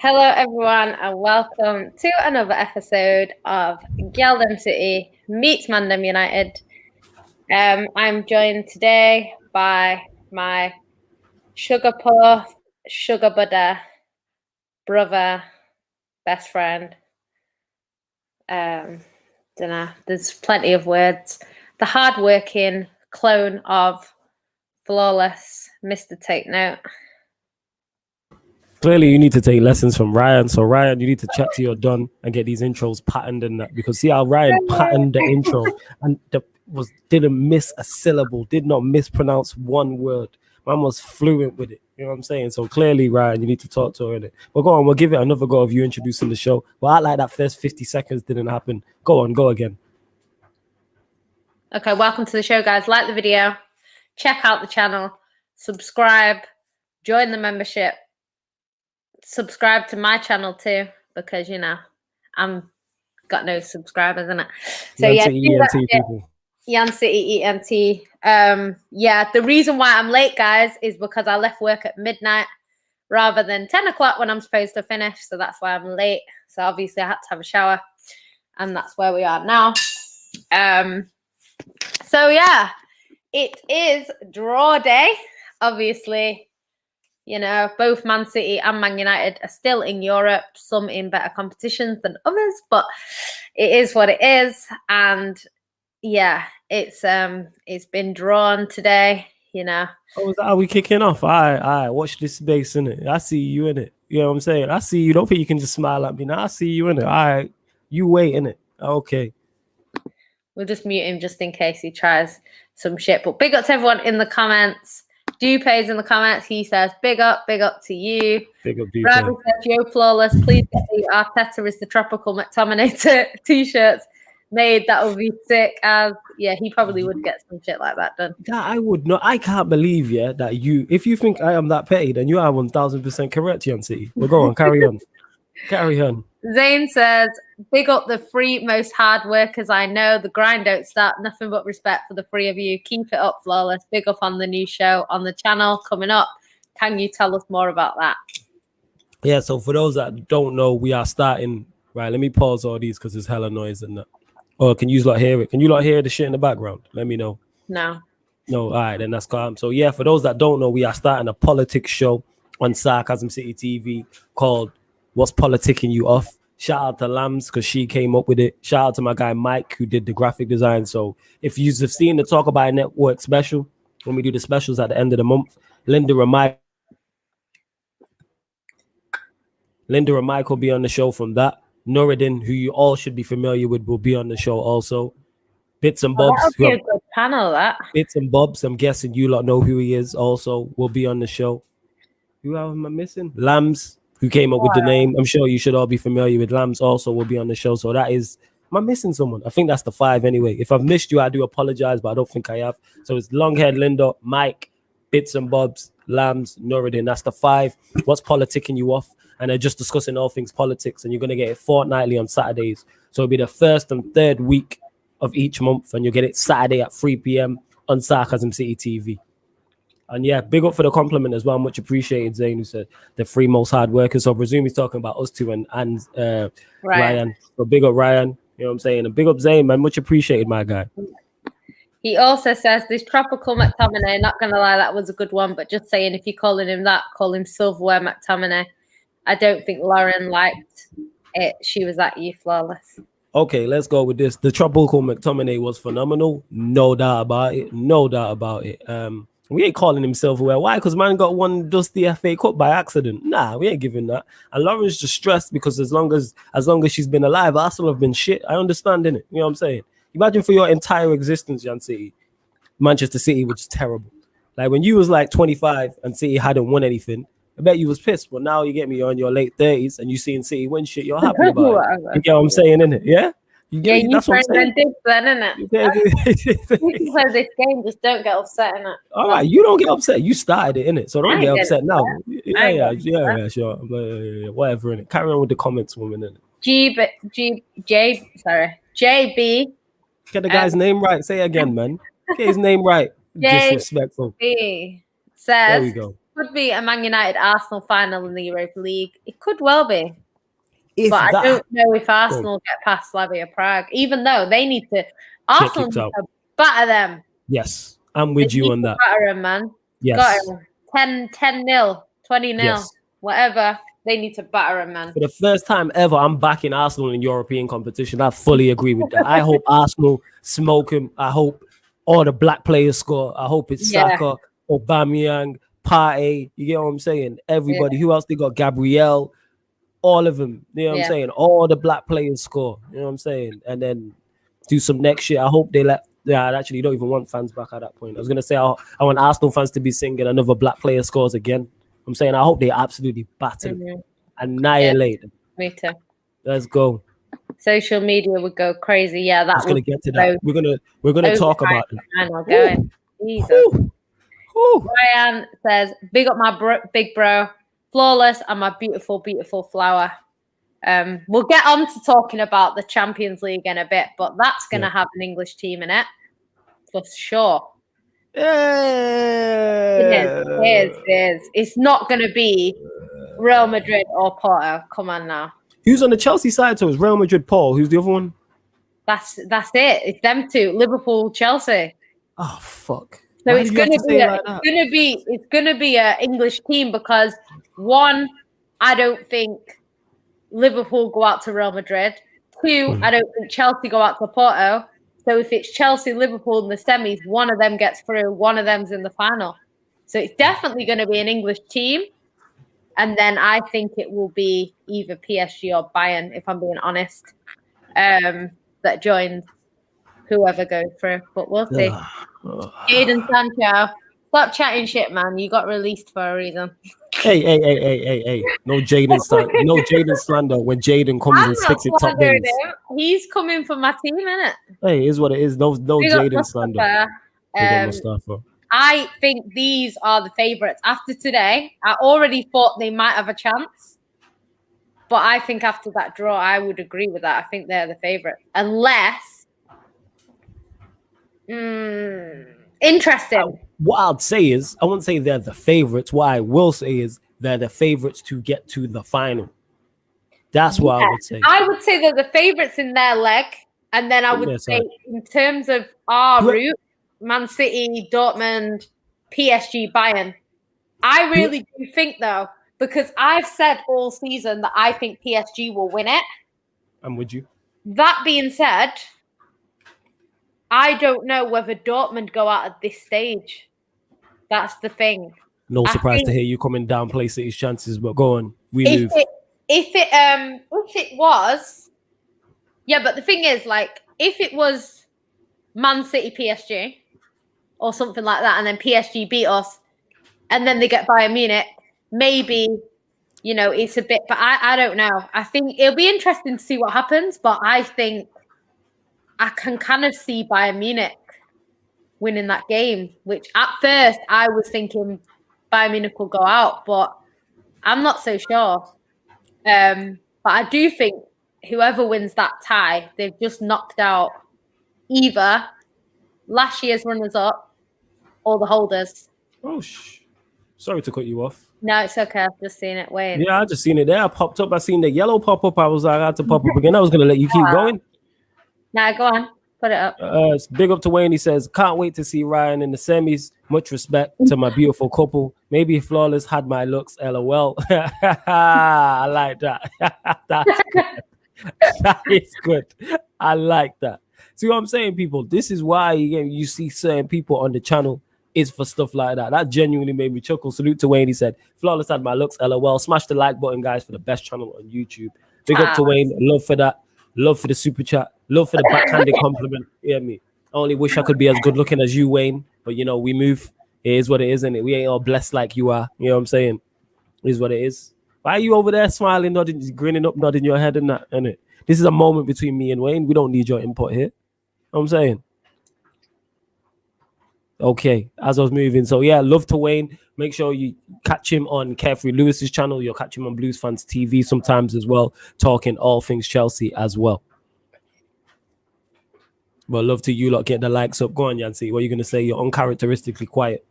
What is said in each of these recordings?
Hello, everyone, and welcome to another episode of GYalDem City meets ManDem United. I'm joined today by my sugar puff, sugar butter, brother, best friend. Dunno, there's plenty of words. The hardworking clone of Flawless, Mr. Take Note. Clearly, you need to take lessons from Ryan. So, Ryan, you need to chat to your Don and get these intros patterned and that. Because see how Ryan patterned the intro and didn't miss a syllable, did not mispronounce one word. Man was fluent with it. You know what I'm saying? So clearly, Ryan, you need to talk to her in it. But go on, we'll give it another go of you introducing the show. Well, I like that first 50 seconds didn't happen. Go on, go again. Okay, welcome to the show, guys. Like the video, check out the channel, subscribe, join the membership. Subscribe to my channel too, because I'm got no subscribers in it. So Yan City ENT. Yeah, the reason why I'm late, guys, is because I left work at midnight rather than 10 o'clock when I'm supposed to finish. So that's why I'm late. So obviously I had to have a shower, and that's where we are now. So yeah, it is draw day, obviously. Both Man City and Man United are still in Europe, some in better competitions than others, but it is what it is. And yeah, it's been drawn today, Oh, is that how we kicking off? All right, watch this space, innit? I see you in it. You know what I'm saying? I see you. Don't think you can just smile at me now. I see you in it. All right, you wait in it. Okay. We'll just mute him just in case he tries some shit. But big up to everyone in the comments. Dupe's in the comments. He says, big up to you. Big up, Dupe. Ravi says, yo, Flawless, please get the Arteta is the Tropical McTominay t-shirts made. That would be sick. Yeah, he probably would get some shit like that done. That I would not. I can't believe, that if you think I am that petty, then you are 1000% correct, Yan City. Well, go on, carry on. Carry on. Zane says, big up the three most hard workers I know. The grind don't stop. Nothing but respect for the three of you. Keep it up, Flawless. Big up on the new show on the channel coming up. Can you tell us more about that? Yeah, so for those that don't know, we are starting. Right, let me pause all these because there's hella noise and that. Or can you lot hear it? Can you lot hear the shit in the background? Let me know. No. All right, then that's calm. So yeah, for those that don't know, we are starting a politics show on Sarcasm City TV called What's Politicking You Off? Shout out to Lambs because she came up with it. Shout out to my guy Mike who did the graphic design. So if you've seen the Talk About It Network special, when we do the specials at the end of the month, Linda and Mike will be on the show from that. Nuruddin, who you all should be familiar with, will be on the show also. Bits and Bobs. That'll be a good panel, that. Bits and Bobs, I'm guessing you lot know who he is also, will be on the show. Who am I missing? Lambs, who came up with the name. I'm sure you should all be familiar with Lambs also will be on the show. So that is, am I missing someone? I think that's the 5 anyway. If I've missed you, I do apologize, but I don't think I have. So it's Longhaired Linda, Mike, Bits and Bobs, Lambs, Nuruddin. That's the 5. What's politicking you off? And they're just discussing all things politics, and you're going to get it fortnightly on Saturdays. So it'll be the first and third week of each month, and you'll get it Saturday at 3 p.m. on Sarcasm City TV. And yeah, big up for the compliment as well. Much appreciated, Zane, who said the 3 most hard workers. So I presume he's talking about us two and Ryan. So big up Ryan, you know what I'm saying? And big up Zane, man. Much appreciated, my guy. He also says this Tropical McTominay, not going to lie, that was a good one, but just saying if you're calling him that, call him Silverware McTominay. I don't think Lauren liked it. She was at you, Flawless. Okay, let's go with this. The Tropical McTominay was phenomenal. No doubt about it. We ain't calling him silverware. Why? Because man got one dusty FA Cup by accident. Nah, we ain't giving that. And Lauren's just stressed because as long as she's been alive, Arsenal have been shit. I understand, innit? You know what I'm saying? Imagine for your entire existence, Yan City, Manchester City was taterrible. Like when you was like 25 and City hadn't won anything, I bet you was pissed. But now you get me, you're in your late 30s and you seeing City win shit, you're happy about it. You get what I'm saying, innit? Yeah? That's what I'm saying. Then, innit? You play this game, just don't get upset, innit? All right, you don't get upset. You started it, innit? So don't get upset now. Yeah, sure. Whatever, innit? Carry on with the comments, woman, innit? JB. Get the guy's name right. Say it again, man. Get his name right. Disrespectful. Says, there we go. could be a Man United Arsenal final in the Europa League. It could well be. If But that, I don't know if Arsenal get past Slavia Prague, even though they need to. Arsenal kicked need out. to batter them. Yes, I'm with They you need on to that. batter them, man. Yes. Got them. 10-0, 20-0, Yes. whatever. They need to batter them, man. For the first time ever, I'm backing Arsenal in European competition. I fully agree with that. I hope Arsenal smoke him. I hope all the black players score. I hope it's Yeah. Saka, Aubameyang, Partey. You get what I'm saying? Everybody. Who else they got? Gabriel. All of them. You know what I'm saying? All the black players score. You know what I'm saying? And then do some next year. I hope they let. Yeah, I actually don't even want fans back at that point. I was gonna say I want Arsenal fans to be singing another black player scores again. I'm saying I hope they absolutely batter them, annihilate them. Me too. Let's go. Social media would go crazy. Yeah, that's gonna get to that. We're gonna talk about it. Jesus. Ryan says, "Big up my big bro, flawless, and my beautiful, beautiful flower." We'll get on to talking about the Champions League in a bit, but that's gonna have an English team in it for sure. It is. It's not gonna be Real Madrid or Porto. Come on now. Who's on the Chelsea side? So it's Real Madrid, Paul. Who's the other one? That's it. It's them two. Liverpool, Chelsea. Oh fuck. So it's gonna be an English team because one, I don't think Liverpool go out to Real Madrid. Two, I don't think Chelsea go out to Porto. So if it's Chelsea, Liverpool in the semis, one of them gets through, one of them's in the final. So it's definitely going to be an English team. And then I think it will be either PSG or Bayern, if I'm being honest, that joins whoever goes through. But we'll see. Jadon Sancho, stop chatting shit, man. You got released for a reason. Hey. No Jadon slander when Jadon comes and sticks it top bins. He's coming for my team, innit? Hey, is what it is. No Jadon slander. Mustafa. I think these are the favourites. After today, I already thought they might have a chance. But I think after that draw, I would agree with that. I think they're the favourites. Unless... interesting. What I'd say is, I wouldn't say they're the favourites. What I will say is they're the favourites to get to the final. That's what I would say. I would say they're the favourites in their leg. And then I would say in terms of our route, Man City, Dortmund, PSG, Bayern. I really do think, though, because I've said all season that I think PSG will win it. I'm with you. That being said, I don't know whether Dortmund go out at this stage. That's the thing. No surprise to hear you coming down, play City's chances, but go on. Move. If it was, yeah, but the thing is, like, if it was Man City, PSG, or something like that, and then PSG beat us, and then they get Bayern Munich, maybe, you know, it's a bit, but I don't know. I think it'll be interesting to see what happens, but I think I can kind of see Bayern Munich winning that game, which at first I was thinking Bayern Munich will go out, but I'm not so sure. But I do think whoever wins that tie, they've just knocked out either last year's runners-up or the holders. Oh, sorry to cut you off. No, it's okay. I've just seen it. Wait. Yeah, I just seen it there. I popped up. I seen the yellow pop up. I was like, I had to pop up again. I was going to let you keep going. Nah, go on. Put it up. It's big up to Wayne. He says, can't wait to see Ryan in the semis. Much respect to my beautiful couple. Maybe Flawless had my looks. LOL. I like that. That's good. That is good. I like that. See what I'm saying, people? This is why you see certain people on the channel is for stuff like that. That genuinely made me chuckle. Salute to Wayne. He said, Flawless had my looks. LOL. Smash the like button, guys, for the best channel on YouTube. Big up to Wayne. Love for that. Love for the super chat. Love for the backhanded compliment. You hear me? I only wish I could be as good looking as you, Wayne. But, you know, we move. It is what it is, isn't it? We ain't all blessed like you are. You know what I'm saying? It is what it is. Why are you over there smiling, nodding, grinning up, nodding your head and that, isn't it? This is a moment between me and Wayne. We don't need your input here. You know what I'm saying? Okay, as I was moving. So, yeah, love to Wayne. Make sure you catch him on Carefree Lewis's channel. You'll catch him on Blues Fans TV sometimes as well, talking all things Chelsea as well. Well, love to you lot. Get the likes up. Go on, Yancy. What are you going to say? You're uncharacteristically quiet.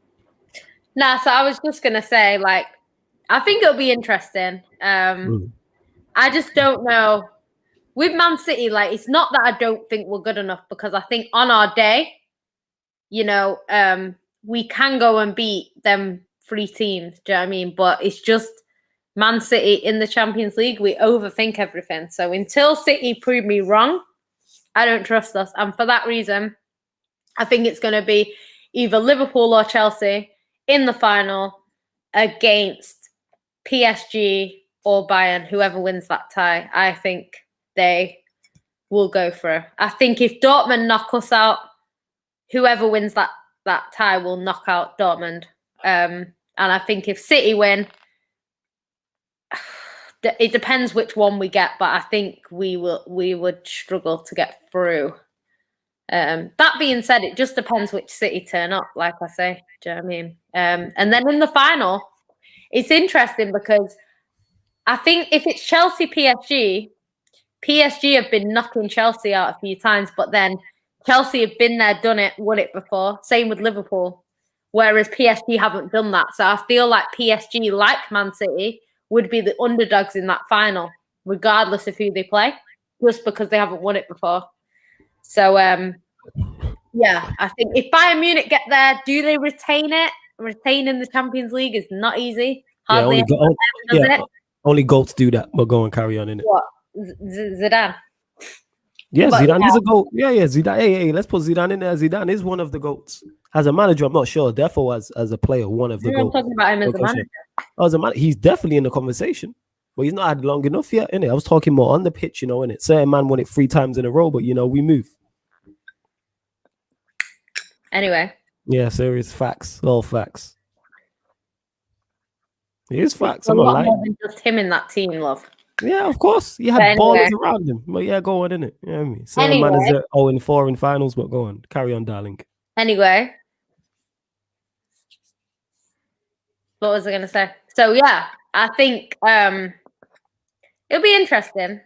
Nah, so I was just gonna say, like, I think it'll be interesting. I just don't know. With Man City, like, it's not that I don't think we're good enough, because I think on our day, you know, we can go and beat them 3 teams. Do you know what I mean? But it's just Man City in the Champions League, we overthink everything. So until City prove me wrong, I don't trust us. And for that reason, I think it's going to be either Liverpool or Chelsea in the final against PSG or Bayern. Whoever wins that tie, I think they will go through. I think if Dortmund knock us out, whoever wins that tie will knock out Dortmund. And I think if City win, it depends which one we get, but I think we would struggle to get through. That being said, it just depends which City turn up, like I say. Do you know what I mean? And then in the final, it's interesting because I think if it's Chelsea PSG have been knocking Chelsea out a few times, but then Chelsea have been there, done it, won it before. Same with Liverpool, whereas PSG haven't done that. So I feel like PSG, like Man City, would be the underdogs in that final, regardless of who they play, just because they haven't won it before. So, yeah, I think if Bayern Munich get there, do they retain it? Retaining the Champions League is not easy. Hardly only goats do that. But go and carry on in it. What? Zidane? Yeah, Zidane is a GOAT. Yeah, Zidane. Hey, let's put Zidane in there. Zidane is one of the GOATs. As a manager, I'm not sure. Therefore, as a player, one of the GOATs. I'm talking about him as a manager. As a manager, he's definitely in the conversation. But he's not had long enough yet, innit? I was talking more on the pitch, innit? Certain man won it 3 times in a row, but, we move. Anyway. Yeah, serious facts. All facts. It is facts. I'm not lying. More than just him in that team, love. Yeah, of course. He had ballers around him. But yeah, go on, innit? You know what I mean? Certain man is 0-4 in finals, but go on. Carry on, darling. Anyway. What was I going to say? So, yeah, I think it'll be interesting.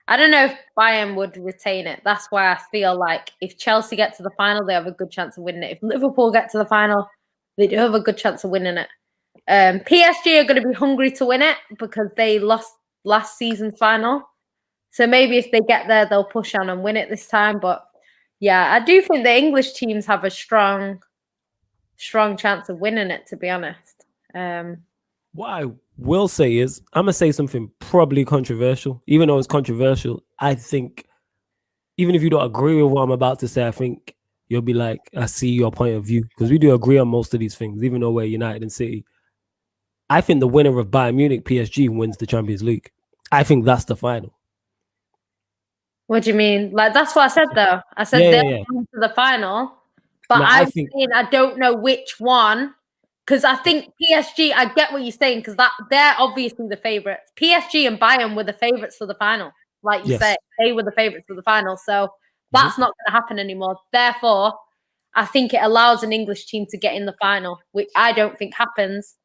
I don't know if Bayern would retain it. That's why I feel like if Chelsea get to the final, they have a good chance of winning it. If Liverpool get to the final, they do have a good chance of winning it. PSG are going to be hungry to win it because they lost last season's final. So maybe if they get there, they'll push on and win it this time. But yeah, I do think the English teams have a strong chance of winning it, to be honest. What I will say is, I'm going to say something probably controversial. Even though it's controversial, I think, even if you don't agree with what I'm about to say, I think you'll be like, I see your point of view. Because we do agree on most of these things, even though we're United and City. I think the winner of Bayern Munich, PSG, wins the Champions League. I think that's the final. What do you mean? Like, that's what I said, though. I said they'll go to the final. But I'm saying I don't know which one. Because I think PSG, I get what you're saying, because they're obviously the favourites. PSG and Bayern were the favourites for the final. Like you said, they were the favourites for the final. So that's not going to happen anymore. Therefore, I think it allows an English team to get in the final, which I don't think happens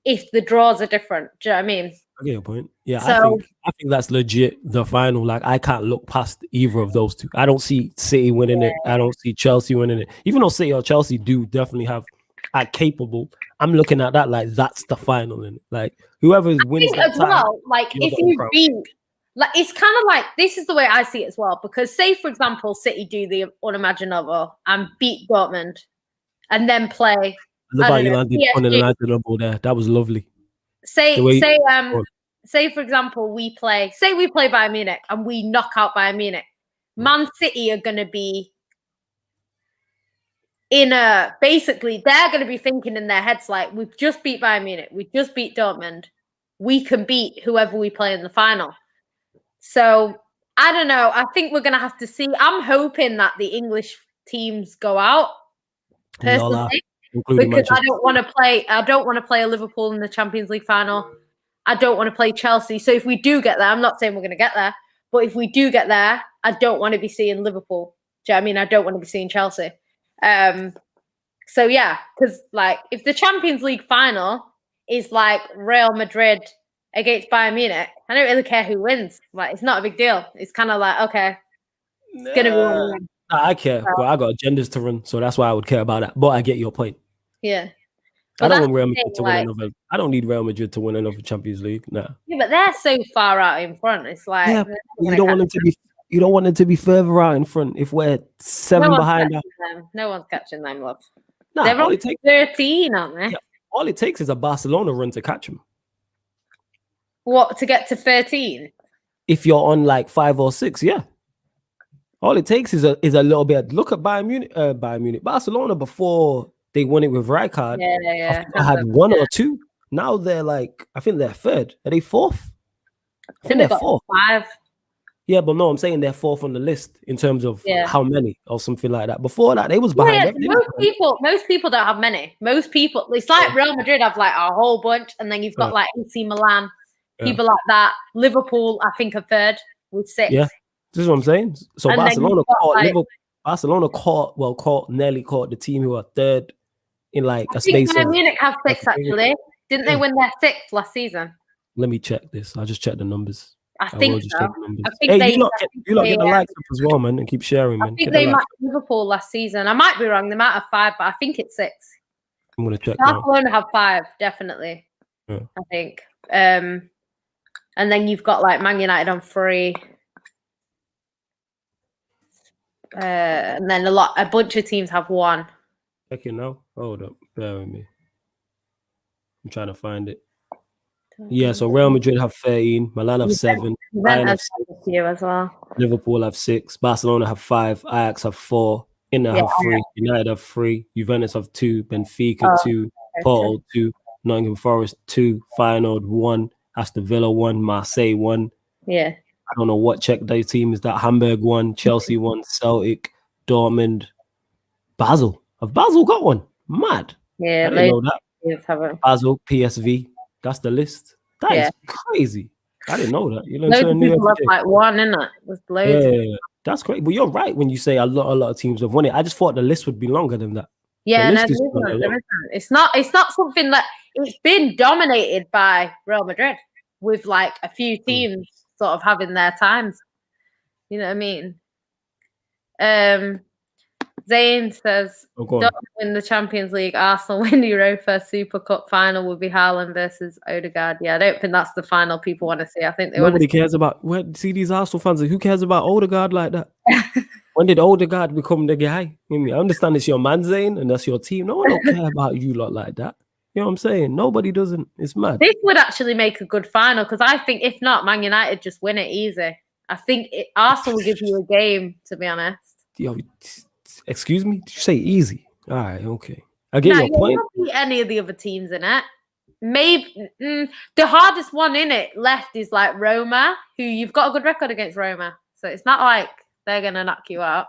if the draws are different. Do you know what I mean? I get your point. Yeah, so, I think that's legit the final. Like, I can't look past either of those two. I don't see City winning it. I don't see Chelsea winning it. Even though City or Chelsea do definitely have capable, I'm looking at that like that's the final. And like whoever wins that as well, like if you beat, like it's kind of like this is the way I see it as well. Because say for example, City do the unimaginable and beat Dortmund, and then play. I love how you landed unimaginable there. That was lovely. Say for example, we play Bayern Munich and we knock out Bayern Munich. Man City are going to be basically they're going to be thinking in their heads like, we've just beat Bayern Munich, we just beat Dortmund, we can beat whoever we play in the final. So I don't know. I think we're going to have to see. I'm hoping that the English teams go out personally, because I don't want to play a Liverpool in the Champions League final. I don't want to play Chelsea. So if we do get there, I'm not saying we're going to get there, but if we do get there, I don't want to be seeing Liverpool. Do you know what I mean? I don't want to be seeing Chelsea. So yeah, because like if the Champions League final is like Real Madrid against Bayern Munich, I don't really care who wins. Like it's not a big deal. It's kind of like, okay, it's gonna be one. I care. Well, I got agendas to run, so that's why I would care about that. But I get your point. Yeah. I don't want Real Madrid to win another. I don't need Real Madrid to win another Champions League. Nah. Yeah, but they're so far out in front. It's like you don't want them to be. You don't want them to be further out in front. If we're 7 behind them, no one's catching them, love. Nah, they're on 13, aren't they? Yeah, all it takes is a Barcelona run to catch them. What, to get to 13? If you're on like 5 or 6, yeah. All it takes is a little bit. Look at Bayern Munich, Barcelona before they won it with Rijkaard. Yeah. I had 1 or 2. Now they're like, I think they're 3rd. Are they 4th? I think they're 4th. 5. Yeah, but no, I'm saying they're 4th on the list in terms of how many or something like that. Before that, they was behind. Most people don't have many. Most people, it's like Real Madrid have like a whole bunch, and then you've got like AC Milan, people like that. Liverpool, I think, are 3rd with 6. Yeah, this is what I'm saying. So and Barcelona nearly caught the team who are 3rd in like a space. Bayern Munich have 6 actually. Didn't they win their 6th last season? Let me check this. I'll just check the numbers. I think so. You lot get the likes up as well, man, and keep sharing, man. I think they matched Liverpool last season. I might be wrong. They might have 5, but I think it's 6. I'm gonna check. Barcelona have 5, definitely. Yeah. I think. And then you've got like Man United on 3. And then a bunch of teams have 1. Checking now. Hold up, bear with me. I'm trying to find it. Yeah, so Real Madrid have 13, Milan have 7, Bayern have 6, as well. Liverpool have 6, Barcelona have 5, Ajax have 4, Inter have 3, United have 3, Juventus have 2, Benfica 2, Porto 2, Nottingham Forest 2, Feyenoord 1, Aston Villa 1, Marseille 1. Yeah. I don't know what Czech team is that. Hamburg 1, Chelsea 1, Celtic, Dortmund, Basel. Have Basel got 1? Mad. Yeah, I didn't know that. Basel, PSV. That's the list. That is crazy. I didn't know that. You know, loads of people have like 1, innit? There's loads. Yeah, that's great. But you're right when you say a lot of teams have won it. I just thought the list would be longer than that. Yeah, no, there isn't. It's not something that it's been dominated by Real Madrid with like a few teams sort of having their times. You know what I mean? Zane says, don't win the Champions League. Arsenal win the Europa Super Cup final will be Haaland versus Odegaard. Yeah, I don't think that's the final people want to see. I think nobody cares about. See these Arsenal fans. Who cares about Odegaard like that? When did Odegaard become the guy? I understand it's your man, Zane, and that's your team. No one don't care about you lot like that. You know what I'm saying? Nobody doesn't. It's mad. This would actually make a good final because I think if not, Man United just win it easy. I think Arsenal will give you a game, to be honest. Yo, excuse me? Did you say easy? All right, okay. I get your point. You don't beat any of the other teams in it. Maybe the hardest one in it left is like Roma, who you've got a good record against Roma. So it's not like they're going to knock you out.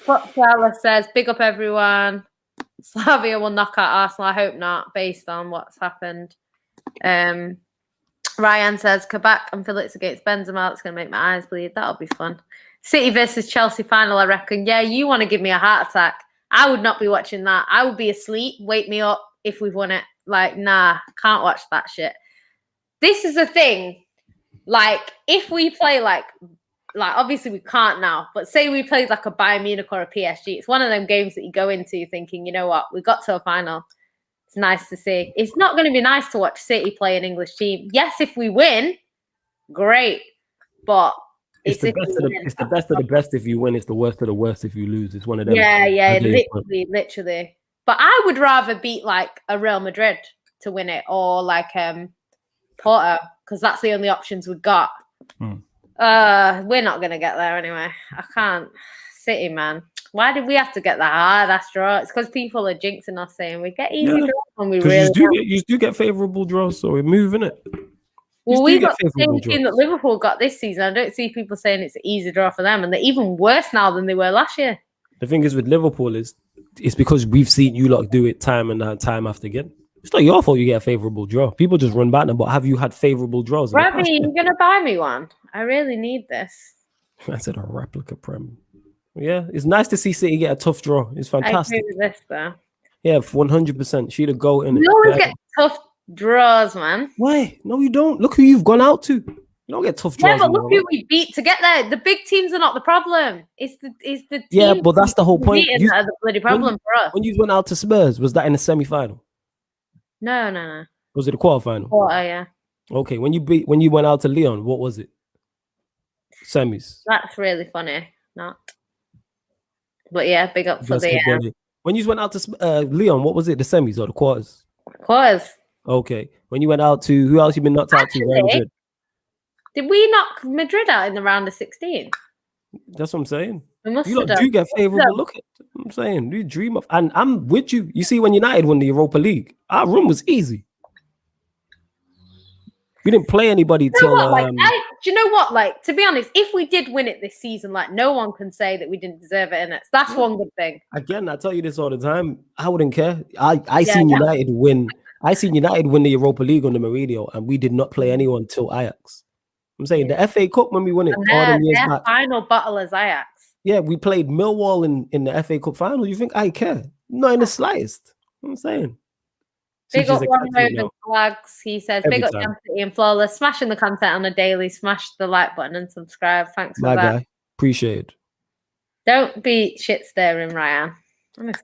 Foxella says, big up everyone. Slavia will knock out Arsenal. I hope not, based on what's happened. Ryan says, Kabak and Phillips against Benzema. That's going to make my eyes bleed. That'll be fun. City versus Chelsea final, I reckon. Yeah, you want to give me a heart attack. I would not be watching that. I would be asleep. Wake me up if we've won it. Like, nah, can't watch that shit. This is the thing. Like, if we play like obviously we can't now, but say we played like a Bayern Munich or a PSG, it's one of them games that you go into thinking, you know what, we got to a final. It's nice to see. It's not going to be nice to watch City play an English team. Yes, if we win, great. But it's the best of the best if you win. It's the worst of the worst if you lose. It's one of them. Yeah, literally. But I would rather beat like a Real Madrid to win it or like Porto because that's the only options we've got. We're not going to get there anyway. I can't. City, man. Why did we have to get that hard-ass draw? It's because people are jinxing us saying we get easy draws when we really you do get favourable draws, so we're moving it. Well, we got the same team that Liverpool got this season. I don't see people saying it's an easy draw for them, and they're even worse now than they were last year. The thing is with Liverpool is it's because we've seen you lot do it time and time after again. It's not your fault you get a favourable draw. People just run back them, but have you had favourable draws? Ravi, you're going to buy me one? I really need this. I said a replica Prem. Yeah, it's nice to see City get a tough draw. It's fantastic. I agree with this, though. Yeah, 100%. She'd a goal in it. You always get tough draws, man. Why? No, you don't. Look who you've gone out to. You don't get tough Yeah, draws but in look who Europa. we beat to get there. The big teams are not the problem. It's the teams Yeah, but that's the whole point. that are the bloody problem for us. When you went out to Spurs, was that in the semi-final? No. Was it a quarterfinal? Quarter, yeah. Okay, when you went out to Lyon, what was it? Semis. That's really funny. Not. But yeah, big up for Just the hit when you went out to Lyon, what was it? The semis or the quarters? quarters. Okay. When you went out to who else you been knocked out to? Real Madrid. Did we knock Madrid out in the round of 16? That's what I'm saying. We must You have lot done. do get favorable look at. I'm saying you dream of, and I'm with you. You see, when United won the Europa League, our run was easy. We didn't play anybody till. Do you know what? Like, to be honest, if we did win it this season, like, no one can say that we didn't deserve it. And that's one good thing. Again, I tell you this all the time. I wouldn't care. I seen United win. I seen United win the Europa League on the Mourinho, and we did not play anyone till Ajax. I'm saying the FA Cup when we won it all them years back. Final battle is Ajax. Yeah, we played Millwall in the FA Cup final. You think I care? Not in the slightest. I'm saying. Big up One Moment Flags. He says, big up Jam City and Flawless. Smashing the content on a daily. Smash the like button and subscribe. Thanks for that. Guy. Appreciate it. Don't be shit staring, Ryan.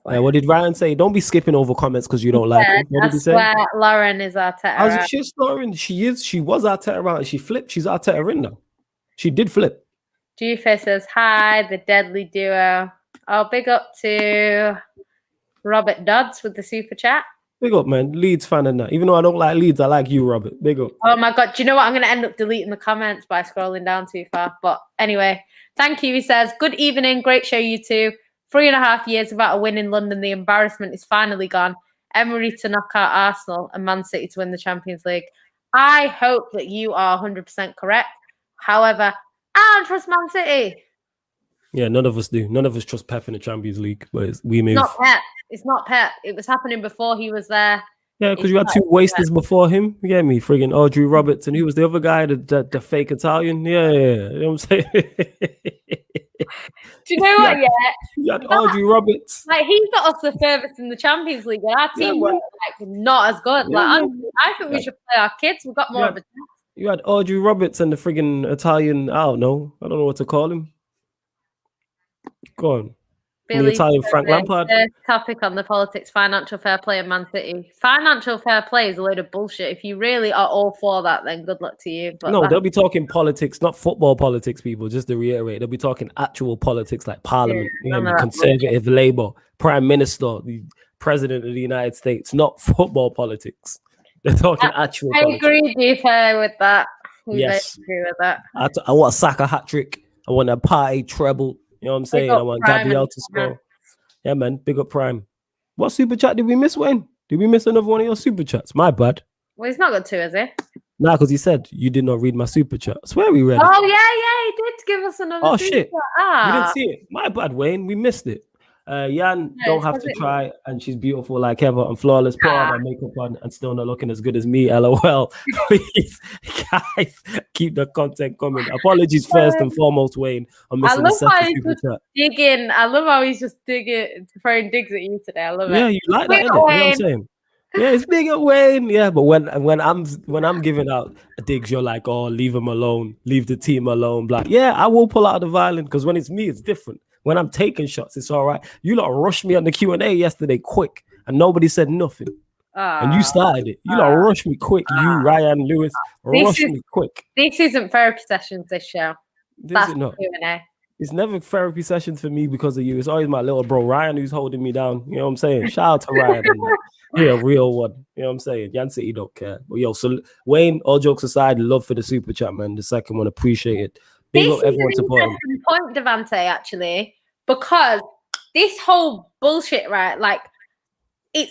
What did Ryan say? Don't be skipping over comments because you don't like them. What did he say? Where Lauren is Arteta. I was shit staring. She was Arteta out. She flipped. She's Arteta in now. She did flip. Jufa says, hi, the deadly duo. Oh, big up to Robert Dodds with the super chat. Big up, man. Leeds fan and that. Even though I don't like Leeds, I like you, Robert. Big up. Oh my God. Do you know what? I'm going to end up deleting the comments by scrolling down too far. But anyway, thank you. He says, good evening. Great show, you two. 3.5 years without a win in London. The embarrassment is finally gone. Emery to knock out Arsenal and Man City to win the Champions League. I hope that you are 100% correct. However, I don't trust Man City. Yeah, none of us do. None of us trust Pep in the Champions League, but we move. It's not Pep. It's not Pep. It was happening before he was there. Yeah, because you had two wasters before him. You get me? Friggin' Audrey Roberts. And who was the other guy? The fake Italian? Yeah. You know what I'm saying? Do you know what? You had Audrey Roberts. Like, he got us the furthest in the Champions League, and our team were like not as good. I think we should play our kids. We've got more of a chance. You had Audrey Roberts and the friggin' Italian. I don't know what to call him. Go on. Billy, the Italian Frank Lampard. Topic on the politics, financial fair play and Man City. Financial fair play is a load of bullshit. If you really are all for that, then good luck to you. But no, they'll be talking politics, not football politics, people. Just to reiterate, they'll be talking actual politics like Parliament, Conservative, Labour, Prime Minister, the President of the United States, not football politics. They're talking actual politics. I agree with that. Yes. Agree with that. I want a Saka hat trick. I want a party treble. You know what I'm saying? I want Gabriel to score. Yeah, man. Big up Prime. What super chat did we miss, Wayne? Did we miss another one of your super chats? My bad. Well, he's not got two, is he? Nah, because he said you did not read my super chat. I swear we read it. Oh, yeah, he did give us another super shit. We didn't see it. My bad, Wayne. We missed it. Jan, don't have to try, and she's beautiful like ever and flawless. Put all my makeup on and still not looking as good as me. LOL. Please, guys, keep the content coming. Apologies first and foremost, Wayne. I'm missing the second super chat. Digging. I love how he's just throwing digs at you today. I love it. Yeah, you like that, innit? You know what I'm saying? Yeah, it's big at Wayne. Yeah, but when I'm giving out digs, you're like, oh, leave him alone, leave the team alone. Like, yeah, I will pull out the violin because when it's me, it's different. When I'm taking shots, it's all right. You lot rushed me on the Q&A yesterday quick, and nobody said nothing. And you started it. You lot rushed me quick. You, Ryan, Lewis, rushed me quick. This isn't therapy sessions, this show. That's Q&A. It's never therapy sessions for me because of you. It's always my little bro, Ryan, who's holding me down. You know what I'm saying? Shout out to Ryan. You're a real one. You know what I'm saying? Jan City don't care. But yo, so Wayne, all jokes aside, love for the super chat, man. The second one, appreciate it. Big up everyone supporting. Point, Devante, actually, because this whole bullshit, right? Like, they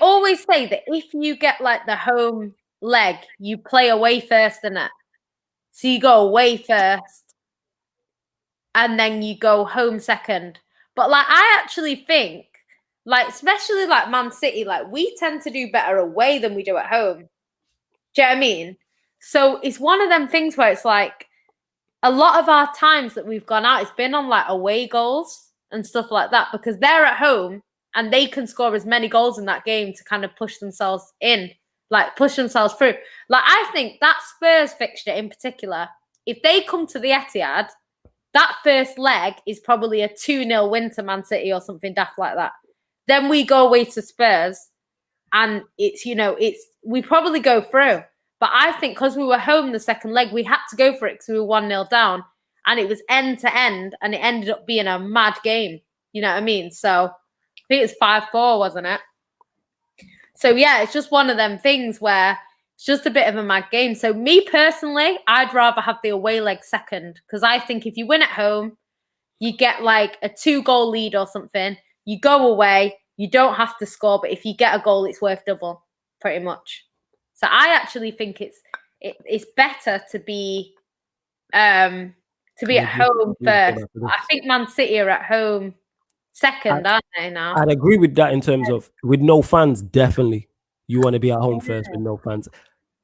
always say that if you get like the home leg, you play away first, innit? So you go away first, and then you go home second. But like, I actually think, like, especially like Man City, like we tend to do better away than we do at home. Do you know what I mean? So it's one of them things where it's like, a lot of our times that we've gone out, it's been on like away goals and stuff like that because they're at home and they can score as many goals in that game to kind of push themselves in. like push themselves through. Like I think that Spurs fixture in particular, if they come to the Etihad, that first leg is probably a 2-0 win to Man City or something daft like that. Then we go away to Spurs, and we probably go through. But I think because we were home the second leg, we had to go for it because we were 1-0 down, and it was end to end, and it ended up being a mad game. You know what I mean? So I think it's 5-4, wasn't it? So yeah, it's just one of them things where it's just a bit of a mad game. So me personally, I'd rather have the away leg second, because I think if you win at home, you get like a 2-goal lead or something. You go away, you don't have to score, but if you get a goal, it's worth double, pretty much. So I actually think it's better to be at home first. I think Man City are at home second, aren't they now? I'd agree with that in terms of with no fans, definitely. You want to be at home first with no fans.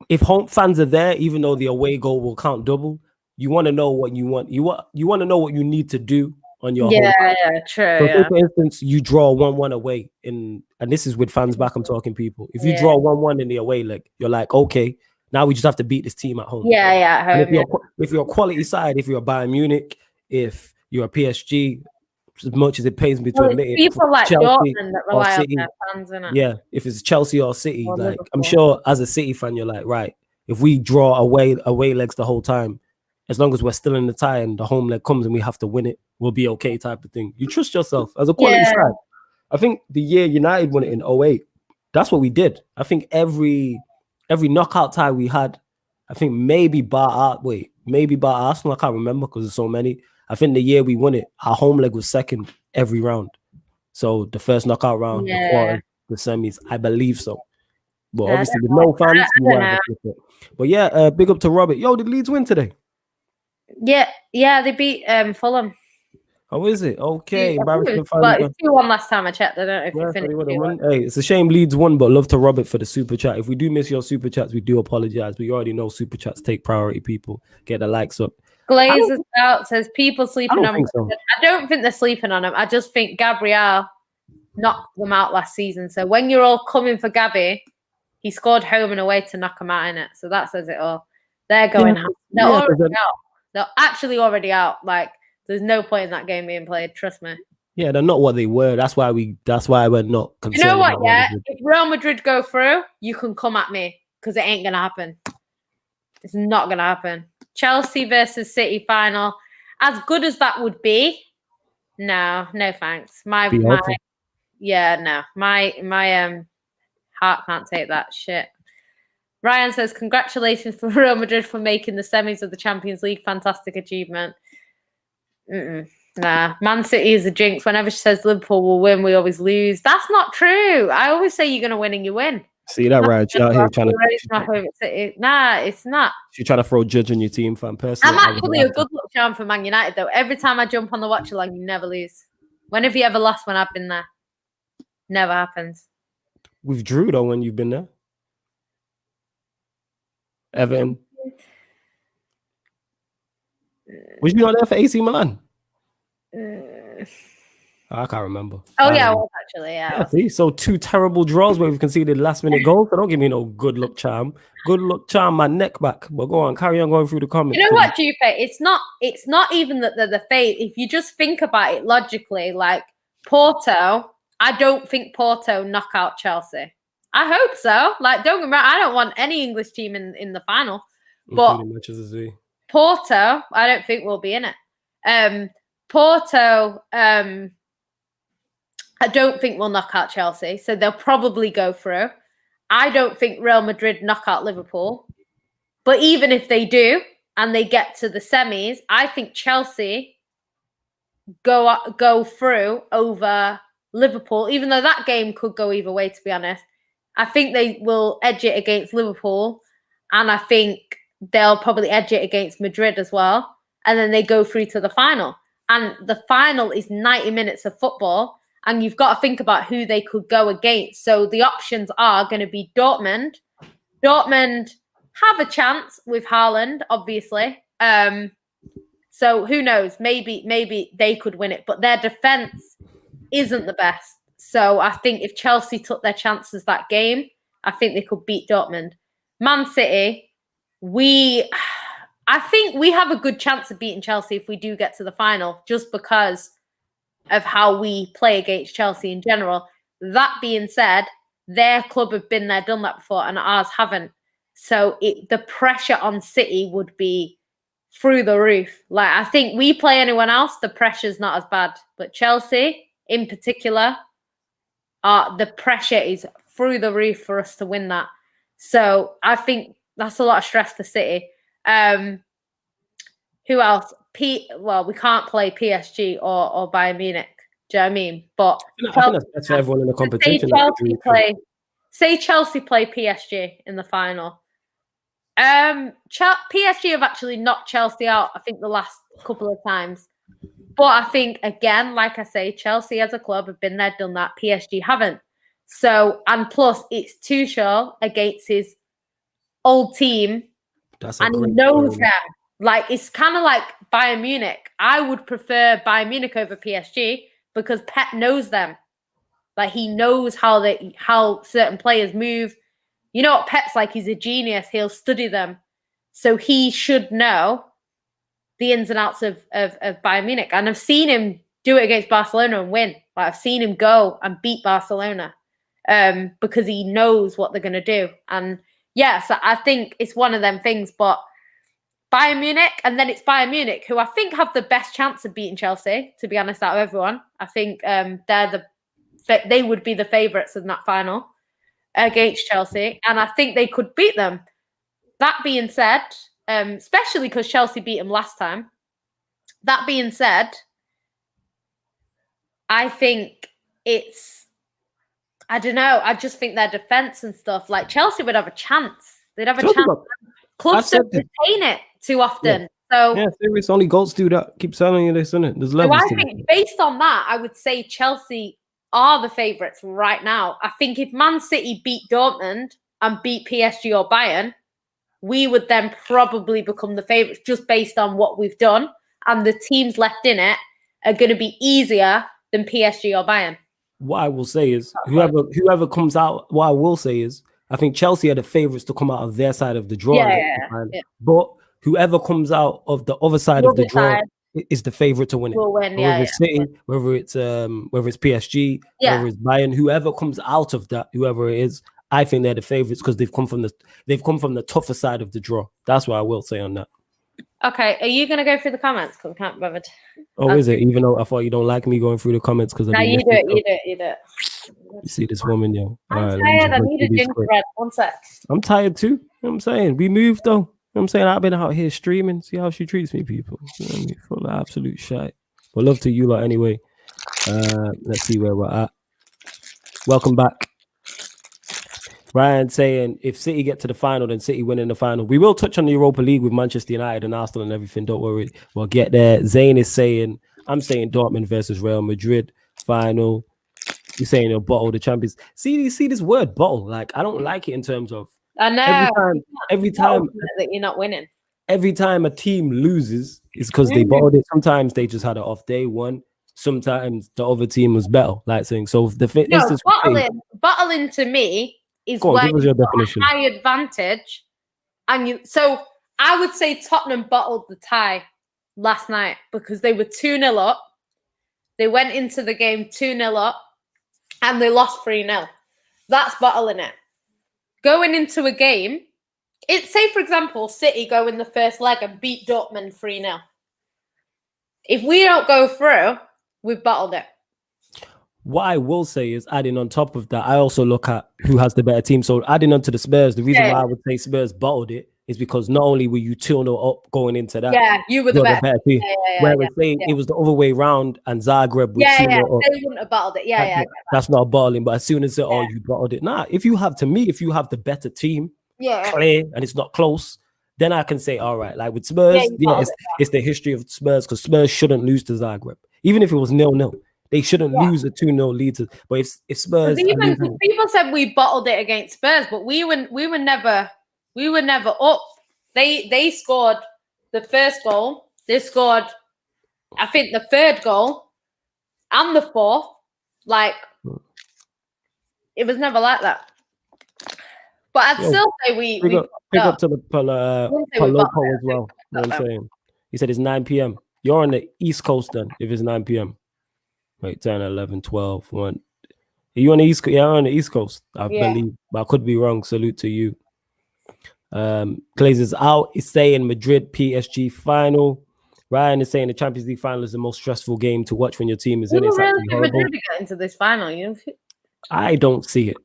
If home fans are there, even though the away goal will count double, you want to know what you want. You want to know what you need to do on your home. Yeah, true. So say, for instance, you draw 1-1 away and this is with fans back, I'm talking people. If you draw 1-1 in the away leg, you're like, okay, now we just have to beat this team at home. Yeah, at home. If you're a quality side, if you're a Bayern Munich, if you're a PSG, as much as it pains me to admit it, people like Chelsea Dortmund that rely City, on their fans, innit? Yeah, if it's Chelsea or City, Or like Liverpool. I'm sure as a City fan, you're like, right, if we draw away legs the whole time, as long as we're still in the tie and the home leg comes and we have to win it, we'll be okay type of thing. You trust yourself as a quality side. I think the year United won it in 08, that's what we did. I think every knockout tie we had, I think maybe bar Arsenal, I can't remember because there's so many. I think the year we won it, our home leg was second every round. So the first knockout round, the quarters, the semis, I believe so. But obviously with no fans, but yeah, big up to Robert. Yo, did Leeds win today? Yeah, they beat Fulham. How is it? Okay. It's 2-1 last time I checked. I don't know if it finished. Hey, it's a shame Leeds won, but love to Robert for the super chat. If we do miss your super chats, we do apologize. But you already know super chats take priority. People get the likes up. Glazers out says people sleeping on him. So. I don't think they're sleeping on him. I just think Gabriel knocked them out last season. So when you're all coming for Gabby, he scored home and away to knock them out in it. So that says it all. They're going out. They're already out. They're actually already out. Like there's no point in that game being played. Trust me. Yeah, they're not what they were. That's why we're not concerned. You know what? Yeah, if Real Madrid go through, you can come at me because it ain't gonna happen. It's not gonna happen. Chelsea versus City final. As good as that would be, no thanks. My heart can't take that shit. Ryan says, congratulations for Real Madrid for making the semis of the Champions League. Fantastic achievement. Nah, Man City is a jinx. Whenever she says Liverpool will win, we always lose. That's not true. I always say you're going to win and you win. See that right? You're out here trying to... Nah, it's not. She's trying to throw judge on your team, fan. Personally, I'm actually a good luck charm for Man United, though. Every time I jump on the watch along, you never lose. When have you ever lost when I've been there? Never happens. We've drew, though, when you've been there. Everton. Was you not there for AC Milan? I can't remember. Oh, yeah, I was actually, yeah. See, so 2 terrible draws where we've conceded last-minute goals. So don't give me no good luck charm. Good luck charm my neck back. But go on, carry on going through the comments. You know what, Jupe? It's not even that they're the fate. If you just think about it logically, like Porto, I don't think Porto knock out Chelsea. I hope so. Like, don't get me wrong, I don't want any English team in the final. But Porto, I don't think will be in it. Porto, I don't think will knock out Chelsea, so they'll probably go through. I don't think Real Madrid knock out Liverpool. But even if they do, and they get to the semis, I think Chelsea go through over Liverpool, even though that game could go either way, to be honest. I think they will edge it against Liverpool, and I think they'll probably edge it against Madrid as well. And then they go through to the final. And the final is 90 minutes of football, and you've got to think about who they could go against. So the options are going to be Dortmund. Dortmund have a chance with Haaland, obviously. So who knows? Maybe they could win it, but their defense isn't the best. So I think if Chelsea took their chances that game, I think they could beat Dortmund. Man City, I think we have a good chance of beating Chelsea if we do get to the final, just because of how we play against Chelsea in general. That being said, their club have been there, done that before, and ours haven't. So the pressure on City would be through the roof. Like, I think we play anyone else, the pressure's not as bad. But Chelsea, in particular, the pressure is through the roof for us to win that. So I think that's a lot of stress for City. Who else? Well, we can't play PSG or Bayern Munich. Do you know what I mean? But I think that's best for everyone in the competition. Say Chelsea play PSG in the final. PSG have actually knocked Chelsea out, I think, the last couple of times. But I think, again, like I say, Chelsea as a club have been there, done that. PSG haven't. So, and plus, it's Tuchel against his old team. And he knows them. Like, it's kind of like Bayern Munich. I would prefer Bayern Munich over PSG because Pep knows them. Like, he knows how certain players move. You know what Pep's like? He's a genius. He'll study them. So he should know the ins and outs of Bayern Munich. And I've seen him do it against Barcelona and win. Like, I've seen him go and beat Barcelona because he knows what they're going to do. And yeah, so I think it's one of them things. But Bayern Munich, and then it's Bayern Munich, who I think have the best chance of beating Chelsea, to be honest, out of everyone. I think they would be the favourites in that final against Chelsea, and I think they could beat them. That being said, especially because Chelsea beat them last time, that being said, I think I don't know, I just think their defence and stuff, like Chelsea would have a chance. They'd have a chance. Clubs don't retain it too often. So serious, only goals do that. Keep telling you this, isn't it? There's levels. So I think based on that, I would say Chelsea are the favourites right now. I think if Man City beat Dortmund and beat PSG or Bayern, we would then probably become the favourites just based on what we've done. And the teams left in it are going to be easier than PSG or Bayern. What I will say is, whoever comes out, what I will say is, I think Chelsea are the favourites to come out of their side of the draw. But whoever comes out of the other side of the draw is the favourite to win it. Whether it's City, whether it's PSG, whether it's Bayern, whoever comes out of that, whoever it is, I think they're the favourites because they've come from the tougher side of the draw. That's what I will say on that. Okay, are you gonna go through the comments? Because I can't remember. Oh, is it? Even though I thought you don't like me going through the comments because you do it. You see this woman, yo. I'm tired. I need a gingerbread. 1 sec. I'm tired too. You know what I'm saying? We moved though. You know what I'm saying? I've been out here streaming. See how she treats me, people. You know what I mean? Full of absolute shite. But love to you lot anyway. Let's see where we're at. Welcome back. Ryan saying if City get to the final, then City win in the final. We will touch on the Europa League with Manchester United and Arsenal and everything. Don't worry. We'll get there. Zayn is saying, I'm saying Dortmund versus Real Madrid final. You're saying they'll bottle the champions. See this word bottle. Like, I don't like it in terms of I know every time that you're not winning. Every time a team loses, it's because they bottled it. Sometimes they just had an off day one. Sometimes the other team was better. Like saying so bottling to me is where you have a high advantage, and so I would say Tottenham bottled the tie last night because they were 2-0 up. They went into the game 2-0 up, and they lost 3-0. That's bottling it. Going into a game, say for example, City go in the first leg and beat Dortmund 3-0. If we don't go through, we've bottled it. What I will say is, adding on top of that, I also look at who has the better team. So adding on to the Spurs, the reason why I would say Spurs bottled it is because not only were you 2-0 up going into that, you were the better team. Whereas it was the other way round and Zagreb was 2-0 up. They wouldn't have bottled it. That's not bottling. But as soon as you bottled it, if you have the better team, clear, and it's not close, then I can say, all right, like with Spurs, it's the history of Spurs because Spurs shouldn't lose to Zagreb. Even if it was 0-0. They shouldn't lose a 2-0 lead. But if Spurs, people said we bottled it against Spurs, but we were never up. They scored the first goal. They scored, I think, the third goal and the fourth. Like, it was never like that. But I'd still say we pick up to the Palopo as well. You know what I'm saying? He said it's 9 p.m. You're on the East Coast then, if it's 9 p.m. Wait, 10, 11, 12, 1. Are you on the East Coast? Yeah, I'm on the East Coast, I believe. But I could be wrong. Salute to you. Glazers out is saying Madrid PSG final. Ryan is saying the Champions League final is the most stressful game to watch when your team is in it. It's really Madrid to get into this final. I don't see it.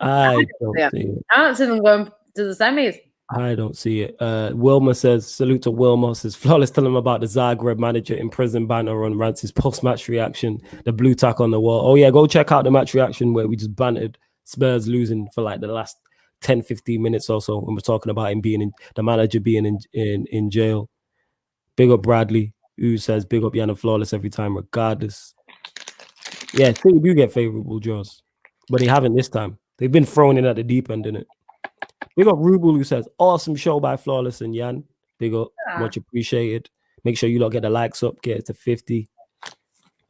I don't see it. I don't see them going to the semis. I don't see it. Wilma says, salute to Wilma, says, Flawless, tell him about the Zagreb manager in prison banter on Rance's post-match reaction, the blue tack on the wall. Oh yeah, go check out the match reaction where we just bantered Spurs losing for like the last 10, 15 minutes or so when we're talking about him being the manager being in jail. Big up Bradley, who says big up Yan and Flawless every time, regardless. Yeah, I think we do get favorable draws, but they haven't this time. They've been thrown in at the deep end, innit? Big up Rubel, who says awesome show by Flawless and Yan. Big up, much appreciated. Make sure you lot get the likes up, get it to 50.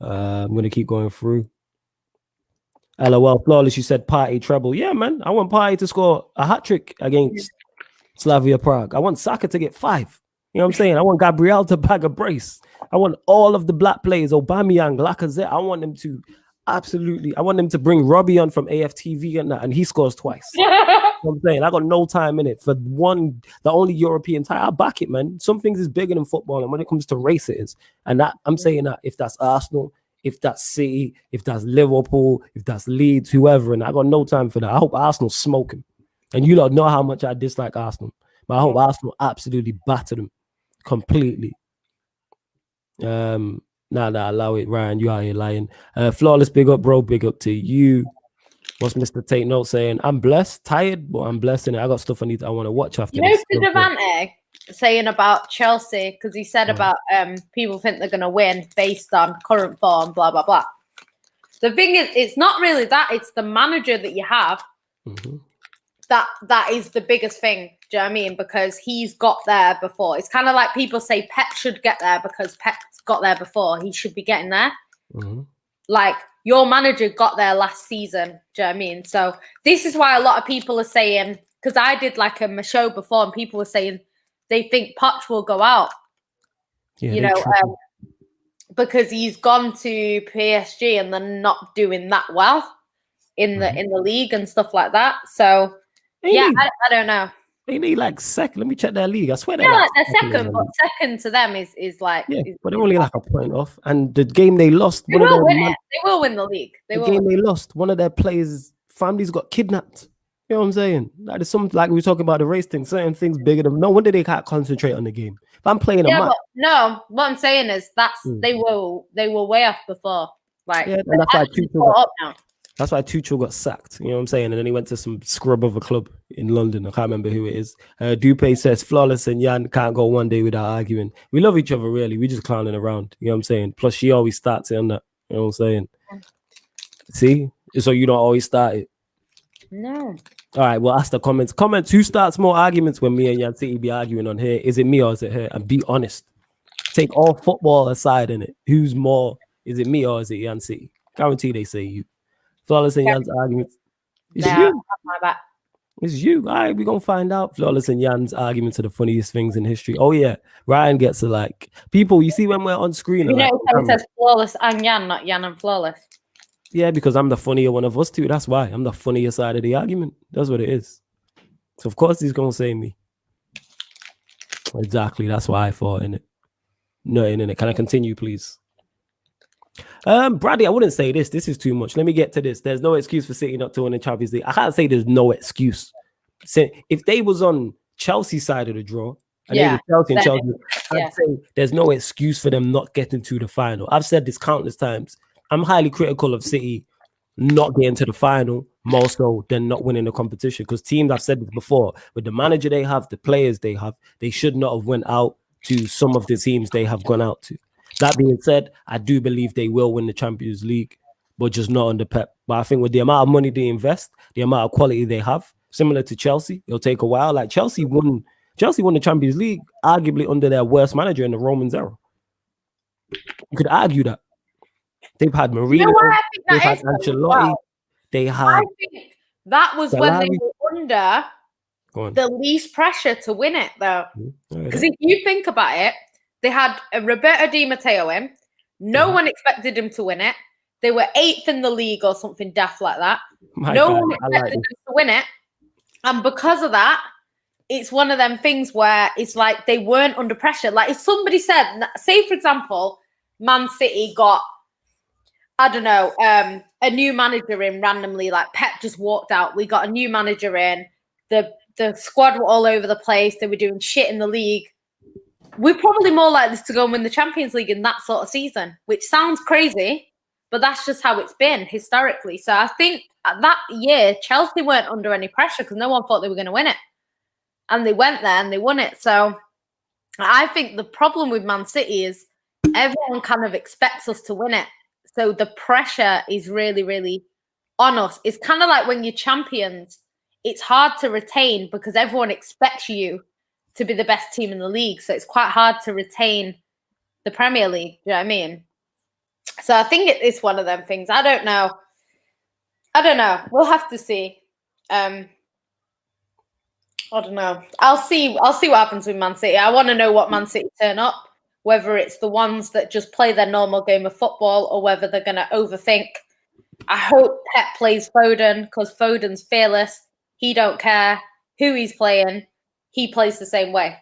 I'm gonna keep going through. LOL, Flawless, you said Party treble. Yeah, man. I want Party to score a hat-trick against Slavia Prague. I want Saka to get 5. You know what I'm saying? I want Gabriel to bag a brace. I want all of the black players, Aubameyang, Lacazette. I want them to I want them to bring Robbie on from AFTV and that, and he scores twice. You know what I'm saying? I got no time in it for the only European title. I'll back it, man. Some things is bigger than football, and when it comes to race, it is. And that I'm saying that if that's Arsenal, if that's City, if that's Liverpool, if that's Leeds, whoever, and I got no time for that. I hope Arsenal smoke him. And you lot know how much I dislike Arsenal, but I hope Arsenal absolutely batter them completely. Nah, allow it, Ryan. You are here lying. Flawless, big up, bro. Big up to you. What's Mr. Take Note saying? I'm blessed, tired, but I'm blessed in it. I got stuff I want to watch after this. You know, Devante saying about Chelsea, because he said about people think they're going to win based on current form, blah, blah, blah. The thing is, it's not really that. It's the manager that you have. That is the biggest thing. Do you know what I mean? Because he's got there before. It's kind of like people say Pep should get there because Pep's got there before. He should be getting there. Like, your manager got there last season. Do you know what I mean? So this is why a lot of people are saying, because I did like a show before and people were saying they think Poch will go out. Yeah, you know, because he's gone to PSG and they're not doing that well in the league and stuff like that. So I don't know. They need like second. Let me check their league. I swear they're they're second, but second to them is like but they're only like a point off. And the game they lost, they will win it. They will win the league. They lost, one of their players' families got kidnapped. You know what I'm saying? Like there's some, like we were talking about the race thing, certain things bigger than no wonder they can't concentrate on the game. If I'm playing a match, no, what I'm saying is they were way off before. Like and that's why Tuchel got sacked. You know what I'm saying? And then he went to some scrub of a club in London. I can't remember who it is. Dupe says Flawless and Yan can't go one day without arguing. We love each other, really. We just clowning around. You know what I'm saying? Plus, she always starts it on that. You know what I'm saying? See? So you don't always start it. No. All right, well, ask the comments. Comments, who starts more arguments when me and Yan City be arguing on here? Is it me or is it her? And be honest. Take all football aside in it. Who's more? Is it me or is it Yan City? Guarantee they say you. Flawless and Yan's arguments. It's you. My back. It's you. All right, we're going to find out. Flawless and Yan's arguments are the funniest things in history. Oh, yeah. Ryan gets a like. People, you see when we're on screen. You know, it says Flawless and Yan, not Yan and Flawless. Yeah, because I'm the funnier one of us two. That's why. I'm the funnier side of the argument. That's what it is. So, of course, he's going to say me. Exactly. That's why I thought in it. Nothing in it. Can I continue, please? Bradley, I wouldn't say this. This is too much. Let me get to this. There's no excuse for City not to win the Champions League. I can't say there's no excuse. If they was on Chelsea's side of the draw, and they were Chelsea, I'd say there's no excuse for them not getting to the final. I've said this countless times. I'm highly critical of City not getting to the final more so than not winning the competition, because teams, I've said this before, with the manager they have, the players they have, they should not have went out to some of the teams they have gone out to. That being said, I do believe they will win the Champions League, but just not under Pep. But I think with the amount of money they invest, the amount of quality they have, similar to Chelsea, it'll take a while. Like Chelsea won the Champions League arguably under their worst manager in the Romans era. You could argue that. They've had Mourinho, they've had Ancelotti, they had. I think that was when they were under the least pressure to win it, though. Because if you think about it, they had Roberto Di Matteo in. No one expected him to win it. They were 8th in the league or something daft like that. No one expected them to win it. And because of that, it's one of them things where it's like they weren't under pressure. Like if somebody said, say, for example, Man City got, I don't know, a new manager in randomly, like Pep just walked out. We got a new manager in. The squad were all over the place. They were doing shit in the league. We're probably more likely to go and win the Champions League in that sort of season, which sounds crazy, but that's just how it's been historically. So I think that year, Chelsea weren't under any pressure because no one thought they were going to win it. And they went there and they won it. So I think the problem with Man City is everyone kind of expects us to win it. So the pressure is really, really on us. It's kind of like when you're champions, it's hard to retain because everyone expects you to be the best team in the league. So it's quite hard to retain the Premier League. You know what I mean? So I think it is one of them things. I don't know. We'll have to see. I don't know. I'll see what happens with Man City. I want to know what Man City turn up, whether it's the ones that just play their normal game of football or whether they're going to overthink. I hope Pep plays Foden because Foden's fearless. He don't care who he's playing. He plays the same way.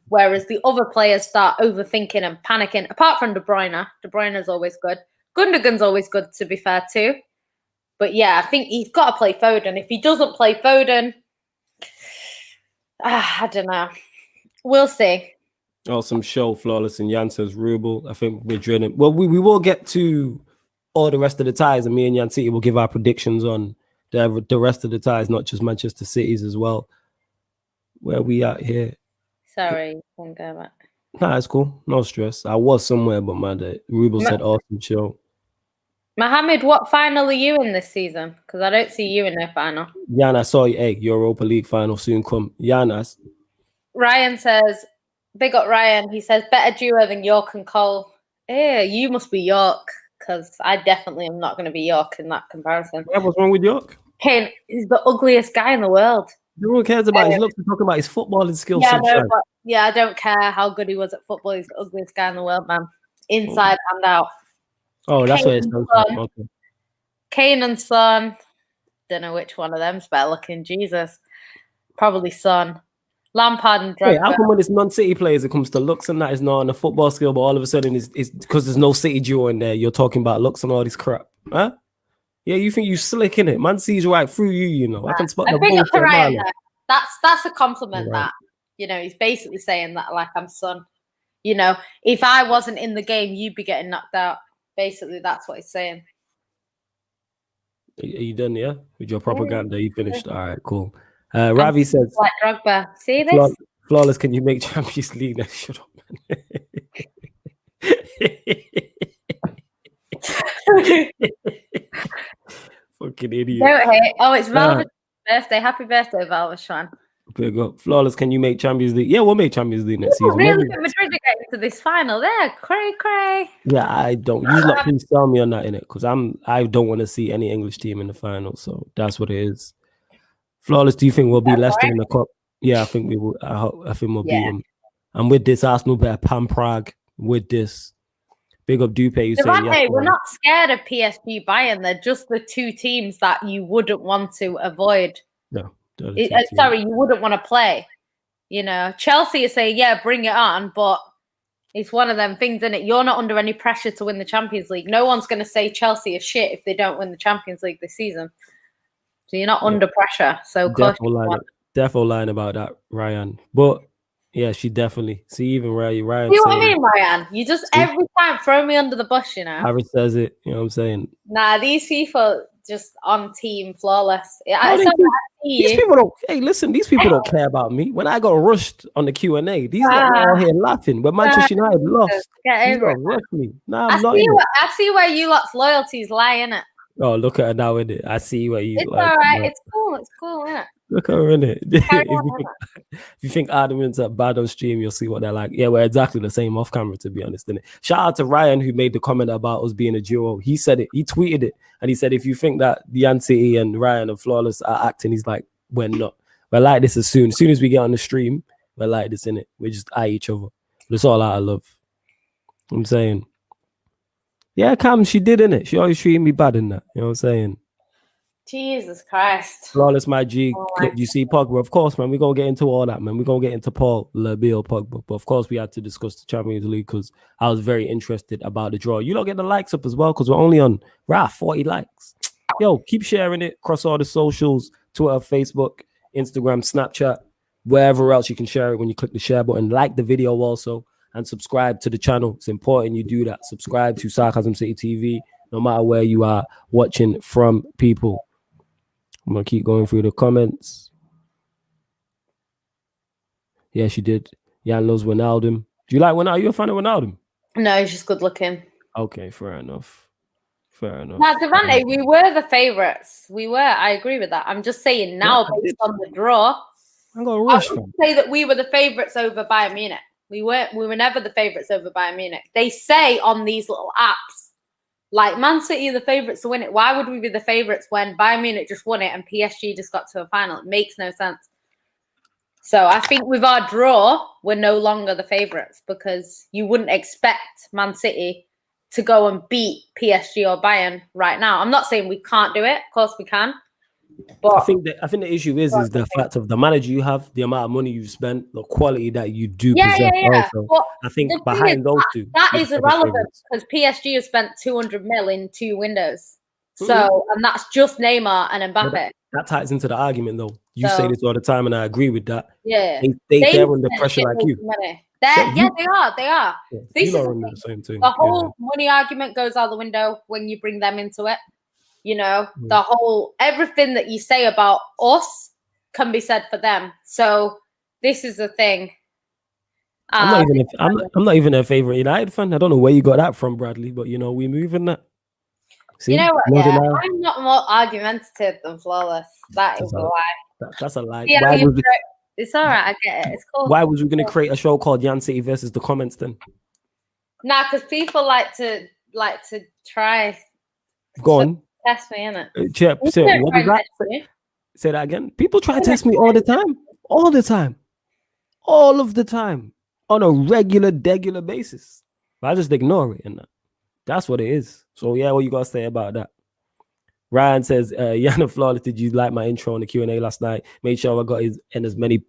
Whereas the other players start overthinking and panicking, apart from De Bruyne. De Bruyne is always good. Gundogan's always good, to be fair, too. But yeah, I think he's got to play Foden. If he doesn't play Foden, I don't know. We'll see. Awesome show, Flawless, and Jan says Ruble. I think we're drilling. Well, we will get to all the rest of the ties, and me and Jan City will give our predictions on the rest of the ties, not just Manchester City's as well. Where we at here? Sorry, can't go back. Nah, it's cool. No stress. I was somewhere, but Ruble said awesome show. Mohammed, what final are you in this season? Because I don't see you in their final. Jan, I saw you. Hey, Europa League final soon come. Jan, Ryan says, big up Ryan. He says, better duo than York and Cole. Yeah, you must be York, because I definitely am not going to be York in that comparison. Yeah, what's wrong with York? Kane is the ugliest guy in the world. No one cares about his looks. We're talking about his footballing skills. Yeah, I don't care how good he was at football. He's the ugliest guy in the world, man. Inside and out. Oh, that's what it's okay. Kane and Son. Don't know which one of them's better looking. Jesus. Probably Son. Lampard and Drogba. Hey, how come when it's non-City players, it comes to looks and that is not on the football skill, but all of a sudden it's because there's no City duo in there. You're talking about looks and all this crap, huh? Yeah, you think you slick in it? Man sees right through you, you know. I can spot the big up to Ryan. That's a compliment. Right. That he's basically saying that like I'm Son. You know, if I wasn't in the game, you'd be getting knocked out. Basically, that's what he's saying. Are you done? Yeah, with your propaganda, you finished. All right, cool. Ravi says, like Drogba. See this? Flawless, can you make Champions League? Shut up, man. Fucking idiot. Don't hate. Oh, it's Valva's birthday. Happy birthday, Valvashan. Big up. Flawless, can you make Champions League? Yeah, we'll make Champions League next season. Really good Madrid to get into this final. There, cray. Yeah, I don't. You lot please tell me on that in it, because I don't want to see any English team in the final. So that's what it is. Flawless, do you think we'll be Leicester in the cup? Yeah, I think we will. I think we'll beat them. And with this, Arsenal better pan Prague with this. Big up Dupe. You say yes, we're not scared of PSG Bayern. They're just the two teams that you wouldn't want to avoid. No. You wouldn't want to play. You know, Chelsea is saying, yeah, bring it on, but it's one of them things, isn't it? You're not under any pressure to win the Champions League. No one's going to say Chelsea is shit if they don't win the Champions League this season. So you're not under pressure. So definitely lying about that, Ryan. But yeah, she definitely. See, even Ryan. You know what I mean, Ryan? You just every time throw me under the bus, you know. Harry says it. You know what I'm saying? Nah, these people just on team flawless. These people don't. Hey, listen, these people don't care about me. When I got rushed on the Q&A, these are all here laughing. When Manchester United lost, these got rushed me. Nah, I'm not. I see where you lot's loyalties lie, innit? Oh, look at her now, innit? I see where you. It's like, all right. It's cool, innit? Look at her, innit? If you think arguments are bad on stream, you'll see what they're like. Yeah, we're exactly the same off camera, to be honest, innit? Shout out to Ryan, who made the comment about us being a duo. He said it. He tweeted it, and he said, if you think that Jan City and Ryan and Flawless are acting, he's like, we're not. We're like this as soon as we get on the stream, we're like this, innit? We just eye each other. It's all out of love. I'm saying. Yeah, Cam, she did, innit? She always treated me bad in that. You know what I'm saying? Jesus Christ. Flawless, my G. Oh Clip, you see Pogba. Of course, man. We're going to get into all that, man. We're going to get into Paul Labille Pogba. But of course, we had to discuss the Champions League because I was very interested about the draw. You don't get the likes up as well because we're only on 40 likes. Yo, keep sharing it across all the socials, Twitter, Facebook, Instagram, Snapchat, wherever else you can share it when you click the share button. Like the video also and subscribe to the channel. It's important you do that. Subscribe to Sarcasm City TV, no matter where you are watching from, people. I'm going to keep going through the comments. Yeah, she did. Jan loves Wijnaldum. Do you like Wijnaldum? Are you a fan of Wijnaldum? No, he's just good looking. Okay, fair enough. Fair enough. Now, Devante, we were the favourites. We were. I agree with that. I'm just saying now, based on the draw, I'm going to rush I would say that we were the favourites over Bayern Munich. We were never the favourites over Bayern Munich. They say on these little apps, like Man City are the favourites to win it. Why would we be the favourites when Bayern Munich just won it and PSG just got to a final? It makes no sense. So I think with our draw, we're no longer the favourites because you wouldn't expect Man City to go and beat PSG or Bayern right now. I'm not saying we can't do it. Of course we can. But I think the issue is the fact of the manager you have, the amount of money you've spent, the quality that you do possess. Also, but I think behind those two, that is irrelevant because PSG has spent 200 mil in 2 windows. So, and that's just Neymar and Mbappe. That ties into the argument, though. You say this all the time, and I agree with that. Yeah, they're under pressure like you. They are. Yeah, this is under the same thing. The whole money argument goes out the window when you bring them into it. You know, the whole everything that you say about us can be said for them. So this is the thing. I'm not even a favorite United fan. I don't know where you got that from, Bradley, but you know, we moving that. See? You know what? Yeah, I'm not more argumentative than flawless. That's a lie. That's a lie. Yeah, it's all right. I get it. It's cool. Why was we going to create a show called Jan City versus the comments then? Nah, because people like to try. Go on. Test me, innit? What was that? Say that again. People try to test me all the time. All the time. All of the time. On a regular basis. But I just ignore it. And that's what it is. So, yeah, what you got to say about that? Ryan says, Yana Flawless, did you like my intro on the Q&A last night? Made sure I got in as many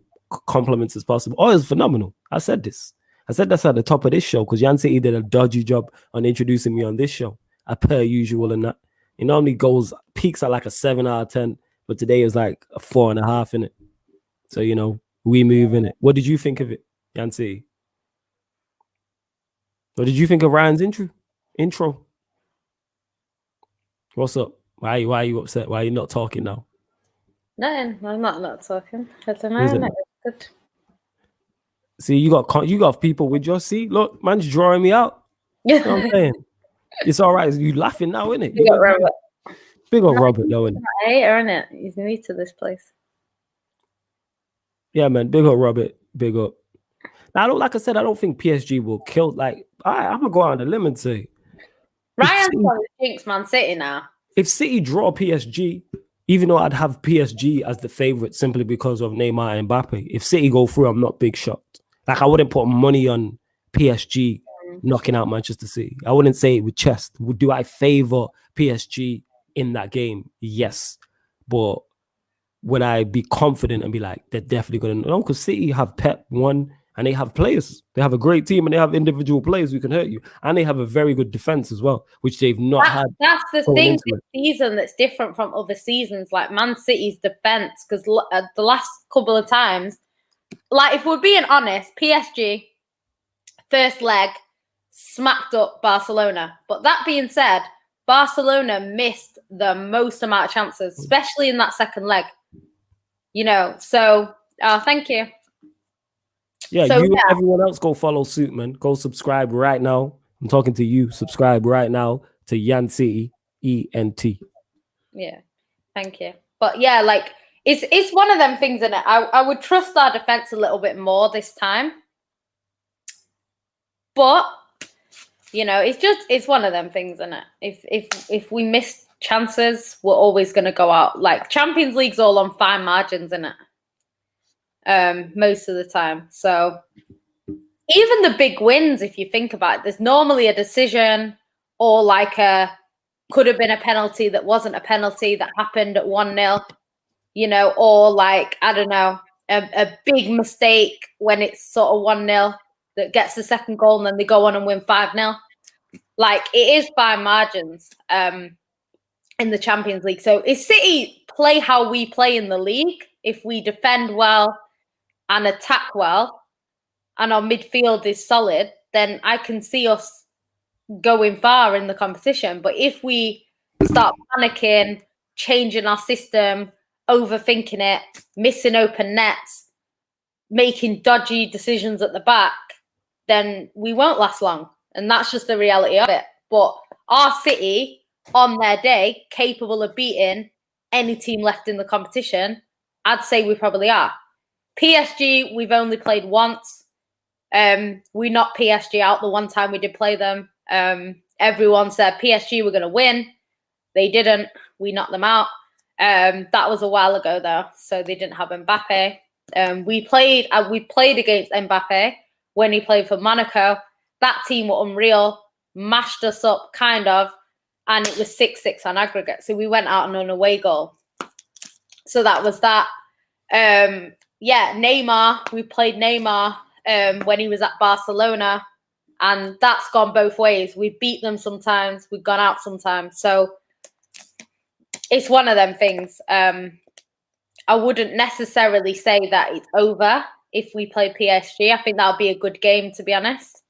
compliments as possible. Oh, it was phenomenal. I said this. I said that's at the top of this show because Jan City did a dodgy job on introducing me on this show. Per usual and that. It normally peaks at like a 7 out of 10, but today it was like a 4.5 in it. So, you know, we move in it. What did you think of it, Yancy? What did you think of Ryan's intro? What's up? Why are you upset? Why are you not talking now? Nothing. I'm not talking. I don't know. Good. See, you got people with your seat. Look, man's drawing me out. You know what I'm saying? It's all right. You laughing now, innit? Big old Robert, though, innit? I hate her, innit? He's new to this place. Yeah, man. Big up, Robert. Big up. Now, like I said, I don't think PSG will kill. Like, I'm gonna go out on a limb and say, Ryan's on the jinx Man City now. If City draw PSG, even though I'd have PSG as the favorite simply because of Neymar and Mbappe, if City go through, I'm not big shocked. Like, I wouldn't put money on PSG knocking out Manchester City. I wouldn't say it with chest. Do I favor PSG in that game? Yes. But would I be confident and be like, they're definitely going to know? Because City have Pep, one, and they have players. They have a great team and they have individual players who can hurt you. And they have a very good defense as well, which they've not had. That's the thing this season that's different from other seasons, like Man City's defense, because the last couple of times, like if we're being honest, PSG, first leg, smacked up Barcelona. But that being said, Barcelona missed the most amount of chances, especially in that second leg. You know, so thank you. Yeah, so, and everyone else go follow suit, man. Go subscribe right now. I'm talking to you. Subscribe right now to Jan City, ENT. Yeah, thank you. But yeah, like it's one of them things, innit? I would trust our defense a little bit more this time. But you know, it's one of them things, innit? If we miss chances were always going to go out. Like Champions League's all on fine margins, isn't it? Most of the time. So even the big wins, if you think about it, there's normally a decision or like could have been a penalty that wasn't a penalty that happened at 1-0, you know, or like, I don't know, a big mistake when it's sort of 1-0 that gets the second goal and then they go on and win 5-0. Like it is by margins in the Champions League. So if City play how we play in the league, if we defend well and attack well and our midfield is solid, then I can see us going far in the competition. But if we start panicking, changing our system, overthinking it, missing open nets, making dodgy decisions at the back, then we won't last long. And that's just the reality of it. But our City, on their day, capable of beating any team left in the competition, I'd say we probably are. PSG, we've only played once. We knocked PSG out the one time we did play them. Everyone said PSG were going to win. They didn't. We knocked them out. That was a while ago, though, so they didn't have Mbappe. We played against Mbappe when he played for Monaco. That team were unreal, mashed us up, kind of, and it was 6-6 on aggregate. So we went out on an away goal. So that was that. Yeah, Neymar. We played Neymar when he was at Barcelona, and that's gone both ways. We beat them sometimes. We've gone out sometimes. So it's one of them things. I wouldn't necessarily say that it's over if we play PSG. I think that would be a good game, to be honest.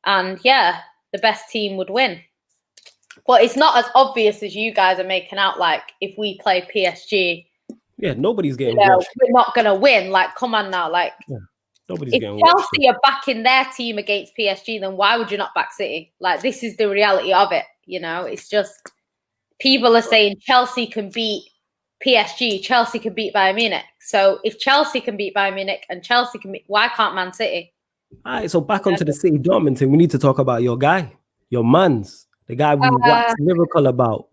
And yeah, the best team would win. But it's not as obvious as you guys are making out. Like if we play PSG, yeah, nobody's getting washed. We're not going to win. Like, come on now. Like, yeah, nobody's if getting Chelsea are backing their team against PSG, then why would you not back City? Like, this is the reality of it. You know, it's just people are saying Chelsea can beat PSG, Chelsea can beat Bayern Munich. So if Chelsea can beat Bayern Munich and Chelsea can beat, why can't Man City? All right, so back onto the City DORTMUND thing. We need to talk about your guy, your man's, the guy we waxed lyrical about.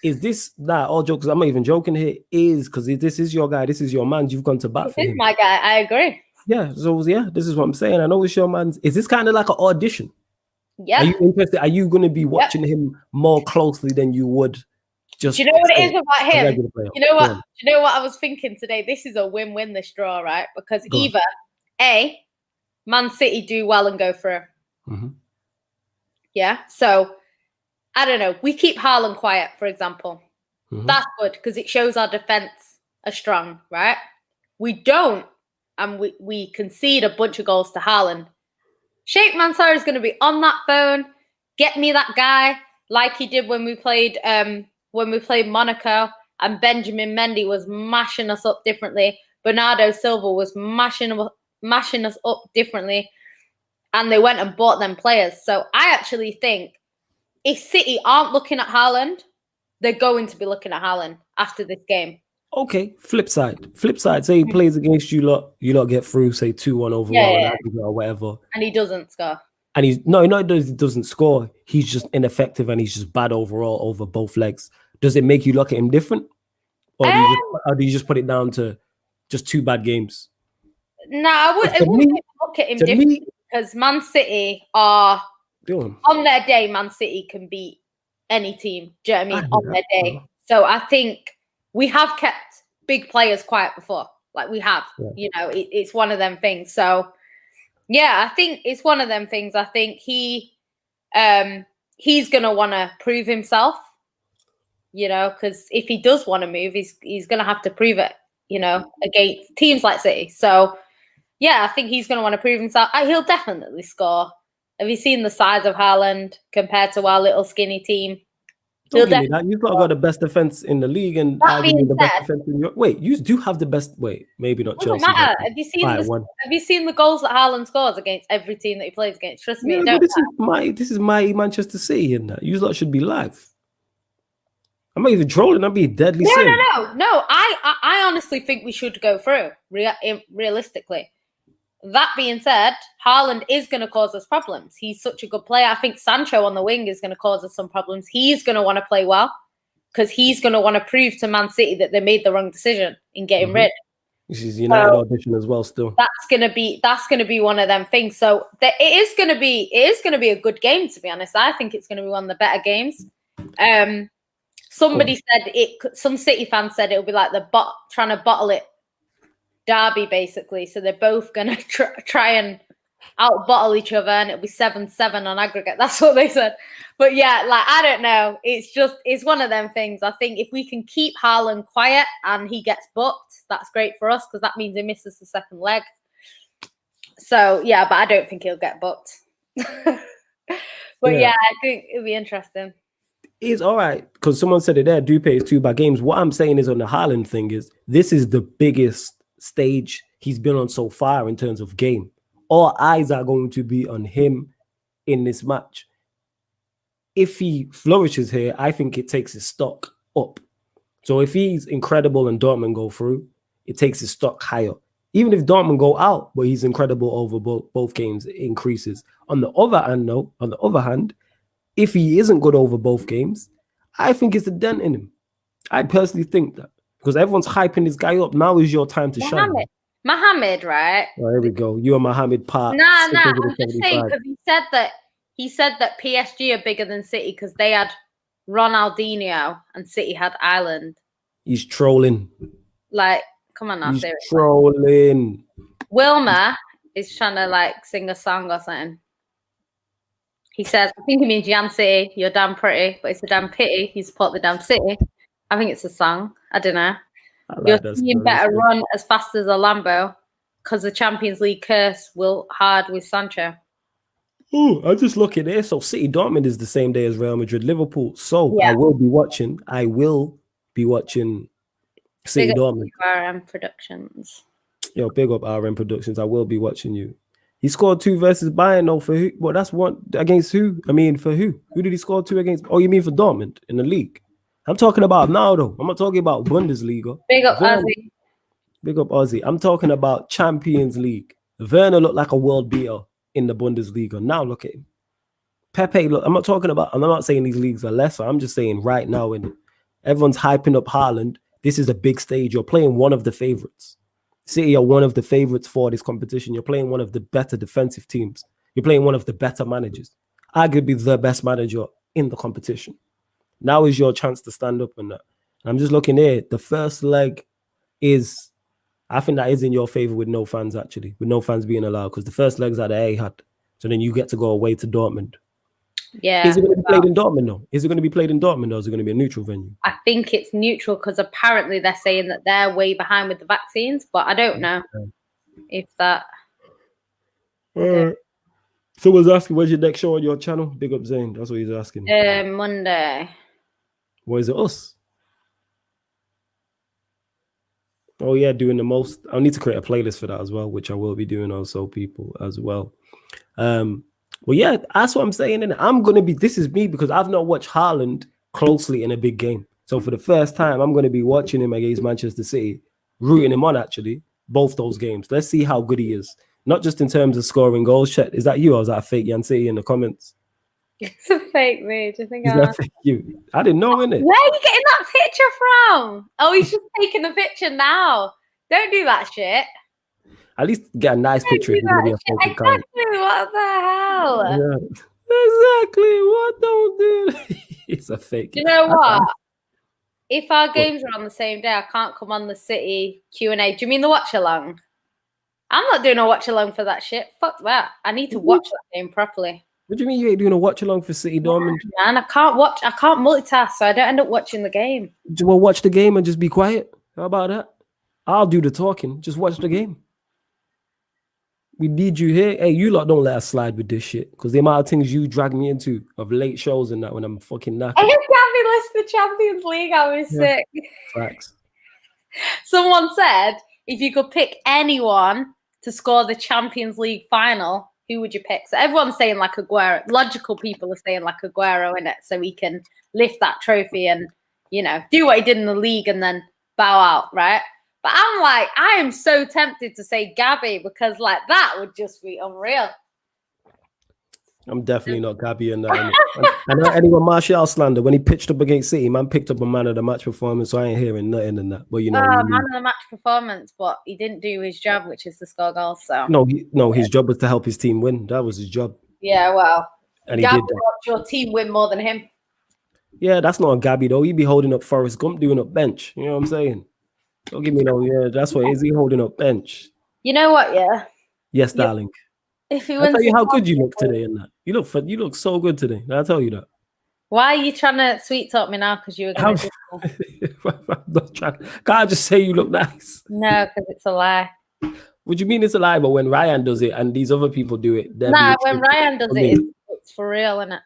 Is this that all jokes? I'm not even joking here. Is because this is your guy, this is your man. You've gone to bat for him. My guy, I agree. Yeah, so yeah, this is what I'm saying. I know it's your man's. Is this kind of like an audition? Yeah. Are you interested? Are you going to be watching him more closely than you would? Just do you know what it is about him? You know what? Do you know what I was thinking today? This is a win-win, this draw, right? Because either A, Man City do well and go through. Yeah. So I don't know. We keep Haaland quiet, for example. That's good because it shows our defense are strong, right? We don't, and we concede a bunch of goals to Haaland. Sheikh Mansour is going to be on that phone. Get me that guy, like he did when we played Monaco, and Benjamin Mendy was mashing us up differently. Bernardo Silva was mashing us up differently, and they went and bought them players. So I actually think if City aren't looking at Haaland, they're going to be looking at Haaland after this game. Okay, flip side. Say he plays against you lot get through, say 2-1 overall or whatever. And he doesn't score. And he doesn't score. He's just ineffective and he's just bad overall over both legs. Does it make you look at him different? Or do you just put it down to just 2 bad games? No, I wouldn't look at him differently because Man City are on their day. Man City can beat any team. Do you know what I mean? On their day. So I think we have kept big players quiet before. Like we have, you know, it's one of them things. So yeah, I think it's one of them things. I think he's gonna want to prove himself, you know, because if he does want to move, he's gonna have to prove it, you know, against teams like City. So yeah, I think he's gonna want to prove himself. He'll definitely score. Have you seen the size of Haaland compared to our little skinny team? Don't give me that. You've got the best defense in the league, and arguably the best defense in your. Wait, you do have the best. Wait, maybe not Chelsea. Matter. Have you seen the goals that Haaland scores against every team that he plays against? Trust me, this is my Manchester City, and you lot should be live. I'm not even trolling. I'm being deadly serious. No. I honestly think we should go through. Realistically. That being said, Haaland is going to cause us problems. He's such a good player. I think Sancho on the wing is going to cause us some problems. He's going to want to play well. because he's going to want to prove to Man City that they made the wrong decision in getting rid. This is United audition as well. Still, that's gonna be one of them things. So it is gonna be a good game, to be honest. I think it's gonna be one of the better games. Somebody said it. Some City fans said it'll be like trying to bottle it derby, basically. So they're both gonna try and out bottle each other, and it'll be 7-7 on aggregate. That's what they said. But yeah, like, I don't know. It's one of them things. I think if we can keep Haaland quiet and he gets booked, that's great for us, because that means he misses the second leg. So yeah, but I don't think he'll get booked. But yeah, I think it'll be interesting. It's all right, because someone said it there. Dupe is 2 bad games. What I'm saying is on the Haaland thing is this is the biggest stage he's been on so far in terms of game. All eyes are going to be on him in this match. If he flourishes here, I think it takes his stock up. So if he's incredible and Dortmund go through, it takes his stock higher. Even if Dortmund go out, but he's incredible over both games, it increases. On the other hand, if he isn't good over both games, I think it's a dent in him. I personally think that, because everyone's hyping this guy up. Now is your time to shine. Mohamed, right? Oh, here we go. You and Mohamed part. Nah. I'm just saying, because he said that PSG are bigger than City because they had Ronaldinho and City had Ireland. He's trolling. Like, come on now, he's seriously. Trolling. Wilmer is trying to like sing a song or something. He says, I think he means Jan City, you're damn pretty, but it's a damn pity you support the damn City. I think it's a song. I don't know. Your team better run as fast as a Lambo, because the Champions League curse will hard with Sancho. Oh, I just look at it. So City Dortmund is the same day as Real Madrid Liverpool. So yeah. I will be watching City Dortmund. RM Productions. Yo, big up RM Productions. I will be watching you. He scored 2 versus Bayern, though, for who? Well, that's one against who? I mean, for who? Who did he score 2 against? Oh, you mean for Dortmund in the league? I'm talking about now, though. I'm not talking about Bundesliga. Big up Ozzy. Big up Ozzy. I'm talking about Champions League. Werner looked like a world beater in the Bundesliga. Now look at him. Pepe, look, I'm not saying these leagues are lesser. I'm just saying right now, everyone's hyping up Haaland. This is a big stage. You're playing one of the favorites. City are one of the favorites for this competition. You're playing one of the better defensive teams. You're playing one of the better managers. Arguably the best manager in the competition. Now is your chance to stand up on that. And I'm just looking here. The first leg is, I think that is in your favor with no fans, actually. With no fans being allowed. Because the first leg's at the Etihad. So then you get to go away to Dortmund. Yeah. Is it going to be played in Dortmund, though? Is it going to be played in Dortmund, or is it going to be a neutral venue? I think it's neutral, because apparently they're saying that they're way behind with the vaccines, but I don't know if that... All right. Someone's asking, where's your next show on your channel? Big up Zane. That's what he's asking. Monday. What is it, us? Oh, yeah, doing the most. I'll need to create a playlist for that as well, which I will be doing also, people, as well. Well, yeah, that's what I'm saying. And I'm going to be, this is me, because I've not watched Haaland closely in a big game. So for the first time, I'm going to be watching him against Manchester City, rooting him on, actually, both those games. Let's see how good he is. Not just in terms of scoring goals. Chet, is that you, or is that a fake Jan City in the comments? It's a fake me. Do you think It's fake you? I didn't know, innit? Where are you getting that picture from? Oh, he's just taking the picture now. Don't do that shit. At least get a nice picture. Exactly. What the hell? Yeah. Exactly. What don't do? It's a fake. You know what? If our games are on the same day, I can't come on the City Q&A. Do you mean the watch along? I'm not doing a watch along for that shit. Fuck that. I need to watch that game properly. What do you mean you ain't doing a watch along for City Dortmund? Man, I can't multitask, so I don't end up watching the game. Well, watch the game and just be quiet. How about that? I'll do the talking. Just watch the game. We need you here. Hey, you lot don't let us slide with this shit, because the amount of things you drag me into of late shows and that when I'm fucking knackered. I can't be listening to Champions League. I was sick. Facts. Someone said, if you could pick anyone to score the Champions League final, who would you pick? So everyone's saying like Aguero. Logical people are saying like Aguero, in it, so he can lift that trophy and, you know, do what he did in the league and then bow out, right? But I'm like, I am so tempted to say Gabby, because like that would just be unreal. I'm definitely not Gabby in that. I know anyone Martial slander when he pitched up against City, man picked up a man of the match performance, so I ain't hearing nothing in that. But you know, man of the match performance, but he didn't do his job, which is to score goals. So no, his job was to help his team win. That was his job. Yeah, well, and he did that. Watched your team win more than him. Yeah, that's not a Gabby though. He'd be holding up Forrest Gump doing up bench. You know what I'm saying? Don't give me no. Yeah, that's what is he holding up bench? You know what? Yeah. Yes, darling. If he I'll tell you how good you look today in that. You look so good today. I'll tell you that. Why are you trying to sweet talk me now? Because you were going to I'm not trying. Can't I just say you look nice? No, because it's a lie. What do you mean it's a lie? But when Ryan does it and these other people do it, nah, when Ryan does it, it's for real, isn't it?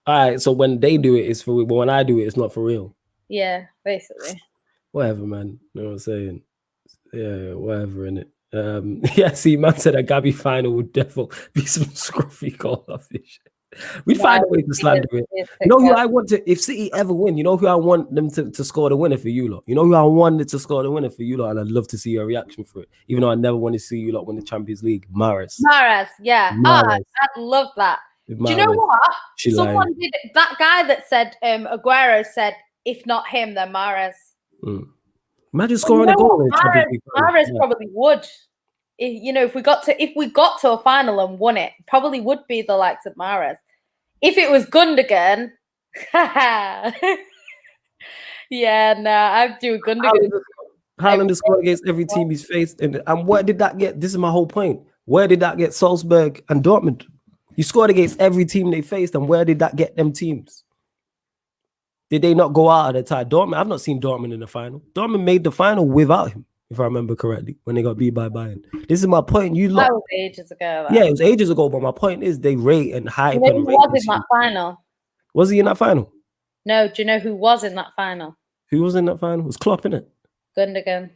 All right, so when they do it, it's for real. But when I do it, it's not for real. Yeah, basically. Whatever, man. You know what I'm saying? Yeah, whatever, innit? Yeah, see, man said a Gabby final would definitely be some scruffy call off this shit. We'd find a way to slander it. You know who I want to, if City ever win, you know who I want them to score the winner for you lot? You know who I wanted to score the winner for you lot? And I'd love to see your reaction for it. Even though I never want to see you lot win the Champions League. Mahrez, yeah. Mahrez. I'd love that. Do you know what? Someone did it. That guy that said Aguero said, if not him, then Mahrez. Imagine scoring a goal in Mahrez probably would. If we got to a final and won it, probably would be the likes of Mahrez. If it was Gundogan, yeah, no, I'd do Gundogan. Haaland has scored against every team he's faced, and where did that get? This is my whole point. Where did that get Salzburg and Dortmund? You scored against every team they faced, and where did that get them teams? Did they not go out at the time? Dortmund, I've not seen Dortmund in the final. Dortmund made the final without him, if I remember correctly, when they got beat by Bayern. This is my point. That was ages ago. Yeah, it was ages ago, but my point is they rate and hype. Who was in that final? Was he in that final? No, do you know who was in that final? Who was in that final? It was Klopp, innit? Gundogan.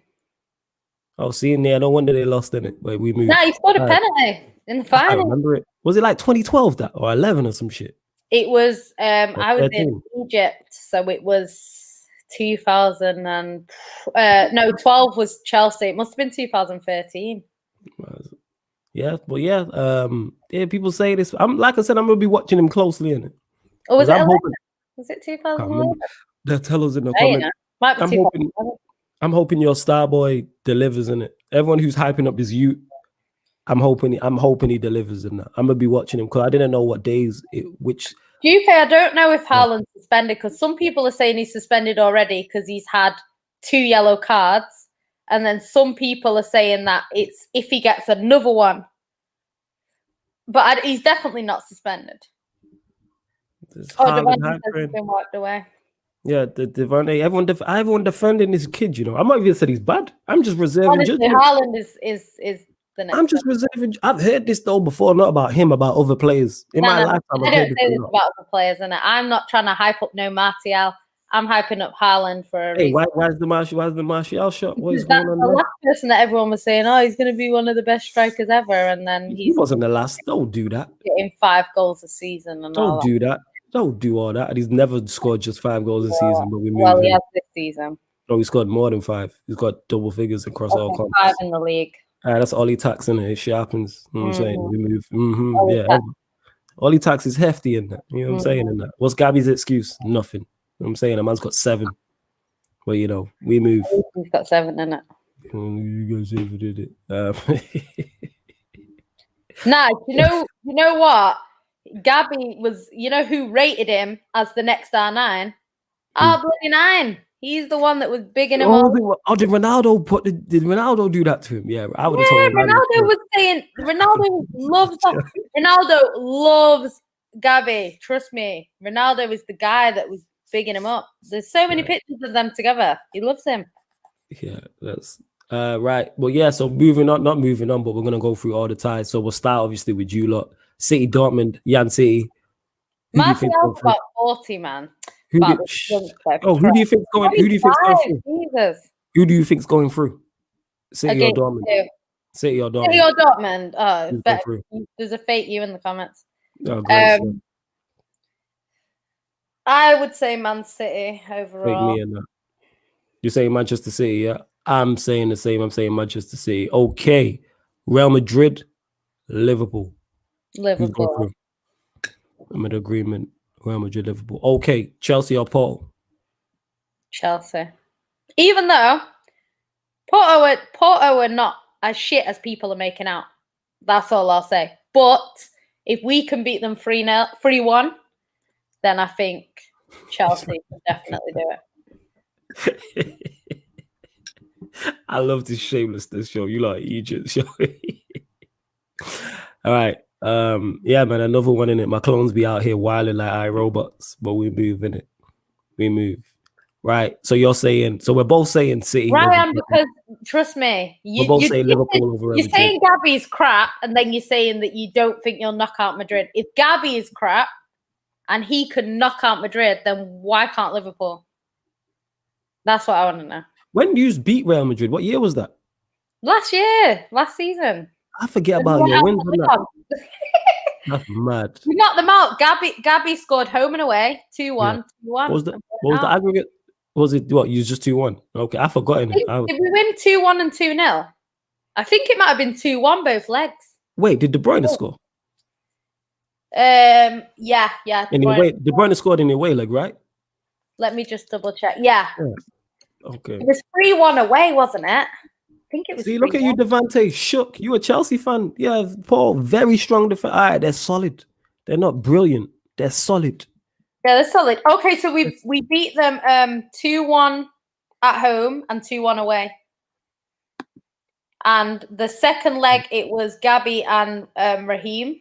Oh, see, yeah, no wonder they lost, innit? But we moved. No, he scored a penalty in the final. I remember it. Was it like 2012 that or 11 or some shit? It was. I was in Egypt, so it was 2000 and no, 12 was Chelsea. It must have been 2013. Yeah, but yeah, people say this. Like I said, I'm gonna be watching him closely, innit? Or was it 11? Was it 2011? They'll tell us in the comments. I'm hoping your star boy delivers in it. Everyone who's hyping up his youth, I'm hoping he delivers in that. I'm gonna be watching him because I didn't know what days which. I don't know if Haaland's suspended because some people are saying he's suspended already because he's had 2 yellow cards, and then some people are saying that it's if he gets another one. But he's definitely not suspended. Devontae has been wiped away. Yeah, Devontae. Everyone defending his kid. You know, I'm not even saying he's bad. I'm just reserving. Honestly, Haaland is the next. I'm just reserving. I've heard this though before, not about him, about other players in my lifetime. I don't say this about other players, and I'm not trying to hype up no Martial. I'm hyping up Haaland for a reason. Why's the Martial shot? What is going on? The last person that everyone was saying, oh, he's going to be one of the best strikers ever, and then he wasn't the last. Don't do that. Getting 5 goals a season and don't do that. Don't do all that. And he's never scored just 5 goals a season. But he has this season. No, he scored more than 5. He's got double figures across all competitions. 5 in the league. That's Ollie Tax in it. It shit happens. You know what I'm saying? We move. Yeah. Ollie Tax is hefty in that. You know what I'm saying? In that. What's Gabby's excuse? Nothing. You know what I'm saying? A man's got 7. Well, you know, we move. He's got 7 in it. You guys ever did it. Nah, you know what? Gabby was, who rated him as the next R9? Bloody 9. He's the one that was bigging him up. Did Ronaldo did Ronaldo do that to him? Yeah, I would have told him. Ronaldo was saying Ronaldo loves Gabby. Trust me. Ronaldo is the guy that was bigging him up. There's so many pictures of them together. He loves him. Yeah, that's right. Well, yeah, so not moving on, but we're gonna go through all the ties. So we'll start obviously with you lot. City, Dortmund, Jan City. Martial's about 40, man. Who do you think's going? Who do you think's going through? Jesus. Who do you think's going through? City or Dortmund? City or Dortmund? City or Dortmund? Oh, there's a fake you in the comments. Oh, great. I would say Man City overall. Fake me in that. You're saying Manchester City, yeah? I'm saying the same. I'm saying Manchester City. Okay. Real Madrid, Liverpool. Liverpool. I'm in agreement. Real Madrid, Liverpool. Okay, Chelsea or Porto? Chelsea. Even though Porto are not as shit as people are making out. That's all I'll say. But if we can beat them 3-1, then I think Chelsea can definitely do it. I love this shamelessness show. You like Egypt show. All right. Yeah, man, another one in it. My clones be out here wilding like iRobots, but we move in it. We move. Right. So you're saying, so we're both saying City. Ryan, because trust me, we're both saying Liverpool over Real Madrid. You're saying Gabby's crap, and then you're saying that you don't think you'll knock out Madrid. If Gabby is crap and he can knock out Madrid, then why can't Liverpool? That's what I want to know. When you beat Real Madrid, what year was that? Last season. I forget about your wins. That's mad. We knocked them out. Gabby scored home and away, 2-1. Yeah. What was the aggregate? Was it what? You was just 2-1. Okay, I've forgotten it. Did we win 2-1 and 2-0? I think it might have been 2-1 both legs. Wait, did De Bruyne score? Yeah. De Bruyne scored in the away leg, right? Let me just double check. Yeah. Okay. It was 3-1 away, wasn't it? I think it was. See, look at you, Devante. Shook. You a Chelsea fan? Yeah, Paul. Very strong defense. All right, they're solid. They're not brilliant. They're solid. Yeah, they're solid. Okay, so we beat them 2-1 at home and 2-1 away. And the second leg, it was Gabby and Raheem.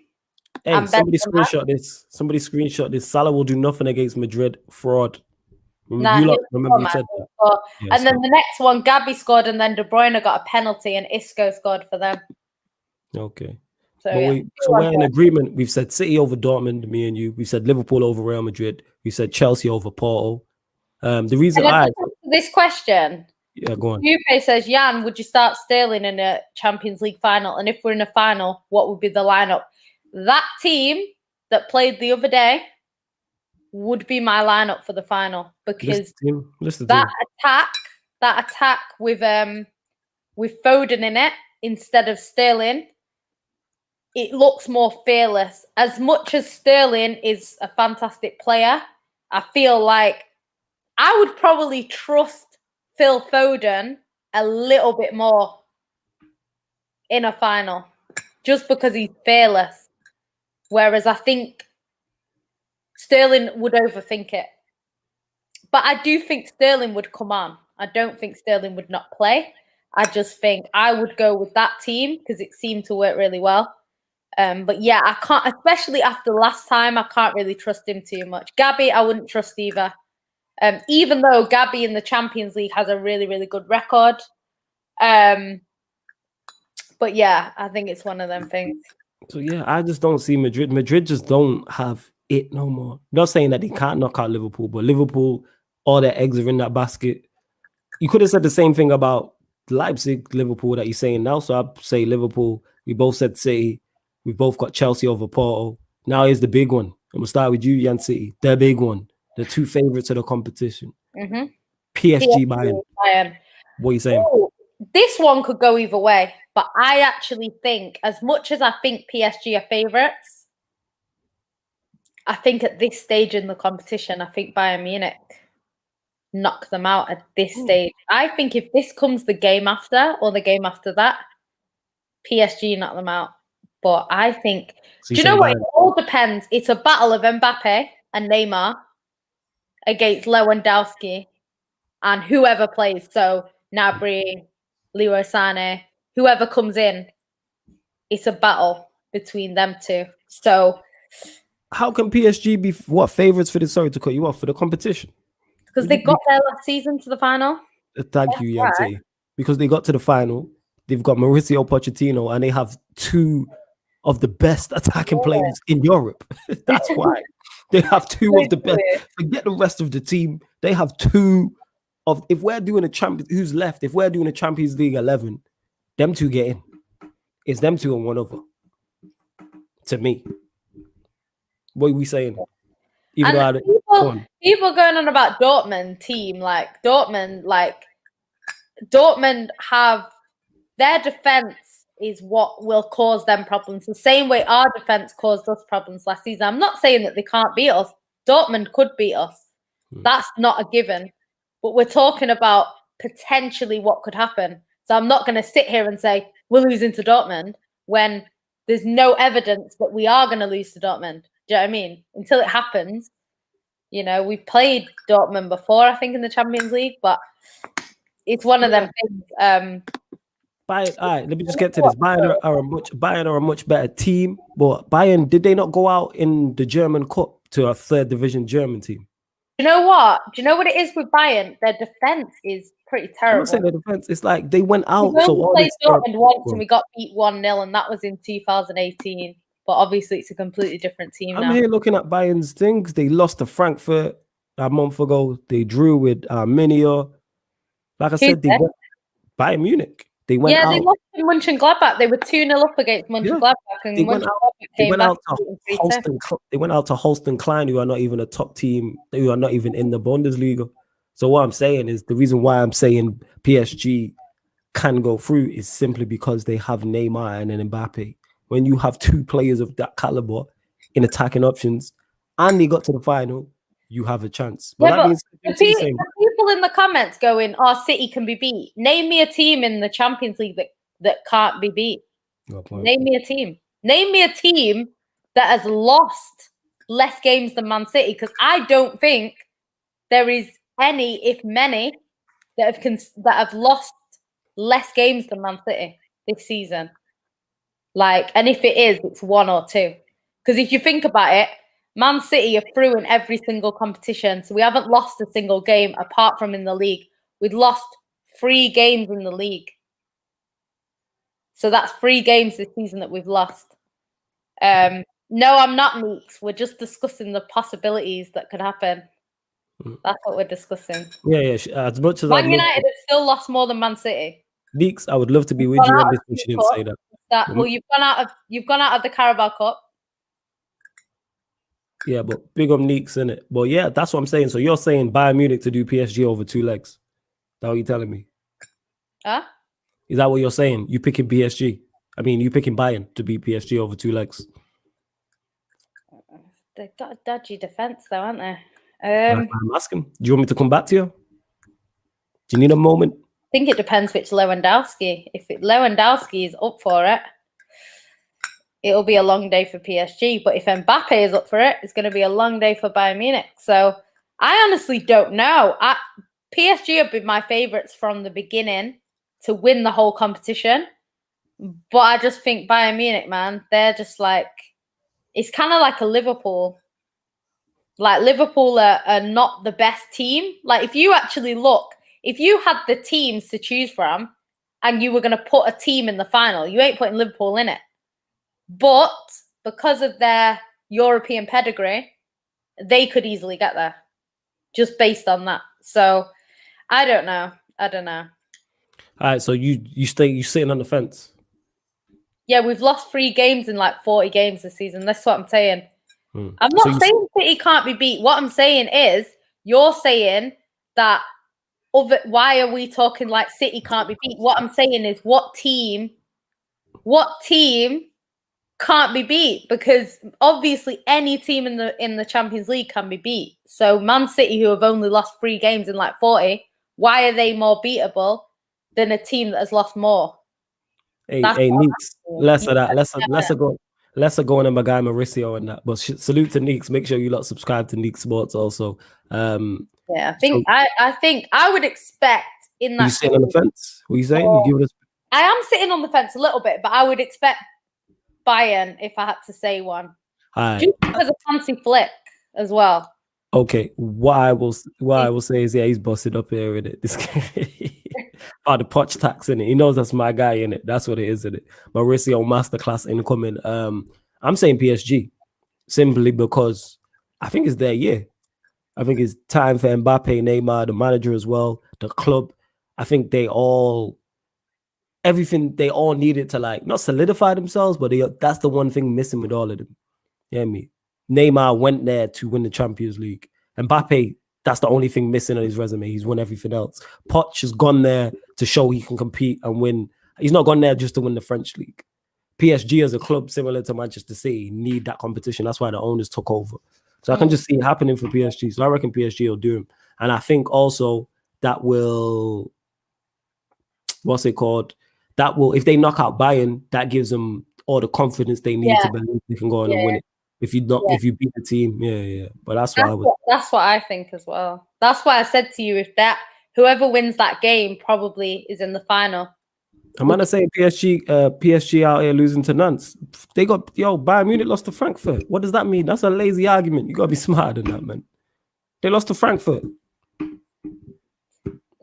Hey, and somebody screenshot this. Somebody screenshot this. Salah will do nothing against Madrid. Fraud. Remember you said that. And then the next one, Gabby scored, and then De Bruyne got a penalty, and Isco scored for them. Okay. So we're in agreement. We've said City over Dortmund, me and you. We said Liverpool over Real Madrid. We said Chelsea over Porto. The reason this question. Yeah, go on. Jupe says, Jan, would you start Sterling in a Champions League final? And if we're in a final, what would be the lineup? That team that played the other day would be my lineup for the final, because that attack with Foden in it instead of Sterling, it looks more fearless. As much as Sterling is a fantastic player, I feel like I would probably trust Phil Foden a little bit more in a final, just because he's fearless. Whereas I think Sterling would overthink it. But I do think Sterling would come on. I don't think Sterling would not play. I just think I would go with that team because it seemed to work really well. But yeah, I can't, especially after last time, I can't really trust him too much. Gabby, I wouldn't trust either. Even though Gabby in the Champions League has a really, really good record. But yeah, I think it's one of them things. So yeah, I just don't see Madrid. Madrid just don't have it no more. Not saying that they can't knock out Liverpool, but Liverpool, all their eggs are in that basket. You could have said the same thing about Leipzig, Liverpool that you're saying now. So I'd say Liverpool. We both said City. We both got Chelsea over Porto. Now here's the big one. And we'll start with you, Jan City. The big one. The two favorites of the competition. Mm-hmm. PSG Bayern. What are you saying? Ooh, this one could go either way. But I actually think, as much as I think PSG are favourites, I think at this stage in the competition, I think Bayern Munich knock them out at this stage. I think if this comes the game after or the game after that, PSG knock them out. But I think, do you know what? It all depends. It's a battle of Mbappe and Neymar against Lewandowski and whoever plays. So Gnabry, Leroy Sané, whoever comes in, it's a battle between them two. So how can PSG be favourites for this? Sorry to cut you off, for the competition. Because they got there last season to the final. Thank you, Yanti. Because they got to the final. They've got Mauricio Pochettino, and they have two of the best attacking players in Europe. That's why they have two of the best. Forget the rest of the team. They have two of. If we're doing a who's left? If we're doing a Champions League 11, them two get in. It's them two and one other. To me, what are we saying? Even though people going on about Dortmund team, Dortmund have their defense is what will cause them problems. The same way our defense caused us problems last season. I'm not saying that they can't beat us. Dortmund could beat us. That's not a given. But we're talking about potentially what could happen. So I'm not going to sit here and say we're losing to Dortmund when there's no evidence that we are going to lose to Dortmund. Do you know what I mean? Until it happens, you know, we played Dortmund before, I think, in the Champions League, but it's one of them things. Bayern, all right, let me just get to this. Bayern are a much better team, but Bayern, did they not go out in the German Cup to a third division German team? Do you know what? Do you know what it is with Bayern? Their defense is pretty terrible. I'm not saying their defense. It's like they went out. We So played Dortmund once and we got beat 1-0, and that was in 2018. But obviously, it's a completely different team now. I'm here looking at Bayern's things. They lost to Frankfurt a month ago. They drew with Arminia. Like I said, they went Bayern Munich. They went out. They lost to Mönchengladbach. They were 2-0 up against Mönchengladbach, and they went Mönchengladbach they went out to Holstein Klein, who are not even a top team, who are not even in the Bundesliga. So what I'm saying is the reason why I'm saying PSG can go through is simply because they have Neymar and an Mbappe. When you have two players of that caliber in attacking options and they got to the final, you have a chance. But that means the people in the comments going, "Oh, City can be beat." Name me a team in the Champions League that can't be beat. Name me a team. Name me a team that has lost less games than Man City, because I don't think there is any, if many, that have lost less games than Man City this season. Like, and if it is, it's one or two. Because if you think about it, Man City are through in every single competition. So we haven't lost a single game apart from in the league. We've lost 3 games in the league. So that's 3 games this season that we've lost. No, I'm not, Meeks. We're just discussing the possibilities that could happen. That's what we're discussing. Yeah. As much as Man United have still lost more than Man City. Meeks, I would love to be with you on this, but you didn't say that. Well, you've gone out of the Carabao Cup. Yeah, but big on Neeks, innit? But yeah, that's what I'm saying. So you're saying Bayern Munich to do PSG over 2 legs? That's what you're telling me? Huh? Is that what you're saying? You picking PSG? I mean, you picking Bayern to beat PSG over 2 legs? They've got a dodgy defense, though, aren't they? I'm asking. Do you want me to come back to you? Do you need a moment? I think it depends which Lewandowski. If Lewandowski is up for it, it'll be a long day for PSG. But if Mbappe is up for it, it's going to be a long day for Bayern Munich. So I honestly don't know. PSG have been my favourites from the beginning to win the whole competition. But I just think Bayern Munich, man, they're just like, it's kind of like a Liverpool. Like, Liverpool are not the best team. Like, if you actually look, if you had the teams to choose from and you were going to put a team in the final, you ain't putting Liverpool in it. But because of their European pedigree, they could easily get there just based on that. So I don't know. All right, so you sitting on the fence. Yeah, we've lost 3 games in like 40 games this season. That's what I'm saying. I'm not saying City can't be beat. What I'm saying is, you're saying that why are we talking like City can't be beat? What I'm saying is, what team can't be beat? Because obviously any team in the Champions League can be beat. So Man City, who have only lost 3 games in like 40, why are they more beatable than a team that has lost more? Hey, Neeks, less of that. Lesser going on my guy Mauricio and that. But salute to Neeks. Make sure you lot subscribe to Neeks Sports also. Yeah, I think I would expect in that. You sitting on the fence? What are you saying? You give us. I am sitting on the fence a little bit, but I would expect Bayern if I had to say one. Just because of fancy flick as well. Okay, what I will say is, yeah, he's busted up here in it. This guy, the Poch tax in it. He knows that's my guy in it. That's what it is in it. Mauricio masterclass incoming. I'm saying PSG simply because I think it's their year. I think it's time for Mbappe, Neymar, the manager as well, the club. I think they all needed to like not solidify themselves, but that's the one thing missing with all of them. Yeah, me. Neymar went there to win the Champions League. Mbappe, that's the only thing missing on his resume. He's won everything else. Poch has gone there to show he can compete and win He's not gone there just to win the French league. PSG as a club, similar to Manchester City, need that competition. That's why the owners took over. So I can just see it happening for PSG. So I reckon PSG will do him. And I think also that will, what's it called? That will, if they knock out Bayern, that gives them all the confidence they need to believe they can go on and win it. If you if you beat the team, But that's what I think as well. That's why I said to you, if that whoever wins that game probably is in the final. I'm gonna say PSG out here losing to Nantes. They got Bayern Munich lost to Frankfurt. What does that mean? That's a lazy argument. You gotta be smarter than that, man. They lost to Frankfurt.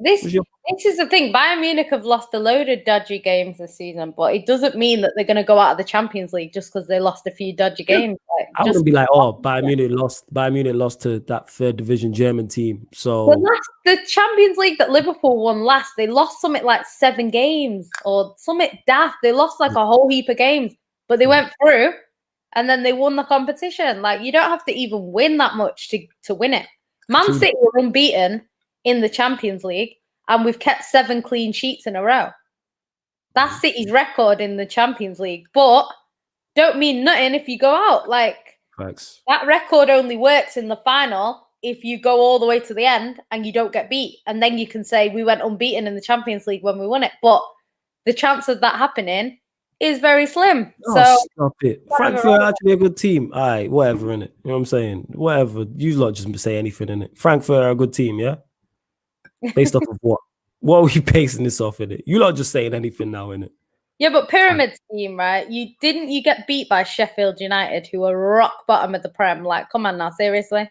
This is the thing. Bayern Munich have lost a load of dodgy games this season, but it doesn't mean that they're going to go out of the Champions League just because they lost a few dodgy games. Like, I wouldn't be like, Bayern Munich lost to that third division German team. So the Champions League that Liverpool won last, they lost something like 7 games or something daft. They lost like a whole heap of games, but they went through and then they won the competition. Like, you don't have to even win that much to win it. Man City were unbeaten in the Champions League, and we've kept 7 clean sheets in a row. That's City's record in the Champions League, but don't mean nothing if you go out. Like, that record only works in the final if you go all the way to the end and you don't get beat, and then you can say we went unbeaten in the Champions League when we won it. But the chance of that happening is very slim. So stop it. Frankfurt actually a good team. All right, whatever, innit? You know what I'm saying? Whatever. You lot just say anything, innit? Frankfurt are a good team, yeah? Based off of what? What are we basing this off, innit? You lot just saying anything now, innit? Yeah, but Pyramid team, right? You get beat by Sheffield United, who are rock bottom of the Prem. Like, come on now, seriously.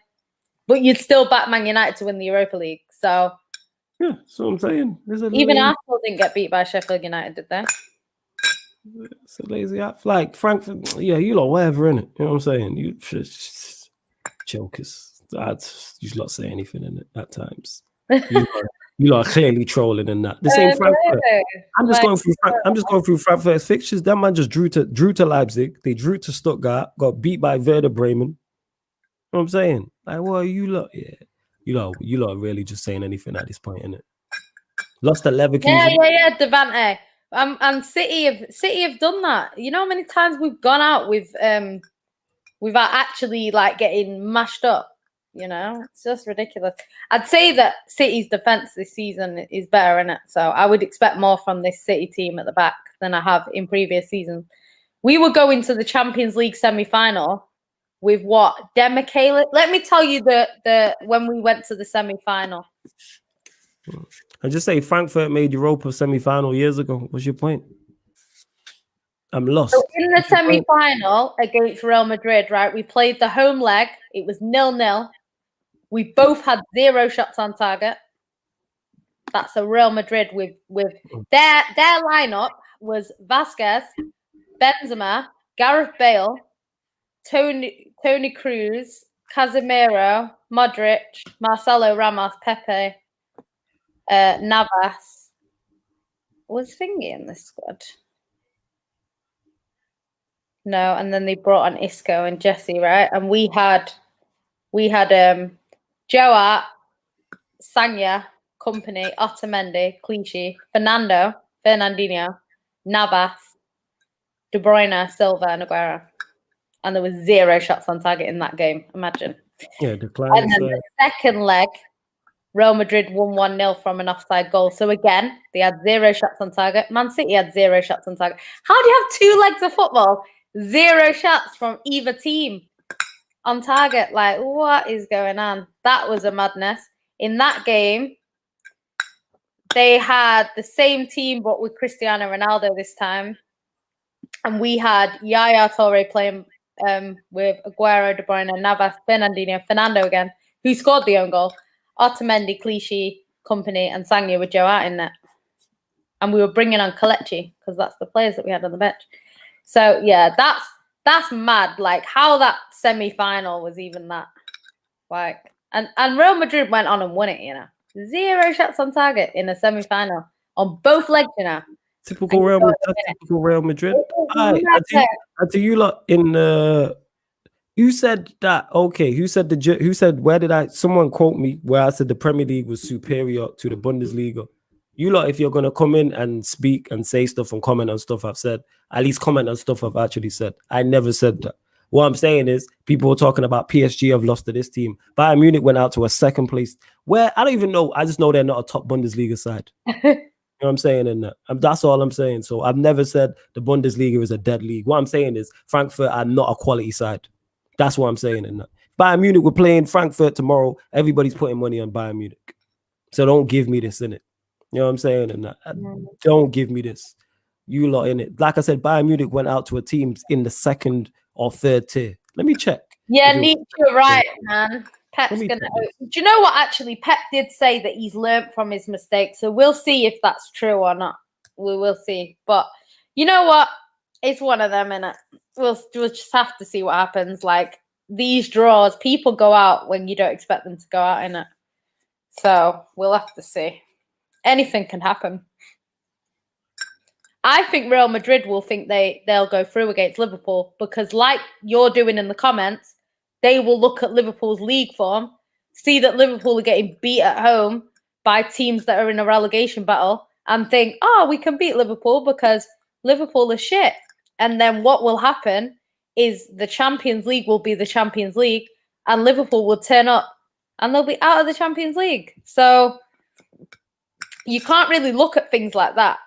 But you'd still back Man United to win the Europa League. So yeah, that's what I'm saying. Even Arsenal didn't get beat by Sheffield United, did they? It's a lazy act. Like Frankfurt, you lot whatever, innit? You know what I'm saying? You jokers. You lot say anything in it at times. You lot are clearly trolling in that. The same Frankfurt. I'm just going through Frankfurt's fixtures. That man just drew to Leipzig. They drew to Stuttgart. Got beat by Werder Bremen. You know what I'm saying? Like, what are you lot? Yeah, you lot are really just saying anything at this point, innit? Lost to Leverkusen. Yeah, Devante. And City have done that. You know how many times we've gone out without actually like getting mashed up. You know, it's just ridiculous. I'd say that City's defense this season is better, innit? So I would expect more from this City team at the back than I have in previous seasons. We were going to the Champions League semi-final with what? Demichelis. Let me tell you the when we went to the semi-final. I just say Frankfurt made Europa semi-final years ago. What's your point? I'm lost. So in the semi-final against Real Madrid, right? We played the home leg. It was 0-0. We both had 0 shots on target. That's a Real Madrid with their lineup was Vasquez, Benzema, Gareth Bale, Tony Cruz, Casemiro, Modric, Marcelo Ramos, Pepe, Navas. Was Thingy in this squad? No, and then they brought on Isco and Jesse, right? And we had Joao, Sagna, Company, Otamendi, Clichy, Fernandinho, Navas, De Bruyne, Silva, and Aguero. And there was 0 shots on target in that game. Imagine. Yeah, decline. And then the second leg, Real Madrid won 1-0 from an offside goal. So again, they had 0 shots on target. Man City had 0 shots on target. How do you have 2 legs of football? 0 shots from either team on target. Like, what is going on? That was a madness. In that game, they had the same team, but with Cristiano Ronaldo this time. And we had Yaya Toure playing with Aguero, De Bruyne, Navas, Fernandinho, Fernando again, who scored the own goal. Otamendi, Clichy, Company, and Sagna with Joe out in net. And we were bringing on Kelechi because that's the players that we had on the bench. So, yeah, that's mad. Like, how that semi-final was even that. Like, and Real Madrid went on and won it, you know. 0 shots on target in a semi-final on both legs, you know. Typical Real Madrid. I do you lot in the. Who said that? Okay, who said where did I? Someone quote me where I said the Premier League was superior to the Bundesliga. You lot, if you're gonna come in and speak and say stuff and comment on stuff I've said, at least comment on stuff I've actually said. I never said that. What I'm saying is people were talking about PSG have lost to this team. Bayern Munich went out to a second place where I don't even know. I just know they're not a top Bundesliga side. You know what I'm saying? And that's all I'm saying. So I've never said the Bundesliga is a dead league. What I'm saying is Frankfurt are not a quality side. That's what I'm saying. And Bayern Munich, we're playing Frankfurt tomorrow. Everybody's putting money on Bayern Munich. So don't give me this, innit? You know what I'm saying? And don't give me this. You lot in it. Like I said, Bayern Munich went out to a team in the second or third tier. Let me check. Yeah, Nick, you're right, man. Pep's gonna. Do you know what? Actually, Pep did say that he's learnt from his mistakes, so we'll see if that's true or not. We will see. But you know what? It's one of them, innit? We'll just have to see what happens. Like these draws, people go out when you don't expect them to go out, innit? So we'll have to see. Anything can happen. I think Real Madrid will think they'll go through against Liverpool because, like you're doing in the comments, they will look at Liverpool's league form, see that Liverpool are getting beat at home by teams that are in a relegation battle, and think, oh, we can beat Liverpool because Liverpool is shit. And then what will happen is the Champions League will be the Champions League, and Liverpool will turn up, and they'll be out of the Champions League. So you can't really look at things like that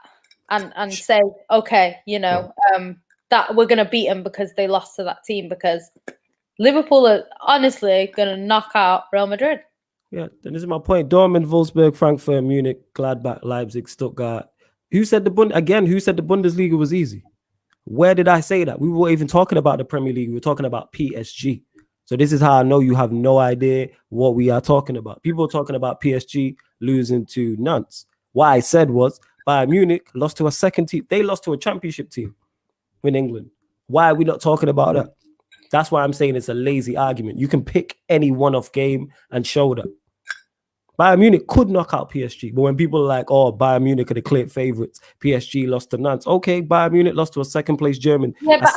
and say, okay, you know, that we're going to beat them because they lost to that team, because Liverpool are honestly going to knock out Real Madrid. Yeah, and this is my point. Dortmund, Wolfsburg, Frankfurt, Munich, Gladbach, Leipzig, Stuttgart. Who said the Bundesliga was easy? Where did I say that? We were even talking about the Premier League. We were talking about PSG. So this is how I know you have no idea what we are talking about. People are talking about PSG losing to Nantes. What I said was Bayern Munich lost to a second team. They lost to a championship team in England. Why are we not talking about that? That's why I'm saying it's a lazy argument. You can pick any one-off game and show that. Bayern Munich could knock out PSG. But when people are like, oh, Bayern Munich are the clear favorites, PSG lost to Nantes. Okay, Bayern Munich lost to a second-place German. Yeah, but